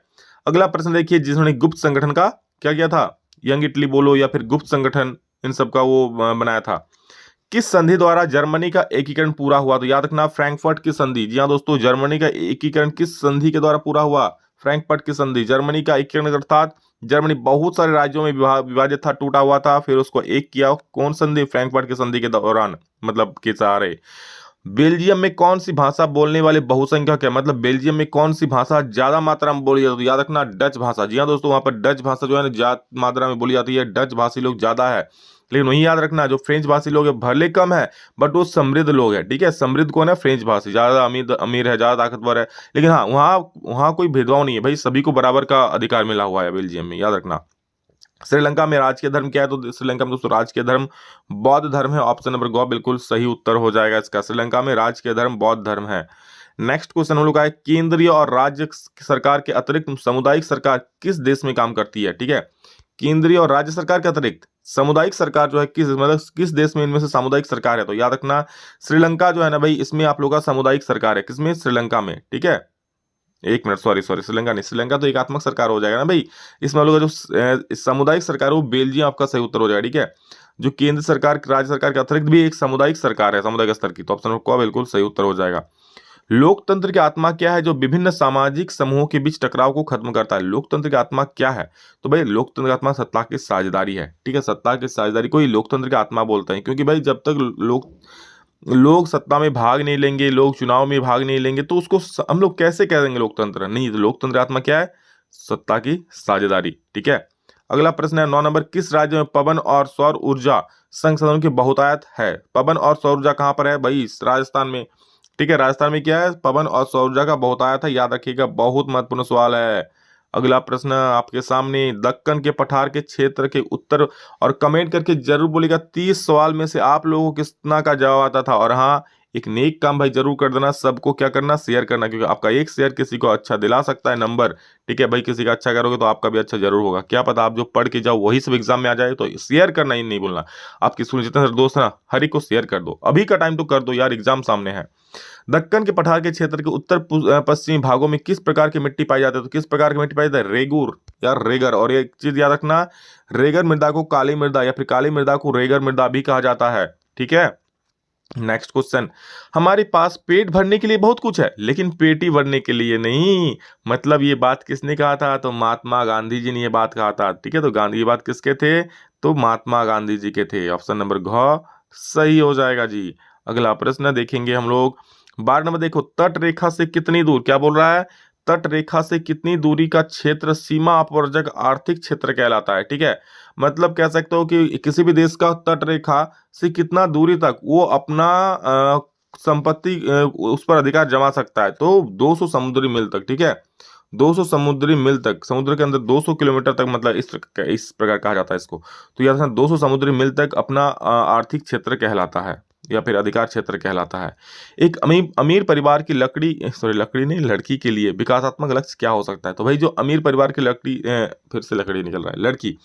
अगला प्रश्न देखिए, जिन्होंने गुप्त संगठन का क्या किया था? यंग इटली बोलो या फिर गुप्त संगठन, इन सब का वो बनाया था। किस संधि द्वारा जर्मनी का एकीकरण पूरा हुआ? तो याद रखना, फ्रैंकफर्ट की संधि। जी हाँ दोस्तों, जर्मनी का एकीकरण किस संधि के द्वारा पूरा हुआ? फ्रैंकफर्ट की संधि। जर्मनी का एकीकरण अर्थात जर्मनी बहुत सारे राज्यों में विभाजित था, टूटा हुआ था, फिर उसको एक किया। कौन संधि? फ्रैंकफर्ट की संधि के दौरान, मतलब के सहारे। बेल्जियम में कौन सी भाषा बोलने वाले बहुसंख्यक है? मतलब बेल्जियम में कौन सी भाषा ज्यादा मात्रा में बोली जाती है? तो याद रखना, डच भाषा। जी हाँ दोस्तों, वहां पर डच भाषा जो है ना ज्यादा मात्रा में बोली जाती है, डच भाषी लोग ज्यादा है। लेकिन वही याद रखना, जो फ्रेंच भाषी लोग है भले कम है, बट वो समृद्ध लोग है। ठीक है, समृद्ध कौन है? फ्रेंच भाषी, ज्यादा अमीर अमीर है, ज्यादा ताकतवर है। लेकिन हाँ, वहाँ वहाँ कोई भेदभाव नहीं है भाई, सभी को बराबर का अधिकार मिला हुआ है बेल्जियम में, याद रखना। श्रीलंका में राजकीय धर्म क्या है? तो श्रीलंका में दोस्तों राजकीय धर्म बौद्ध धर्म है। ऑप्शन नंबर ग बिल्कुल सही उत्तर हो जाएगा इसका। श्रीलंका में राजकीय धर्म बौद्ध धर्म है। नेक्स्ट क्वेश्चन हम लोग का है, केंद्रीय और राज्य सरकार के अतिरिक्त सामुदायिक सरकार किस देश में काम करती है? ठीक है, केंद्रीय और राज्य सरकार के अतिरिक्त सामुदायिक सरकार जो है किस, मतलब किस देश में इनमें से सामुदायिक सरकार है? तो याद रखना, श्रीलंका जो है ना भाई, इसमें आप लोग का सामुदायिक सरकार है। किसमें? श्रीलंका में। ठीक है, एक मिनट, सॉरी सॉरी, श्रीलंका नहीं, श्रीलंका तो एकात्मक सरकार हो जाएगा ना भाई। इसमें हम लोग का जो सामुदायिक सरकार है वो बेल्जियम आपका सही उत्तर हो जाएगा। ठीक है, जो केंद्र सरकार, राज्य सरकार के अतिरिक्त भी एक सामुदायिक सरकार है, सामुदायिक स्तर की, तो ऑप्शन नंबर क बिल्कुल सही उत्तर हो जाएगा। लोकतंत्र की आत्मा क्या है जो विभिन्न सामाजिक समूहों के बीच टकराव को खत्म करता है? लोकतंत्र की आत्मा क्या है? तो भाई लोकतंत्र की आत्मा सत्ता की साझेदारी है। ठीक है, सत्ता की साझेदारी को ही लोकतंत्र की आत्मा बोलते हैं, क्योंकि भाई जब तक लोग सत्ता में भाग नहीं लेंगे, लोग चुनाव में भाग नहीं लेंगे, तो उसको हम लोग कैसे कह देंगे लोकतंत्र? नहीं, तो लोकतंत्र आत्मा क्या है? सत्ता की साझेदारी। ठीक है, अगला प्रश्न है 9 नंबर, किस राज्य में पवन और सौर ऊर्जा संसाधनों की बहुतायत है? पवन और सौर ऊर्जा कहां पर है भाई? राजस्थान में। ठीक है, राजस्थान में क्या है? पवन और सौर ऊर्जा का बहुतायत है, याद रखिएगा, बहुत महत्वपूर्ण सवाल है। अगला प्रश्न आपके सामने, दक्कन के पठार के क्षेत्र के उत्तर, और कमेंट करके जरूर बोलेगा 30 सवाल में से आप लोगों को कितना का जवाब आता था। और हाँ, एक नेक काम भाई जरूर कर देना, सबको क्या करना, शेयर करना, क्योंकि आपका एक शेयर किसी को अच्छा दिला सकता है नंबर। ठीक है भाई, किसी का अच्छा करोगे तो आपका भी अच्छा जरूर होगा। क्या पता आप जो पढ़ के जाओ वही सब एग्जाम में आ जाए, तो शेयर करना ही नहीं भूलना। आपके स्कूल जितने सारे दोस्त हैं ना, हर एक को शेयर कर दो, अभी का टाइम तो कर दो यार, एग्जाम सामने है। दक्कन के पठार के क्षेत्र के उत्तर पश्चिमी भागों में किस प्रकार की मिट्टी पाई जाती है? तो किस प्रकार की मिट्टी पाई जाती है? रेगूर, यार रेगर। और एक चीज याद रखना, रेगर मृदा को काली मृदा या फिर काली मृदा को रेगर मृदा भी कहा जाता है। ठीक है, नेक्स्ट क्वेश्चन, हमारे पास पेट भरने के लिए बहुत कुछ है लेकिन पेटी भरने के लिए नहीं। मतलब ये बात किसने कहा था? तो महात्मा गांधी जी ने ये बात कहा था। ठीक है, तो गांधी ये बात किसके थे? तो महात्मा गांधी जी के थे। ऑप्शन नंबर घ सही हो जाएगा जी। अगला प्रश्न देखेंगे हम लोग, 12 नंबर देखो, तट रेखा से कितनी दूर, क्या बोल रहा है? तट रेखा से कितनी दूरी का क्षेत्र सीमा अपवर्जक आर्थिक क्षेत्र कहलाता है। ठीक है, मतलब कह सकते हो कि किसी भी देश का तट रेखा से कितना दूरी तक वो अपना संपत्ति उस पर अधिकार जमा सकता है, तो 200 समुद्री मील तक। ठीक है, 200 समुद्री मील तक, समुद्र के अंदर 200 किलोमीटर तक, मतलब इस प्रकार कहा जाता है इसको। तो याद रखना 200 समुद्री मील तक अपना आर्थिक क्षेत्र कहलाता है या फिर अधिकार क्षेत्र कहलाता है। एक अमीर अमीर परिवार की लकड़ी नहीं, लड़की के लिए विकासात्मक लक्ष्य क्या हो सकता है। तो भाई जो अमीर परिवार की फिर से लकड़ी निकल रहा है, लड़की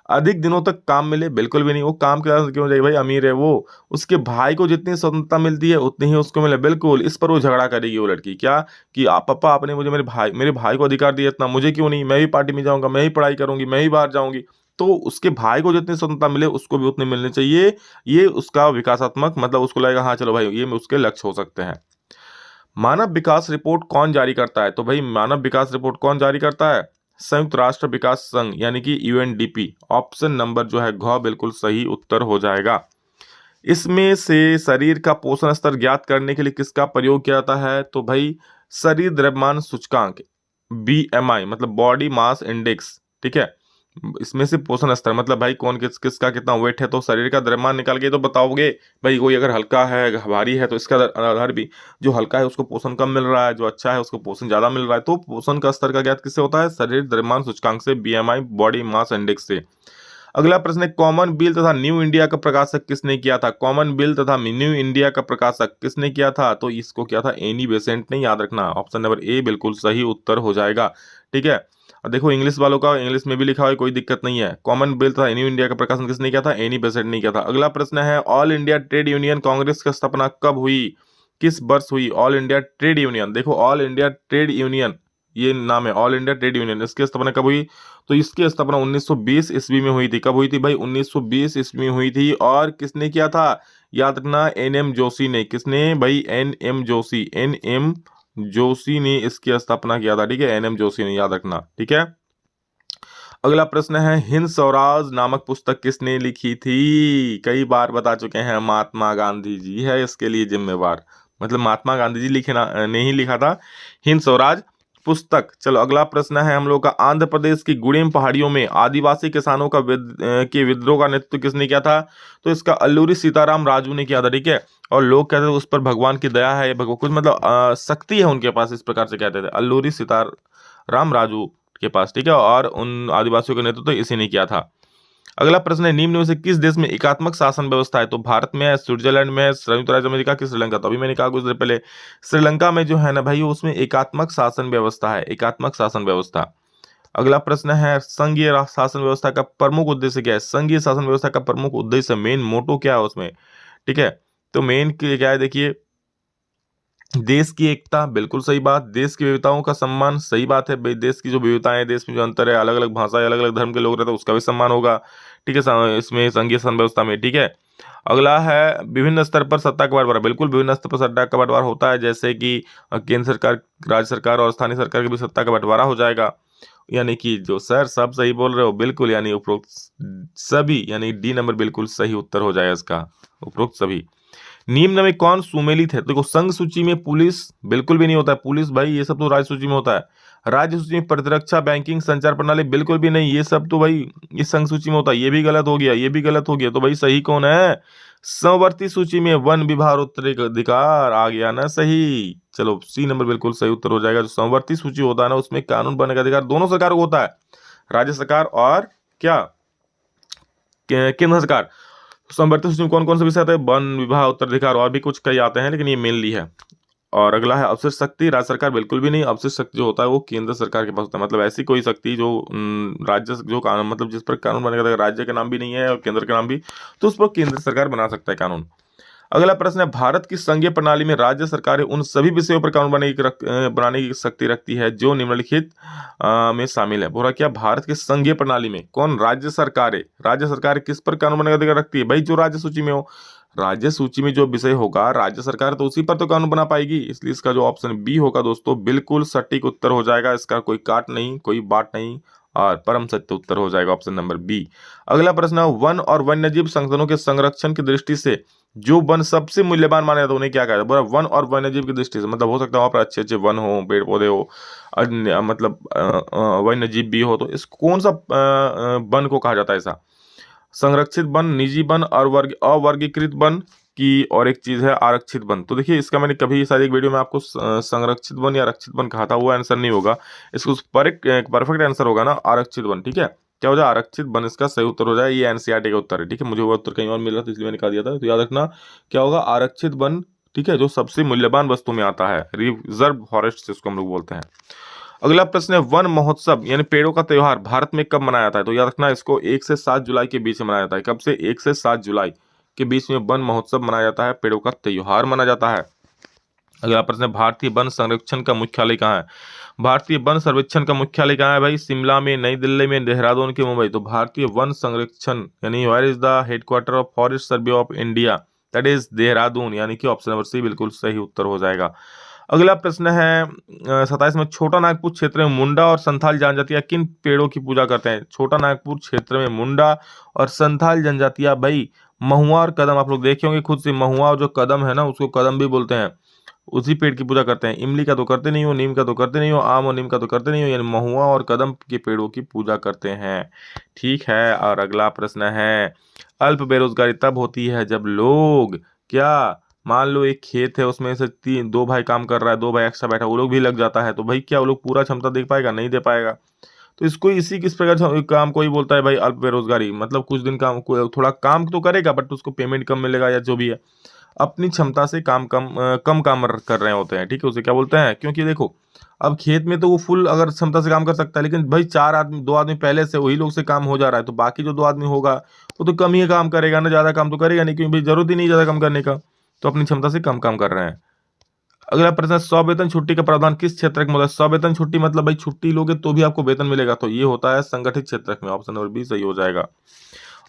अधिक दिनों तक काम मिले, बिल्कुल भी नहीं। वो काम क्यों जाए भाई, अमीर है वो, उसके भाई को जितनी स्वतंत्रता मिलती है उतनी ही उसको मिले, बिल्कुल। इस पर वो झगड़ा करेगी वो लड़की, क्या कि आप पापा आपने मुझे मेरे भाई को अधिकार दिया इतना, मुझे क्यों नहीं, मैं भी पार्टी में जाऊंगा, मैं ही पढ़ाई करूंगी, मैं ही बाहर जाऊंगी। तो उसके भाई को जितनी स्वतंत्रता मिले उसको भी उतनी मिलनी चाहिए। ये उसका विकासात्मक, मतलब उसको लगेगा हाँ चलो भाई ये उसके लक्ष्य हो सकते हैं। मानव विकास रिपोर्ट कौन जारी करता है। तो भाई मानव विकास रिपोर्ट कौन जारी करता है, संयुक्त राष्ट्र विकास संघ यानी कि यूएनडीपी। ऑप्शन नंबर जो है घ बिल्कुल सही उत्तर हो जाएगा। इसमें से शरीर का पोषण स्तर ज्ञात करने के लिए किसका प्रयोग किया जाता है। तो भाई शरीर द्रव्यमान सूचकांक, बीएमआई मतलब बॉडी मास इंडेक्स। ठीक है, इसमें से पोषण स्तर मतलब भाई कौन किसका कितना वेट है, तो शरीर का द्रव्यमान निकाल के तो बताओगे भाई। कोई अगर हल्का है भारी है तो इसका आधार भी, जो हल्का है उसको पोषण कम मिल रहा है, जो अच्छा है उसको पोषण ज्यादा मिल रहा है। तो पोषण का स्तर का ज्ञात किससे होता है, शरीर द्रव्यमान सूचकांक से, बीएमआई बॉडी मास इंडेक्स से। अगला प्रश्न है, कॉमनवेल्थ तथा न्यू इंडिया का प्रकाशक किसने किया था। कॉमनवेल्थ तथा न्यू इंडिया का प्रकाशक किसने किया था, तो इसको किया था एनी बेसेंट ने, याद रखना। ऑप्शन नंबर ए बिल्कुल सही उत्तर हो जाएगा। ठीक है, और देखो इंग्लिश वालों का इंग्लिश में भी लिखा हुआ है, कोई दिक्कत नहीं है। कॉमनवेल्थ तथा न्यू इंडिया का प्रकाशन किसने किया था, एनी बेसेंट ने किया था। अगला प्रश्न है, all India trade union Congress की स्थापना कब हुई, किस वर्ष हुई। ऑल इंडिया ट्रेड यूनियन, देखो ऑल इंडिया ट्रेड यूनियन ये नाम है, ऑल इंडिया ट्रेड यूनियन, इसकी स्थापना कब हुई। तो इसकी स्थापना 1920 ईस्वी में हुई थी। कब हुई थी भाई, 1920 ईस्वी में हुई थी। और किसने किया था, याद रखना एनएम जोशी ने। किसने भाई, एनएम जोशी ने इसकी स्थापना किया था। ठीक है, एनएम जोशी ने, याद रखना। ठीक है, अगला प्रश्न है, हिंद स्वराज नामक पुस्तक किसने लिखी थी। कई बार बता चुके हैं, महात्मा गांधी जी है इसके लिए जिम्मेवार, मतलब महात्मा गांधी जी ने ही लिखा था हिंद स्वराज पुस्तक। चलो अगला प्रश्न है हम लोग का, आंध्र प्रदेश की गुड़ेम पहाड़ियों में आदिवासी किसानों का के विद्रोह का नेतृत्व किसने किया था। तो इसका अल्लूरी सीताराम राजू ने किया था। ठीक है, और लोग कहते थे उस पर भगवान की दया है, भगवान कुछ मतलब शक्ति है उनके पास, इस प्रकार से कहते थे, अल्लूरी सीताराम राजू के पास। ठीक है, और उन आदिवासियों का नेतृत्व इसी ने किया था। अगला प्रश्न है, निम्न में से किस देश में एकात्मक शासन व्यवस्था है। तो भारत में है, स्विट्जरलैंड में है, संयुक्त राज्य अमेरिका की, श्रीलंका। तो अभी मैंने कहा कुछ देर पहले श्रीलंका में जो है ना भाई, उसमें एकात्मक शासन व्यवस्था है, एकात्मक शासन व्यवस्था। अगला प्रश्न है, संघीय शासन व्यवस्था का प्रमुख उद्देश्य क्या है। संघीय शासन व्यवस्था का प्रमुख उद्देश्य, मेन मोटो क्या है उसमें। ठीक है, तो मेन क्या है, देखिए देश की एकता, बिल्कुल सही बात। देश की विविधताओं का सम्मान, सही बात है भाई। देश की जो विविधताएं हैं, देश में जो अंतर है, अलग अलग भाषाएं, अलग अलग धर्म के लोग रहते हैं, उसका भी सम्मान होगा। ठीक है, इसमें संघीय शासन व्यवस्था में। ठीक है, अगला है, विभिन्न स्तर पर सत्ता का बंटवारा, बिल्कुल विभिन्न स्तर पर सत्ता का बंटवारा होता है, जैसे कि केंद्र सरकार, राज्य सरकार और स्थानीय सरकार की भी सत्ता का बंटवारा हो जाएगा। यानी कि जो सर सब सही बोल रहे हो बिल्कुल, यानी उपरोक्त सभी, यानी डी नंबर बिल्कुल सही उत्तर हो जाएगा इसका, उपरोक्त सभी। निम्न में कौन सुमेलित है। देखो संघ सूची में पुलिस बिल्कुल भी नहीं होता है, पुलिस भाई ये सब तो राज्य सूची में होता है। राज्य सूची में प्रतिरक्षा, बैंकिंग, संचार प्रणाली बिल्कुल भी नहीं, ये सब तो भाई ये संघ सूची में होता है। ये भी गलत हो गया, ये भी गलत हो गया। तो भाई सही कौन है, समवर्ती सूची में वन विभाग उत्तराधिकार आ गया ना सही। चलो सी नंबर बिल्कुल सही उत्तर हो जाएगा। जो समवर्ती सूची होता है ना, उसमें कानून बनने का अधिकार दोनों सरकार को होता है, राज्य सरकार और क्या, केंद्र सरकार। समवर्ती सूची में कौन कौन से विषय आते हैं, वन विभाग, उत्तराधिकार और भी कुछ कई आते हैं, लेकिन ये मेनली है। और अगला है अवशिष्ट शक्ति, राज्य सरकार बिल्कुल भी नहीं। अवशिष्ट शक्ति जो होता है वो केंद्र सरकार के पास होता है, मतलब ऐसी कोई शक्ति जो राज्य जो कानून, मतलब जिस पर कानून बनेगा, राज्य का नाम भी नहीं है और केंद्र का नाम भी, तो उस पर केंद्र सरकार बना सकता है कानून। अगला प्रश्न है, भारत की संघीय प्रणाली में राज्य सरकारें उन सभी विषयों पर कानून बनाने की शक्ति रखती है जो निम्नलिखित में शामिल है। बोला क्या, भारत की संघीय प्रणाली में कौन, राज्य सरकारें किस पर कानून बनाने का अधिकार रखती है भाई, जो राज्य सूची में हो। राज्य सूची में जो विषय होगा राज्य सरकार तो उसी पर तो कानून बना पाएगी, इसलिए इसका जो ऑप्शन बी होगा दोस्तों बिल्कुल सटीक उत्तर हो जाएगा। इसका कोई काट नहीं, कोई बाट नहीं, और परम सत्य उत्तर हो जाएगा ऑप्शन नंबर बी। अगला प्रश्न है, वन और वन्यजीव संसाधनों के संरक्षण की दृष्टि से जो वन सबसे मूल्यवान माने जाते हैं उन्हें क्या कहते हैं? बोला वन और वन्यजीव की दृष्टि से, मतलब हो सकता है वहाँ पर अच्छे अच्छे वन हो, पेड़ पौधे हो, अन्य मतलब वन्यजीव भी हो, तो इस कौन सा वन को कहा जाता है ऐसा? संरक्षित वन, निजी वन और अवर्गीकृत वन की, और एक चीज है आरक्षित वन। तो देखिए इसका मैंने कभी शायद एक वीडियो में आपको संरक्षित वन या आरक्षित वन कहा था, वो आंसर नहीं होगा। इसको परफेक्ट आंसर होगा ना आरक्षित वन। ठीक है, क्या हो जाए? आरक्षित वन इसका सही उत्तर हो जाए। ये एनसीईआरटी का उत्तर है। ठीक है, मुझे वो उत्तर कहीं और मिल रहा था इसलिए मैंने कहा दिया था, तो याद रखना क्या होगा? आरक्षित वन। ठीक है, जो सबसे मूल्यवान वस्तु में आता है, रिजर्व फॉरेस्ट जिसको हम लोग बोलते हैं। अगला प्रश्न है, वन महोत्सव यानी पेड़ों का त्योहार भारत में कब मनाया जाता है? तो याद रखना इसको 1 से 7 जुलाई के बीच में मनाया जाता है। कब से? 1 से 7 जुलाई के बीच में वन महोत्सव मनाया जाता है, पेड़ों का त्योहार मनाया जाता है। अगला प्रश्न है, भारतीय वन संरक्षण का मुख्यालय कहाँ है? भारतीय वन सर्वेक्षण का मुख्यालय कहाँ है भाई? शिमला में, नई दिल्ली में, देहरादून के, मुंबई। तो भारतीय वन संरक्षण यानी where is the headquarter of forest survey of India? That is Dehradun, यानी कि ऑप्शन नंबर सी बिल्कुल सही उत्तर हो जाएगा। अगला प्रश्न है 27 में, छोटा नागपुर क्षेत्र में मुंडा और संथाल जनजातियां किन पेड़ों की पूजा करते हैं? छोटा नागपुर क्षेत्र में मुंडा और संथाल जनजातियां भाई महुआ और कदम, आप लोग देखे होंगे खुद से, महुआ और जो कदम है ना उसको कदम भी बोलते हैं, उसी पेड़ की पूजा करते हैं। इमली का तो करते नहीं हो, नीम का तो करते नहीं हो, आम और नीम का तो करते नहीं हो, यानी महुआ और कदम के पेड़ों की पूजा करते हैं। ठीक है, और अगला प्रश्न है, अल्प बेरोजगारी तब होती है जब लोग क्या, मान लो एक खेत है उसमें से दो भाई काम कर रहा है, दो भाई एक्स्ट्रा बैठा, वो लोग भी लग जाता है, तो भाई क्या वो लोग पूरा क्षमता दे पाएगा? नहीं दे पाएगा। तो इसको इसी किस प्रकार से काम को ही बोलता है भाई अल्प बेरोजगारी, मतलब कुछ दिन काम थोड़ा काम तो करेगा बट उसको पेमेंट कम मिलेगा या जो भी है, अपनी क्षमता से कम काम कर रहे होते हैं। ठीक है, उसे क्या बोलते हैं? क्योंकि देखो अब खेत में तो वो फुल अगर क्षमता से काम कर सकता है, लेकिन भाई दो आदमी पहले से वही लोग से काम हो जा रहा है, तो बाकी जो दो आदमी होगा वो तो कम ही काम करेगा ना, ज्यादा काम तो करेगा नहीं, क्योंकि भाई जरूरत ही नहीं ज्यादा काम करने का, तो अपनी क्षमता से कम काम कर रहे हैं। अगला प्रश्न, सवेतन छुट्टी का प्रावधान किस क्षेत्र में होता है? सवेतन छुट्टी मतलब भाई छुट्टी लोगे तो भी आपको वेतन मिलेगा, तो ये होता है संगठित क्षेत्र में, ऑप्शन नंबर बी सही हो जाएगा।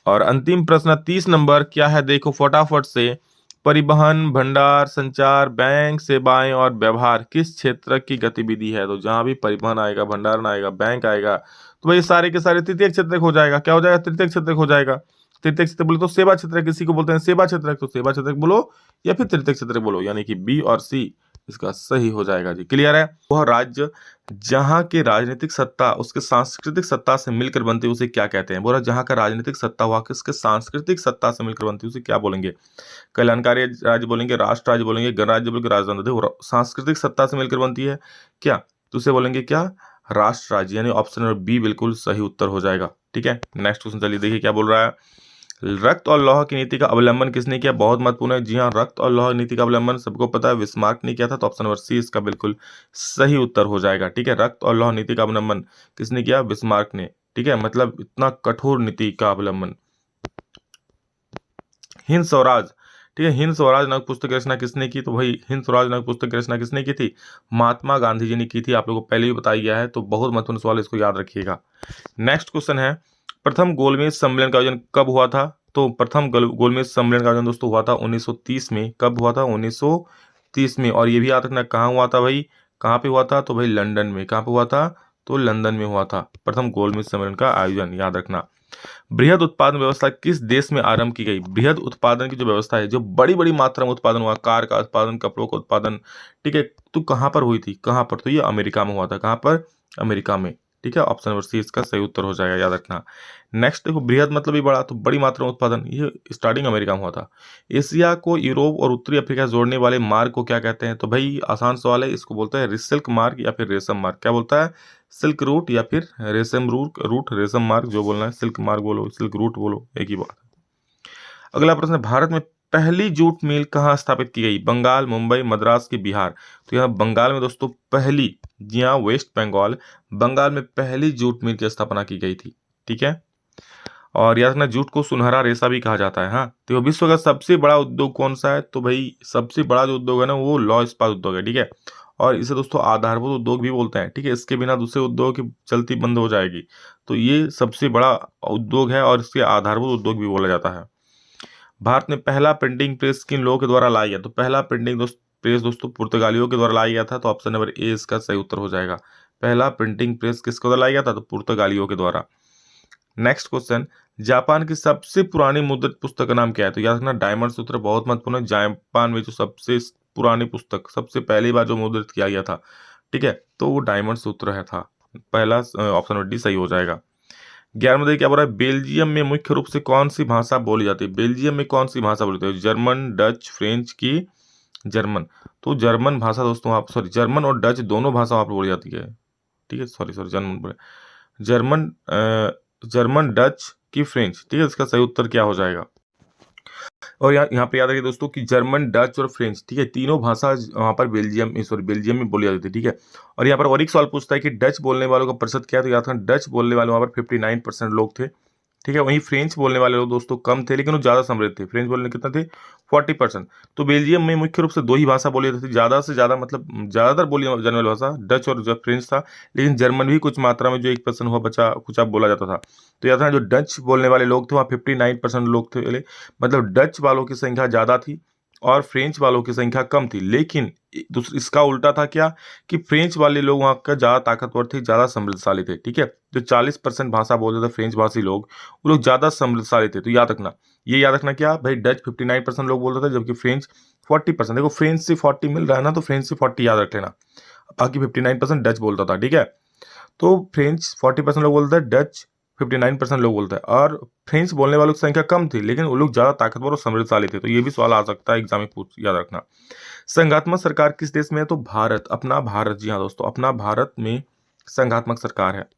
और अंतिम प्रश्न 30 नंबर, क्या है देखो फटाफट से, परिवहन, भंडार, संचार, बैंक सेवाएं और व्यवहार किस क्षेत्र की गतिविधि है? तो जहां भी परिवहन आएगा, भंडारण आएगा, बैंक आएगा, तो भाई सारे के सारे तृतीय क्षेत्र हो जाएगा। क्या हो जाएगा? तृतीय क्षेत्र हो जाएगा। तृतीय क्षेत्र बोले तो सेवा क्षेत्र, किसी को बोलते हैं सेवा क्षेत्र, तो सेवा क्षेत्र बोलो या फिर तृतीय क्षेत्र बोलो, यानी कि बी और सी इसका सही हो जाएगा जी। क्लियर है? वह राज्य जहां के राजनीतिक सत्ता उसके सांस्कृतिक सत्ता से मिलकर बनती है उसे क्या कहते हैं? बोला जहां का राजनीतिक सत्ता हुआ किसके सांस्कृतिक सत्ता से मिलकर बनती है उसे क्या बोलेंगे? कल्याणकारी राज्य बोलेंगे, राष्ट्र राज्य बोलेंगे, गणराज्य बोलेंगे, राजतंत्र। देखो सांस्कृतिक सत्ता से मिलकर बनती है क्या, तो उसे बोलेंगे क्या? राष्ट्र राज्य, यानी ऑप्शन नंबर बी बिल्कुल सही उत्तर हो जाएगा। ठीक है, नेक्स्ट क्वेश्चन चलिए देखिए क्या बोल रहा है, रक्त और लौह की नीति का अवलंबन किसने किया? बहुत महत्वपूर्ण है जी हाँ, रक्त और लौह नीति का अवलंबन सबको पता है बिस्मार्क ने किया था, तो ऑप्शन नंबर सी इसका बिल्कुल सही उत्तर हो जाएगा। ठीक है, रक्त और लौह नीति का अवलंबन किसने किया? बिस्मार्क ने। ठीक है, मतलब इतना कठोर नीति का अवलंबन। हिंद स्वराज, ठीक है, हिंद स्वराज नामक पुस्तक रचना किसने की? तो भाई हिंद स्वराज नामक पुस्तक रचना किसने की थी? महात्मा गांधी जी ने की थी। आप लोगों को पहले भी बताया गया है, तो बहुत महत्वपूर्ण सवाल, इसको याद रखिएगा। नेक्स्ट क्वेश्चन है, प्रथम गोलमेज सम्मेलन का आयोजन कब हुआ था? तो प्रथम गोलमेज सम्मेलन का आयोजन दोस्तों हुआ था 1930 में। कब हुआ था? 1930 में। और ये भी याद रखना कहाँ हुआ था भाई, कहाँ पे हुआ था? तो भाई लंदन में। कहाँ पे हुआ था? तो लंदन में हुआ था प्रथम गोलमेज सम्मेलन का आयोजन, याद रखना। बृहद उत्पादन व्यवस्था किस देश में आरंभ की गई? बृहद उत्पादन की जो व्यवस्था है, जो बड़ी बड़ी मात्रा में उत्पादन हुआ, कार का उत्पादन, कपड़ों का उत्पादन, ठीक है, तो कहाँ पर हुई थी? कहाँ पर? तो ये अमेरिका में हुआ था। कहाँ पर? अमेरिका में। ठीक है, ऑप्शन नंबर सी इसका सही उत्तर हो जाएगा, याद रखना। नेक्स्ट देखो, बृहद मतलब भी बड़ा, तो बड़ी मात्रा में उत्पादन, ये स्टार्टिंग अमेरिका में हुआ था। एशिया को यूरोप और उत्तरी अफ्रीका से जोड़ने वाले मार्ग को क्या कहते हैं? तो भाई आसान सवाल है, इसको बोलता है सिल्क मार्ग या फिर रेशम मार्ग। क्या बोलता है? सिल्क रूट या फिर रेशम रूट, रेशम मार्ग जो बोलना है, सिल्क मार्ग बोलो, सिल्क रूट बोलो, एक ही बात है। अगला प्रश्न, भारत में पहली जूट मिल कहाँ स्थापित की गई? बंगाल, मुंबई, मद्रास की बिहार? तो यहाँ बंगाल में दोस्तों पहली, जी हाँ, वेस्ट बंगाल, बंगाल में पहली जूट मिल की स्थापना की गई थी। ठीक है, और याद रखना जूट को सुनहरा रेशा भी कहा जाता है। हाँ, तो विश्व का सबसे बड़ा उद्योग कौन सा है? तो भाई सबसे बड़ा जो उद्योग है ना वो लौह इस्पात उद्योग है। ठीक है, और इसे दोस्तों आधारभूत उद्योग भी बोलते हैं। ठीक है, इसके बिना दूसरे उद्योग की चलती बंद हो जाएगी, तो ये सबसे बड़ा उद्योग है और इसके आधारभूत उद्योग भी बोला जाता है। भारत में पहला प्रिंटिंग प्रेस किन लोगों के द्वारा लाया गया? तो पहला प्रिंटिंग प्रेस दोस्तों पुर्तगालियों के द्वारा लाया गया था, तो ऑप्शन नंबर ए इसका सही उत्तर हो जाएगा। पहला प्रिंटिंग प्रेस किसके द्वारा लाया गया था? तो पुर्तगालियों के द्वारा। नेक्स्ट क्वेश्चन, जापान की सबसे पुरानी मुद्रित पुस्तक का नाम क्या है? तो याद रखना डायमंड सूत्र बहुत महत्वपूर्ण है। जापान में जो सबसे पुरानी पुस्तक सबसे पहली बार जो मुद्रित किया गया था, ठीक है, तो वो डायमंड सूत्र है था। पहला ऑप्शन नंबर डी सही हो जाएगा। 11वां देखिए क्या बोल रहा है, बेल्जियम में मुख्य रूप से कौन सी भाषा बोली जाती है? बेल्जियम में कौन सी भाषा बोली जाती है? जर्मन, डच, फ्रेंच की जर्मन? तो जर्मन भाषा दोस्तों, आप सॉरी, जर्मन और डच दोनों भाषा वहाँ पर बोली जाती है, ठीक है, सॉरी जर्मन बोले, जर्मन जर्मन, डच की फ्रेंच, ठीक है। इसका सही उत्तर क्या हो जाएगा? और यहाँ पे याद रखिए दोस्तों कि जर्मन, डच और फ्रेंच, ठीक है, तीनों भाषा वहाँ पर बेल्जियम में बोली जाती थी, ठीक है। और यहाँ पर और एक सवाल पूछता है कि डच बोलने वालों का प्रतिशत क्या है? तो याद रखना डच बोलने वाले वहाँ पर 59% लोग थे, ठीक है। वहीं फ्रेंच बोलने वाले लोग दोस्तों कम थे, लेकिन वो ज़्यादा समृद्ध थे। फ्रेंच बोलने कितना थे? 40%। तो बेल्जियम में मुख्य रूप से दो ही भाषा बोली जाती थी, ज़्यादा से ज़्यादा मतलब ज़्यादातर बोली जाने वाली भाषा डच और जो फ्रेंच था, लेकिन जर्मन भी कुछ मात्रा में जो 1% हुआ बचा कुछ अब बोला जाता था। तो याद रखना जो डच बोलने वाले लोग थे वहाँ 59% लोग थे, मतलब डच वालों की संख्या ज़्यादा थी और फ्रेंच वालों की संख्या कम थी। लेकिन इसका उल्टा था क्या कि फ्रेंच वाले लोग वहाँ का ज़्यादा ताकतवर थे, ज़्यादा समृद्धशाली थे, ठीक है। जो 40% भाषा बोलते थे फ्रेंच भाषी लोग, वो लोग ज़्यादा समृद्धशाली थे। तो याद रखना, ये याद रखना क्या भाई, डच 59% लोग बोलते थे जबकि फ्रेंच 40%। देखो फ्रेंच से 40 मिल रहा है ना, तो फ्रेंच से 40 याद रख लेना, बाकी 59% डच बोलता था, ठीक है। तो फ्रेंच 40% लोग बोलते हैं, डच 59% लोग बोलते हैं, और फ्रेंच बोलने वालों की संख्या कम थी, लेकिन वो लोग ज़्यादा ताकतवर और समृद्धशाली थे। तो ये भी सवाल आ सकता है एग्जाम में, पूछ याद रखना। संघात्मक सरकार किस देश में है? तो भारत, अपना भारत, जी हाँ दोस्तों, अपना भारत में संघात्मक सरकार है।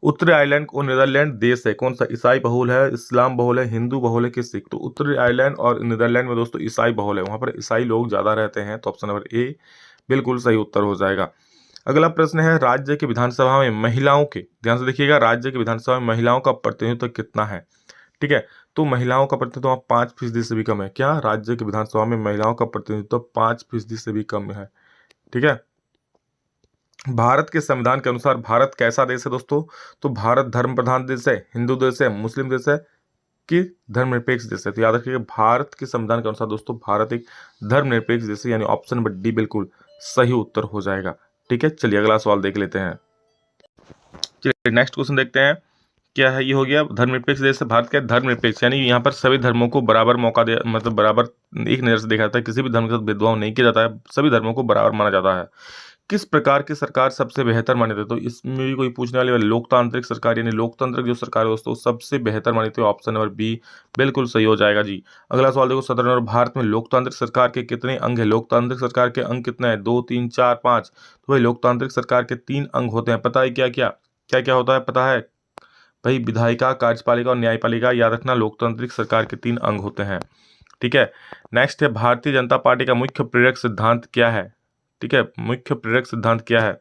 उत्तरी आयरलैंड को नीदरलैंड देश है, कौन सा? ईसाई बहुल है, इस्लाम बहुल है, हिंदू बहुल है कि सिख? तो उत्तरी आयरलैंड और नीदरलैंड में दोस्तों ईसाई बहुल है, वहां पर ईसाई लोग ज्यादा रहते हैं। तो ऑप्शन नंबर ए बिल्कुल सही उत्तर हो जाएगा। अगला प्रश्न है, राज्य की विधानसभा में महिलाओं के, ध्यान से देखिएगा, राज्य की विधानसभा में महिलाओं का प्रतिनिधित्व कितना है? ठीक है, तो महिलाओं का प्रतिनिधित्व 5% से भी कम है। क्या? राज्य की विधानसभा में महिलाओं का प्रतिनिधित्व 5% से भी कम है, ठीक है। भारत के संविधान के अनुसार भारत कैसा देश है दोस्तों? तो भारत धर्म प्रधान देश है, हिंदू देश है, मुस्लिम देश है कि धर्मनिरपेक्ष देश है? तो याद रखिएगा, भारत के संविधान के अनुसार दोस्तों भारत एक धर्मनिरपेक्ष देश है, यानी ऑप्शन नंबर डी बिल्कुल सही उत्तर हो जाएगा, ठीक है। चलिए अगला सवाल देख लेते हैं। चलिए नेक्स्ट क्वेश्चन देखते हैं, क्या है? ये हो गया धर्मनिरपेक्ष देश है भारत, का धर्मनिरपेक्ष यानी यहाँ पर सभी धर्मों को बराबर मौका दे, मतलब बराबर एक नजर से देखा जाता है, किसी भी धर्म के साथ भेदभाव नहीं किया जाता है, सभी धर्मों को बराबर माना जाता है। किस प्रकार की सरकार सबसे बेहतर मानी जाती है? तो इसमें भी कोई पूछने वाली लोकतांत्रिक सरकार, यानी लोकतंत्र जो सरकार है दोस्तों सबसे बेहतर मानी जाती है। ऑप्शन नंबर बी बिल्कुल सही हो जाएगा जी। अगला सवाल देखो, 17 नंबर, भारत में लोकतांत्रिक सरकार के कितने अंग है? लोकतांत्रिक सरकार के अंग कितने हैं? 2, 3, 4, 5? तो भाई लोकतांत्रिक सरकार के 3 अंग होते हैं। पता है क्या क्या क्या क्या होता है? पता है भाई, विधायिका, कार्यपालिका और न्यायपालिका। याद रखना, लोकतांत्रिक सरकार के 3 अंग होते हैं, ठीक है। नेक्स्ट है, भारतीय जनता पार्टी का मुख्य प्रेरक सिद्धांत क्या है? ठीक है, मुख्य प्रेरक सिद्धांत क्या है?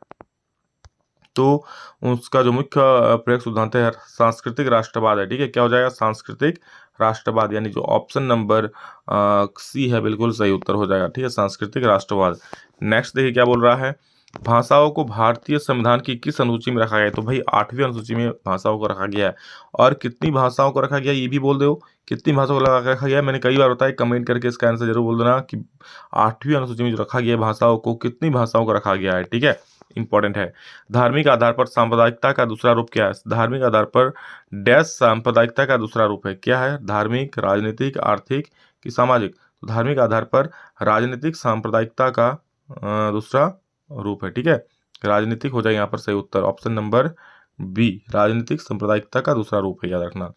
तो उसका जो मुख्य प्रेरक सिद्धांत है सांस्कृतिक राष्ट्रवाद है, ठीक है। क्या हो जाएगा? सांस्कृतिक राष्ट्रवाद, यानी जो ऑप्शन नंबर सी है बिल्कुल सही उत्तर हो जाएगा, ठीक है, सांस्कृतिक राष्ट्रवाद। नेक्स्ट देखिए क्या बोल रहा है, भाषाओं को भारतीय संविधान की किस अनुसूची में रखा गया है? तो भाई 8वीं अनुसूची में भाषाओं को रखा गया है। और कितनी भाषाओं को रखा गया ये भी बोल दो, कितनी भाषाओं को लगा के रखा गया है? मैंने कई बार बताया, कमेंट करके इसका आंसर जरूर बोल देना कि 8वीं अनुसूची में जो रखा गया है भाषाओं को, कितनी भाषाओं को रखा गया है, ठीक है, इंपॉर्टेंट है। धार्मिक आधार पर सांप्रदायिकता का दूसरा रूप क्या है? धार्मिक आधार पर डैश सांप्रदायिकता का दूसरा रूप है, क्या है? धार्मिक, राजनीतिक, आर्थिक कि सामाजिक? तो धार्मिक आधार पर राजनीतिक सांप्रदायिकता का दूसरा रूप है, ठीक है। राजनीतिक हो जाए यहाँ पर सही उत्तर, ऑप्शन नंबर बी, राजनीतिक सांप्रदायिकता का दूसरा रूप है, याद रखना।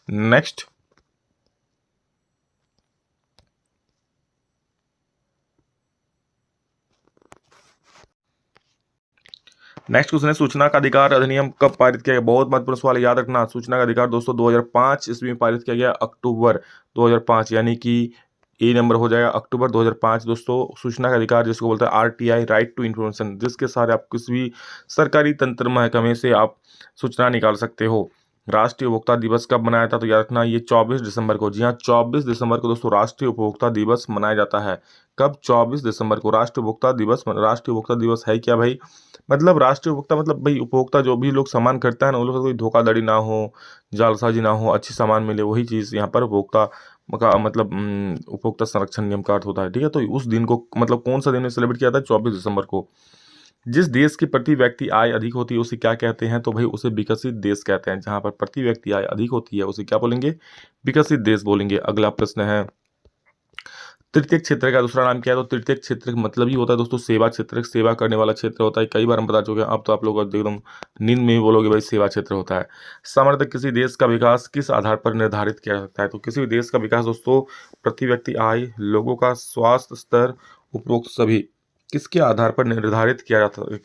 नेक्स्ट क्वेश्चन है, सूचना का अधिकार अधिनियम कब पारित किया गया? बहुत महत्वपूर्ण सवाल, याद रखना। सूचना का अधिकार दोस्तों 2005 ईस्वी में पारित किया गया, अक्टूबर 2005, यानी कि ए नंबर हो जाएगा, अक्टूबर 2005 दोस्तों। सूचना का अधिकार जिसको बोलते हैं आरटीआई, राइट टू इन्फॉर्मेशन, जिसके सहारे आप किसी भी सरकारी तंत्र महकमे से आप सूचना निकाल सकते हो। राष्ट्रीय उपभोक्ता दिवस कब मनाया था? तो याद रखना ये 24 दिसंबर को, जी हाँ 24 दिसंबर को दोस्तों राष्ट्रीय उपभोक्ता दिवस मनाया जाता है। कब? 24 दिसंबर को राष्ट्रीय उपभोक्ता दिवस। राष्ट्रीय उपभोक्ता दिवस है क्या भाई? मतलब राष्ट्रीय उपभोक्ता मतलब भाई उपभोक्ता जो भी लोग सामान खरीदता है ना, उन लोग कोई धोखाधड़ी ना हो, जालसाजी ना हो, अच्छी सामान मिले, वही चीज़ यहाँ पर उपभोक्ता का मतलब उपभोक्ता संरक्षण नियम का अर्थ होता है, ठीक है। तो उस दिन को मतलब कौन सा दिन में सेलिब्रेट किया था? 24 दिसंबर को। जिस देश की प्रति व्यक्ति आय अधिक होती है उसे क्या कहते हैं? तो भाई उसे विकसित देश कहते हैं। जहां पर प्रति व्यक्ति आय अधिक होती है उसे क्या बोलेंगे? विकसित देश बोलेंगे। अगला प्रश्न है, तृतीय क्षेत्र का दूसरा नाम क्या है? तो तृतीय क्षेत्र का मतलब ही होता है दोस्तों सेवा क्षेत्र, सेवा करने वाला क्षेत्र होता है। कई बार हम बता चुके हैं, अब तो आप लोग एकदम नींद में ही बोलोगे भाई सेवा क्षेत्र होता है। सामर्थ्य, किसी देश का विकास किस आधार पर निर्धारित किया जा सकता है? तो किसी भी देश का विकास दोस्तों प्रति व्यक्ति आय, लोगों का स्वास्थ्य स्तर, उपरोक्त सभी किसके आधार पर निर्धारित किया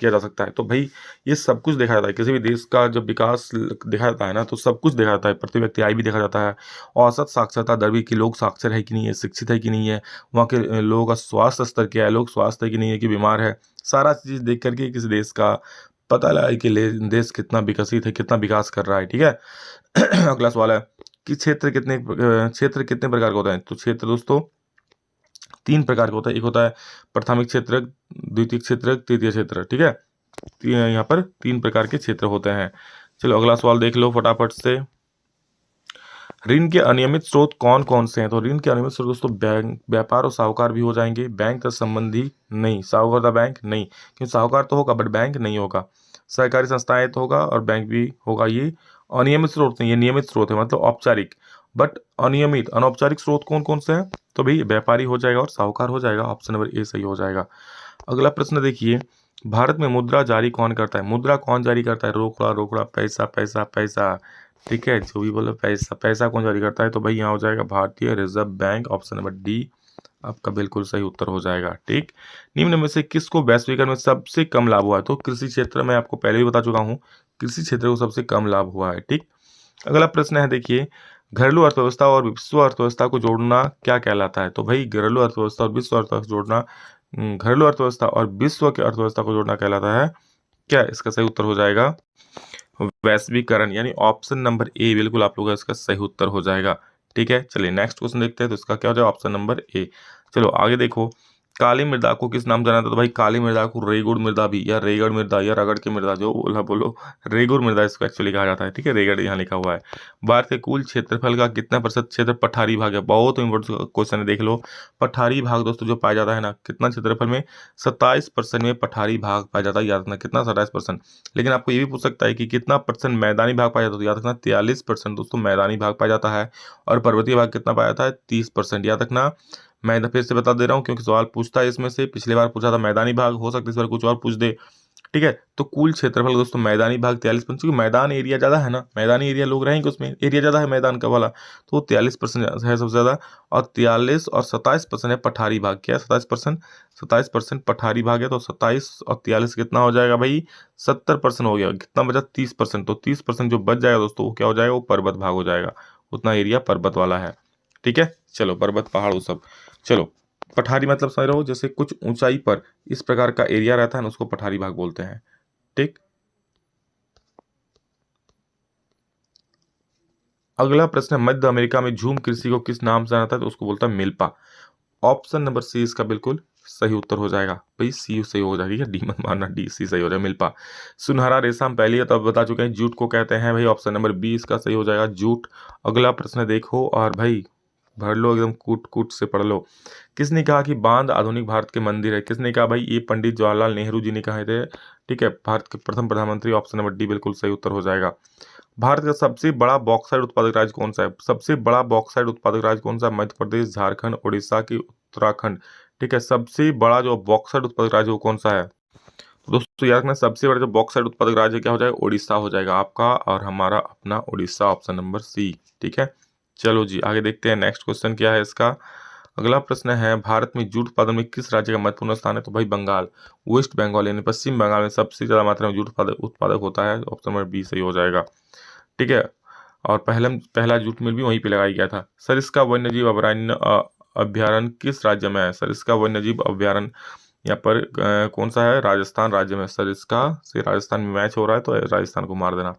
जा सकता है? तो भाई ये सब कुछ देखा जाता है। किसी भी देश का जब विकास देखा जाता है ना, तो सब कुछ देखा जाता है। प्रति व्यक्ति आय भी देखा जाता है, औसत साक्षरता दर भी, कि लोग साक्षर है कि नहीं है, शिक्षित है कि नहीं है, वहाँ के लोगों का स्वास्थ्य स्तर क्या है, लोग स्वास्थ्य है कि नहीं है, कि बीमार है, सारा चीज़ देख करके किसी देश का पता लगा कि देश कितना विकसित है, कितना विकास कर रहा है। ठीक है। अगला सवाल है कि क्षेत्र कितने प्रकार के होते हैं? तो क्षेत्र दोस्तों 3 प्रकार के होता है। एक होता है प्राथमिक क्षेत्र, द्वितीय क्षेत्र, तृतीय क्षेत्र। ठीक है। यहाँ पर 3 प्रकार के क्षेत्र होते हैं। चलो अगला सवाल देख लो फटाफट से। ऋण के अनियमित स्रोत कौन कौन से हैं? तो ऋण के अनियमित स्रोत दोस्तों बैंक, व्यापार और साहूकार भी हो जाएंगे। बैंक का संबंधी नहीं, साहूकार बैंक नहीं, क्योंकि साहूकार तो होगा बट बैंक नहीं होगा। सहकारी संस्थाएं तो होगा और बैंक भी होगा। ये अनियमित स्रोत नहीं, ये नियमित स्रोत है, मतलब औपचारिक। बट अनियमित अनौपचारिक स्रोत कौन कौन से हैं? तो भाई व्यापारी हो जाएगा और साहूकार हो जाएगा। ऑप्शन नंबर ए सही हो जाएगा। अगला प्रश्न देखिए, भारत में मुद्रा जारी कौन करता है? मुद्रा कौन जारी करता है? रोकड़ा रोकड़ा, पैसा पैसा पैसा। ठीक है, जो भी बोलो पैसा पैसा कौन जारी करता है? तो भाई यहाँ हो जाएगा भारतीय reserve bank. Option number D आपका बिल्कुल सही उत्तर हो जाएगा। ठीक। निम्न में से किसको वैश्वीकरण में सबसे कम लाभ हुआ है? तो कृषि क्षेत्र में आपको पहले भी बता चुका हूँ, कृषि क्षेत्र को सबसे कम लाभ हुआ है। ठीक। अगला प्रश्न है देखिए, घरेलू अर्थव्यवस्था और विश्व अर्थव्यवस्था को जोड़ना क्या कहलाता है? तो भाई घरेलू अर्थव्यवस्था और विश्व अर्थव्यवस्था जोड़ना, घरेलू अर्थव्यवस्था और विश्व की अर्थव्यवस्था को जोड़ना कहलाता है क्या? इसका सही उत्तर हो जाएगा वैश्वीकरण, यानी ऑप्शन नंबर ए बिल्कुल आप लोगों का इसका सही उत्तर हो जाएगा। ठीक है, चलिए नेक्स्ट क्वेश्चन देखते हैं। तो इसका क्या हो जाएगा? Option number A. चलो आगे देखो, काली मृदा को किस नाम जाना था? तो भाई काली मृदा को रेगुड़ मृदा भी, या रेगड़ मृदा, या रगड़ की मृदा, जो बोला बोलो, रेगुड़ मृदा इसको एक्चुअली कहा जाता है। ठीक है, रेगड़ यहाँ लिखा हुआ है। भारत के कुल क्षेत्रफल का कितना प्रतिशत क्षेत्र पठारी भाग है? बहुत इंपॉर्टेंट क्वेश्चन है, देख लो। पठारी भाग दोस्तों जो पाया जाता है ना, कितना क्षेत्रफल में? 27% में पठारी भाग पाया जाता है। याद रखना कितना, 27%। लेकिन आपको ये भी पूछ सकता है कि कितना परसेंट मैदानी भाग पाया जाता है? तो याद रखना 43% दोस्तों मैदानी भाग पाया जाता है। और पर्वतीय भाग कितना पाया जाता है? 30%। याद रखना, मैं फिर से बता दे रहा हूँ क्योंकि सवाल पूछता है इसमें से। पिछले बार पूछा था मैदानी भाग, हो सकता है इस बार कुछ और पूछ दे। ठीक है, तो कुल क्षेत्रफल दोस्तों मैदानी भाग 43%, क्योंकि मैदान एरिया ज्यादा है ना, मैदानी एरिया लोग रहेंगे उसमें, एरिया ज्यादा है मैदान का वाला, तो 43% है सबसे ज्यादा। और 43 और 27% है पठारी भाग। क्या है? 27% पठारी भाग है। तो 27 और 43 कितना हो जाएगा भाई? 70% हो गया। कितना बचा? 30%। तो 30% जो बच जाएगा दोस्तों वो क्या हो जाएगा? वो पर्वत भाग हो जाएगा। उतना एरिया पर्वत वाला है। ठीक है, चलो पर्वत पहाड़ वो सब। चलो पठारी मतलब समझ रहे हो, जैसे कुछ ऊंचाई पर इस प्रकार का एरिया रहता है ना, उसको पठारी भाग बोलते हैं। ठीक। अगला प्रश्न है, मध्य अमेरिका में झूम कृषि को किस नाम से जाना जाता है? तो उसको बोलता है मिल्पा। ऑप्शन नंबर सी इसका बिल्कुल सही उत्तर हो जाएगा। भाई सी सही हो जाएगी, डी मत मारना, डी सी सही हो जाएगा, मिल्पा। सुनहरा रेशा हम पहले तो बता चुके हैं, जूट को कहते हैं भाई। ऑप्शन नंबर बी इसका सही हो जाएगा, जूट। अगला प्रश्न देखो और भाई भर लो एकदम, कूट कूट से पढ़ लो। किसने कहा कि बांध आधुनिक भारत के मंदिर है? किसने कहा भाई? ये पंडित जवाहरलाल नेहरू जी ने कहे थे। ठीक है, भारत के प्रथम प्रधानमंत्री। ऑप्शन नंबर डी बिल्कुल सही उत्तर हो जाएगा। भारत का सबसे बड़ा बॉक्साइट उत्पादक राज्य कौन सा है? सबसे बड़ा बॉक्साइट उत्पादक राज्य कौन सा है? मध्य प्रदेश, झारखंड, उड़ीसा की उत्तराखंड। ठीक है, सबसे बड़ा जो बॉक्साइट उत्पादक राज्य वो कौन सा है? तो दोस्तों याद रखना, सबसे बड़ा जो बॉक्साइट उत्पादक राज्य क्या हो जाएगा? उड़ीसा हो जाएगा आपका, और हमारा अपना उड़ीसा। Option number C. ठीक है, चलो जी आगे देखते हैं। नेक्स्ट क्वेश्चन क्या है इसका? अगला प्रश्न है, भारत में जूट उत्पादन में किस राज्य का महत्वपूर्ण स्थान है? तो भाई बंगाल, वेस्ट बंगाल यानी पश्चिम बंगाल में सबसे ज्यादा मात्रा में जूट उत्पादक होता है। ऑप्शन नंबर बी सही हो जाएगा। ठीक है, और पहला जूट मिल भी वहीं पे लगाया गया था। सरिस्का वन्यजीव अभ्यारण्य किस राज्य में है? सरिस्का वन्यजीव अभ्यारण्य यहाँ पर कौन सा है? राजस्थान राज्य में। सरिस्का से राजस्थान में मैच हो रहा है तो राजस्थान को मार देना।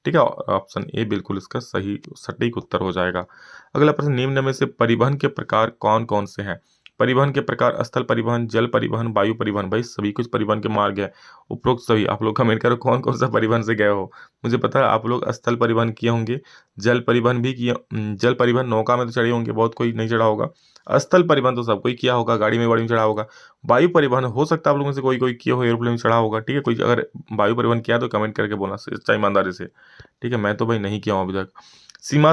ठीक है, ऑप्शन ए बिल्कुल इसका सही सटीक उत्तर हो जाएगा। अगला प्रश्न, निम्न में से परिवहन के प्रकार कौन कौन से हैं? परिवहन के प्रकार स्थल परिवहन, जल परिवहन, वायु परिवहन। भाई सभी कुछ परिवहन के मार्ग है, उपरोक्त सभी। आप लोग कमेंट करो कौन कौन सा परिवहन से गए हो। मुझे पता है आप लोग स्थल परिवहन किए होंगे, जल परिवहन भी किए, जल परिवहन नौका में तो चढ़े होंगे, बहुत कोई नहीं चढ़ा होगा। स्थल परिवहन तो सब कोई किया होगा, गाड़ी में वाड़ी में चढ़ा होगा। वायु परिवहन हो सकता है आप लोगों में से कोई कोई किए हो, एयरप्लेन में चढ़ा होगा। ठीक है, कोई अगर वायु परिवहन किया तो कमेंट करके बोलना सच्चा ईमानदारी से। ठीक है, मैं तो भाई नहीं किया हूँ अभी तक। सीमा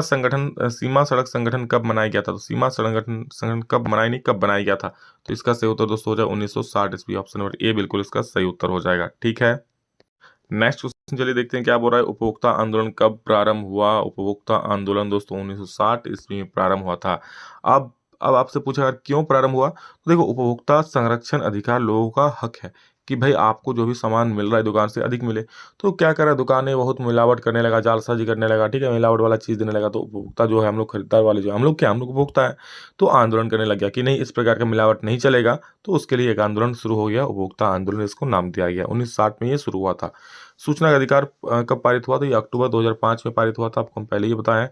सड़क संगठन कब बनाया गया था? तो सीमा संगठन कब बनाया, नहीं कब बनाया गया था। तो इसका सही उत्तर दोस्तों हो जाए 1960 ईस्वी। ऑप्शन नंबर ए बिल्कुल इसका सही उत्तर हो जाएगा। ठीक है, नेक्स्ट क्वेश्चन चलिए देखते हैं क्या बोल रहा है। उपभोक्ता आंदोलन कब प्रारंभ हुआ? उपभोक्ता आंदोलन दोस्तों 1960 ईस्वी में प्रारंभ हुआ था। अब आपसे पूछा यार क्यों प्रारंभ हुआ, तो देखो उपभोक्ता संरक्षण अधिकार लोगों का हक है कि भाई आपको जो भी सामान मिल रहा है दुकान से अधिक मिले। तो क्या करा, दुकानें बहुत मिलावट करने लगा, जालसाजी करने लगा। ठीक है, मिलावट वाला चीज़ देने लगा। तो उपभोक्ता जो है, हम लोग खरीदार वाले जो हम लोग क्या, हम लोग उपभोक्ता है, तो आंदोलन करने लग गया कि नहीं इस प्रकार का मिलावट नहीं चलेगा। तो उसके लिए एक आंदोलन शुरू हो गया, उपभोक्ता आंदोलन इसको नाम दिया गया। 1960 में ये शुरू हुआ था। सूचना का अधिकार कब पारित हुआ? तो ये अक्टूबर 2005 में पारित हुआ था, आपको हम पहले ही बताया।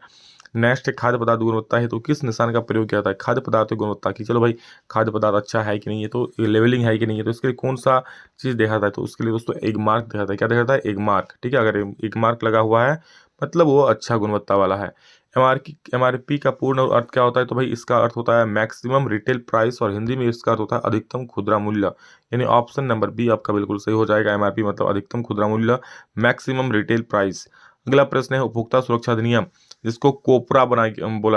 नेक्स्ट है खाद्य पदार्थ गुणवत्ता है, तो किस निशान का प्रयोग किया जाता है? खाद्य पदार्थ की गुणवत्ता की, चलो भाई खाद्य पदार्थ अच्छा है कि नहीं है, तो लेवलिंग है कि नहीं है, तो इसके लिए कौन सा चीज़ देखा जाता है? तो उसके लिए दोस्तों एक मार्क देखा जाता है। क्या देखा जाता है? एक मार्क। ठीक है, अगर एक मार्क लगा हुआ है मतलब वो अच्छा गुणवत्ता वाला है। MRP का पूर्ण अर्थ क्या होता है? तो भाई इसका अर्थ होता है मैक्सिमम रिटेल प्राइस, और हिंदी में इसका अर्थ होता है अधिकतम खुदरा मूल्य। यानी ऑप्शन नंबर बी आपका बिल्कुल सही हो जाएगा। MRP मतलब अधिकतम खुदरा मूल्य, मैक्सिमम रिटेल प्राइस। अगला प्रश्न है उपभोक्ता सुरक्षा अधिनियम, जिसको कोपरा बोला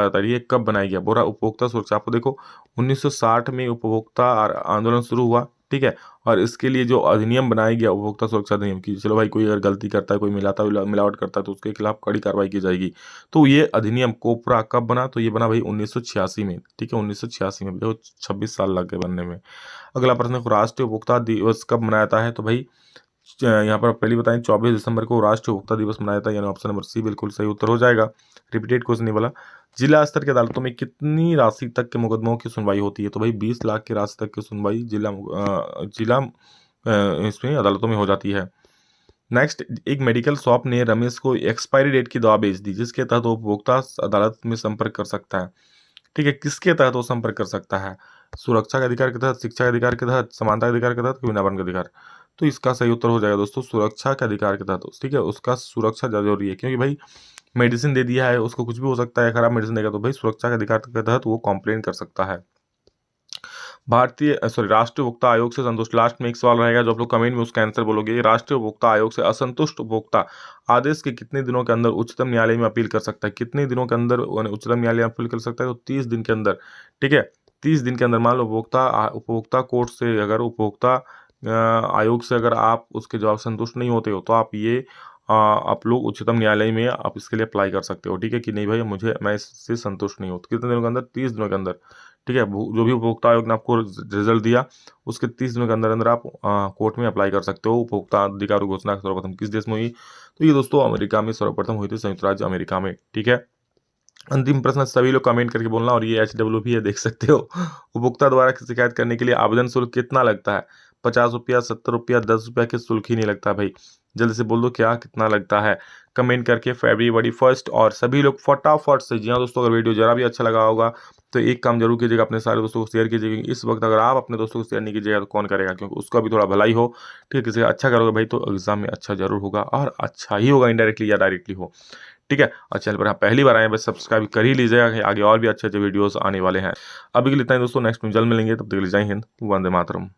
जाता है, ये कब बनाया गया? बोला उपभोक्ता सुरक्षा। आपको देखो 1960 में उपभोक्ता आंदोलन शुरू हुआ। ठीक है, और इसके लिए जो अधिनियम बनाया गया उपभोक्ता सुरक्षा अधिनियम की, चलो भाई कोई अगर गलती करता है, कोई मिलावट करता है तो उसके खिलाफ कड़ी कार्रवाई की जाएगी। तो ये अधिनियम कोपरा कब बना? तो ये बना भाई 1986 में। ठीक है, 1986 में, देखो 26 साल लग गए बनने में। अगला प्रश्न, राष्ट्रीय उपभोक्ता दिवस कब मनाया जाता है? तो भाई यहाँ पर पहले बताएं 24 दिसंबर को राष्ट्रीय उपभोक्ता दिवस मनाया जाता है, यानी ऑप्शन नंबर सी बिल्कुल सही उत्तर हो जाएगा। रिपीटेड क्वेश्चन नहीं बोला। जिला स्तर की अदालतों में कितनी राशि तक के मुकदमों की सुनवाई होती है? तो भाई 20 लाख की राशि तक की सुनवाई जिला इसमें अदालतों में हो जाती है। नेक्स्ट, एक मेडिकल शॉप ने रमेश को एक्सपायरी डेट की दवा बेच दी, जिसके तहत वो उपभोक्ता अदालत में संपर्क कर सकता है। ठीक है, किसके तहत वो संपर्क कर सकता है? सुरक्षा के अधिकार के तहत, शिक्षा के अधिकार के तहत, समानता के अधिकार के तहत, विनापन के अधिकार। तो इसका सही उत्तर हो जाएगा दोस्तों सुरक्षा के अधिकार के तहत। ठीक है, उसका सुरक्षा जरूरी है, क्योंकि भाई मेडिसिन दे दिया है, उसको कुछ भी हो सकता है, खराब मेडिसिन देगा, तो भाई सुरक्षा के अधिकार के तहत वो कंप्लेन कर सकता है। राष्ट्रीय उपभोक्ता आयोग से संतुष्ट, लास्ट में एक सवाल रहेगा जो आप लोग कमेंट में उसका आंसर बोलोगे। राष्ट्रीय उपभोक्ता आयोग से असंतुष्ट उपभोक्ता आदेश के कितने दिनों के अंदर उच्चतम न्यायालय में अपील कर सकता है? कितने दिनों के अंदर उच्चतम न्यायालय में अपील कर सकता है? तो 30 दिन के अंदर। ठीक है, 30 दिन के अंदर। मान लो उपभोक्ता कोर्ट से, अगर उपभोक्ता आयोग से अगर आप उसके जवाब संतुष्ट नहीं होते हो, तो आप लोग उच्चतम न्यायालय में आप इसके लिए अप्लाई कर सकते हो। ठीक है, कि नहीं भाई मैं इससे संतुष्ट नहीं हूँ। तो कितने दिनों के अंदर? 30 दिनों के अंदर। ठीक है, जो भी उपभोक्ता आयोग ने आपको रिजल्ट दिया उसके 30 दिनों के अंदर अंदर आप कोर्ट में अप्लाई कर सकते हो। उपभोक्ता अधिकार घोषणा सर्वप्रथम किस देश में हुई? तो ये दोस्तों अमेरिका में सर्वप्रथम हुई थी, संयुक्त राज्य अमेरिका में। ठीक है, अंतिम प्रश्न सभी लोग कमेंट करके बोलना, और ये HW भी है, देख सकते हो। उपभोक्ता द्वारा शिकायत करने के लिए आवेदन शुल्क कितना लगता है? 50 रुपया, 70 रुपया, 10 रुपया के शुल्क ही नहीं लगता भाई। जल्दी से बोल दो क्या कितना लगता है कमेंट करके। फरवरी 1 और सभी लोग फटाफट से। जी हाँ दोस्तों, अगर वीडियो जरा भी अच्छा लगा होगा तो एक काम जरूर कीजिएगा, अपने सारे दोस्तों को शेयर कीजिएगा। इस वक्त अगर आप अपने दोस्तों को शेयर नहीं कीजिएगा तो कौन करेगा, क्योंकि उसका भी थोड़ा भलाई हो। ठीक है, किसी का अच्छा करोगे भाई तो एग्जाम में अच्छा जरूर होगा, और अच्छा ही होगा, इनडायरेक्टली या डायरेक्टली हो। ठीक है, और चैनल पर आप पहली बार आए बस सब्सक्राइब कर ही लीजिएगा, आगे और भी अच्छे अच्छे वीडियोस आने वाले हैं। अभी के लिए इतना ही दोस्तों, नेक्स्ट में जल्द मिलेंगे, तब तक के लिए जय हिंद, वंदे मातरम।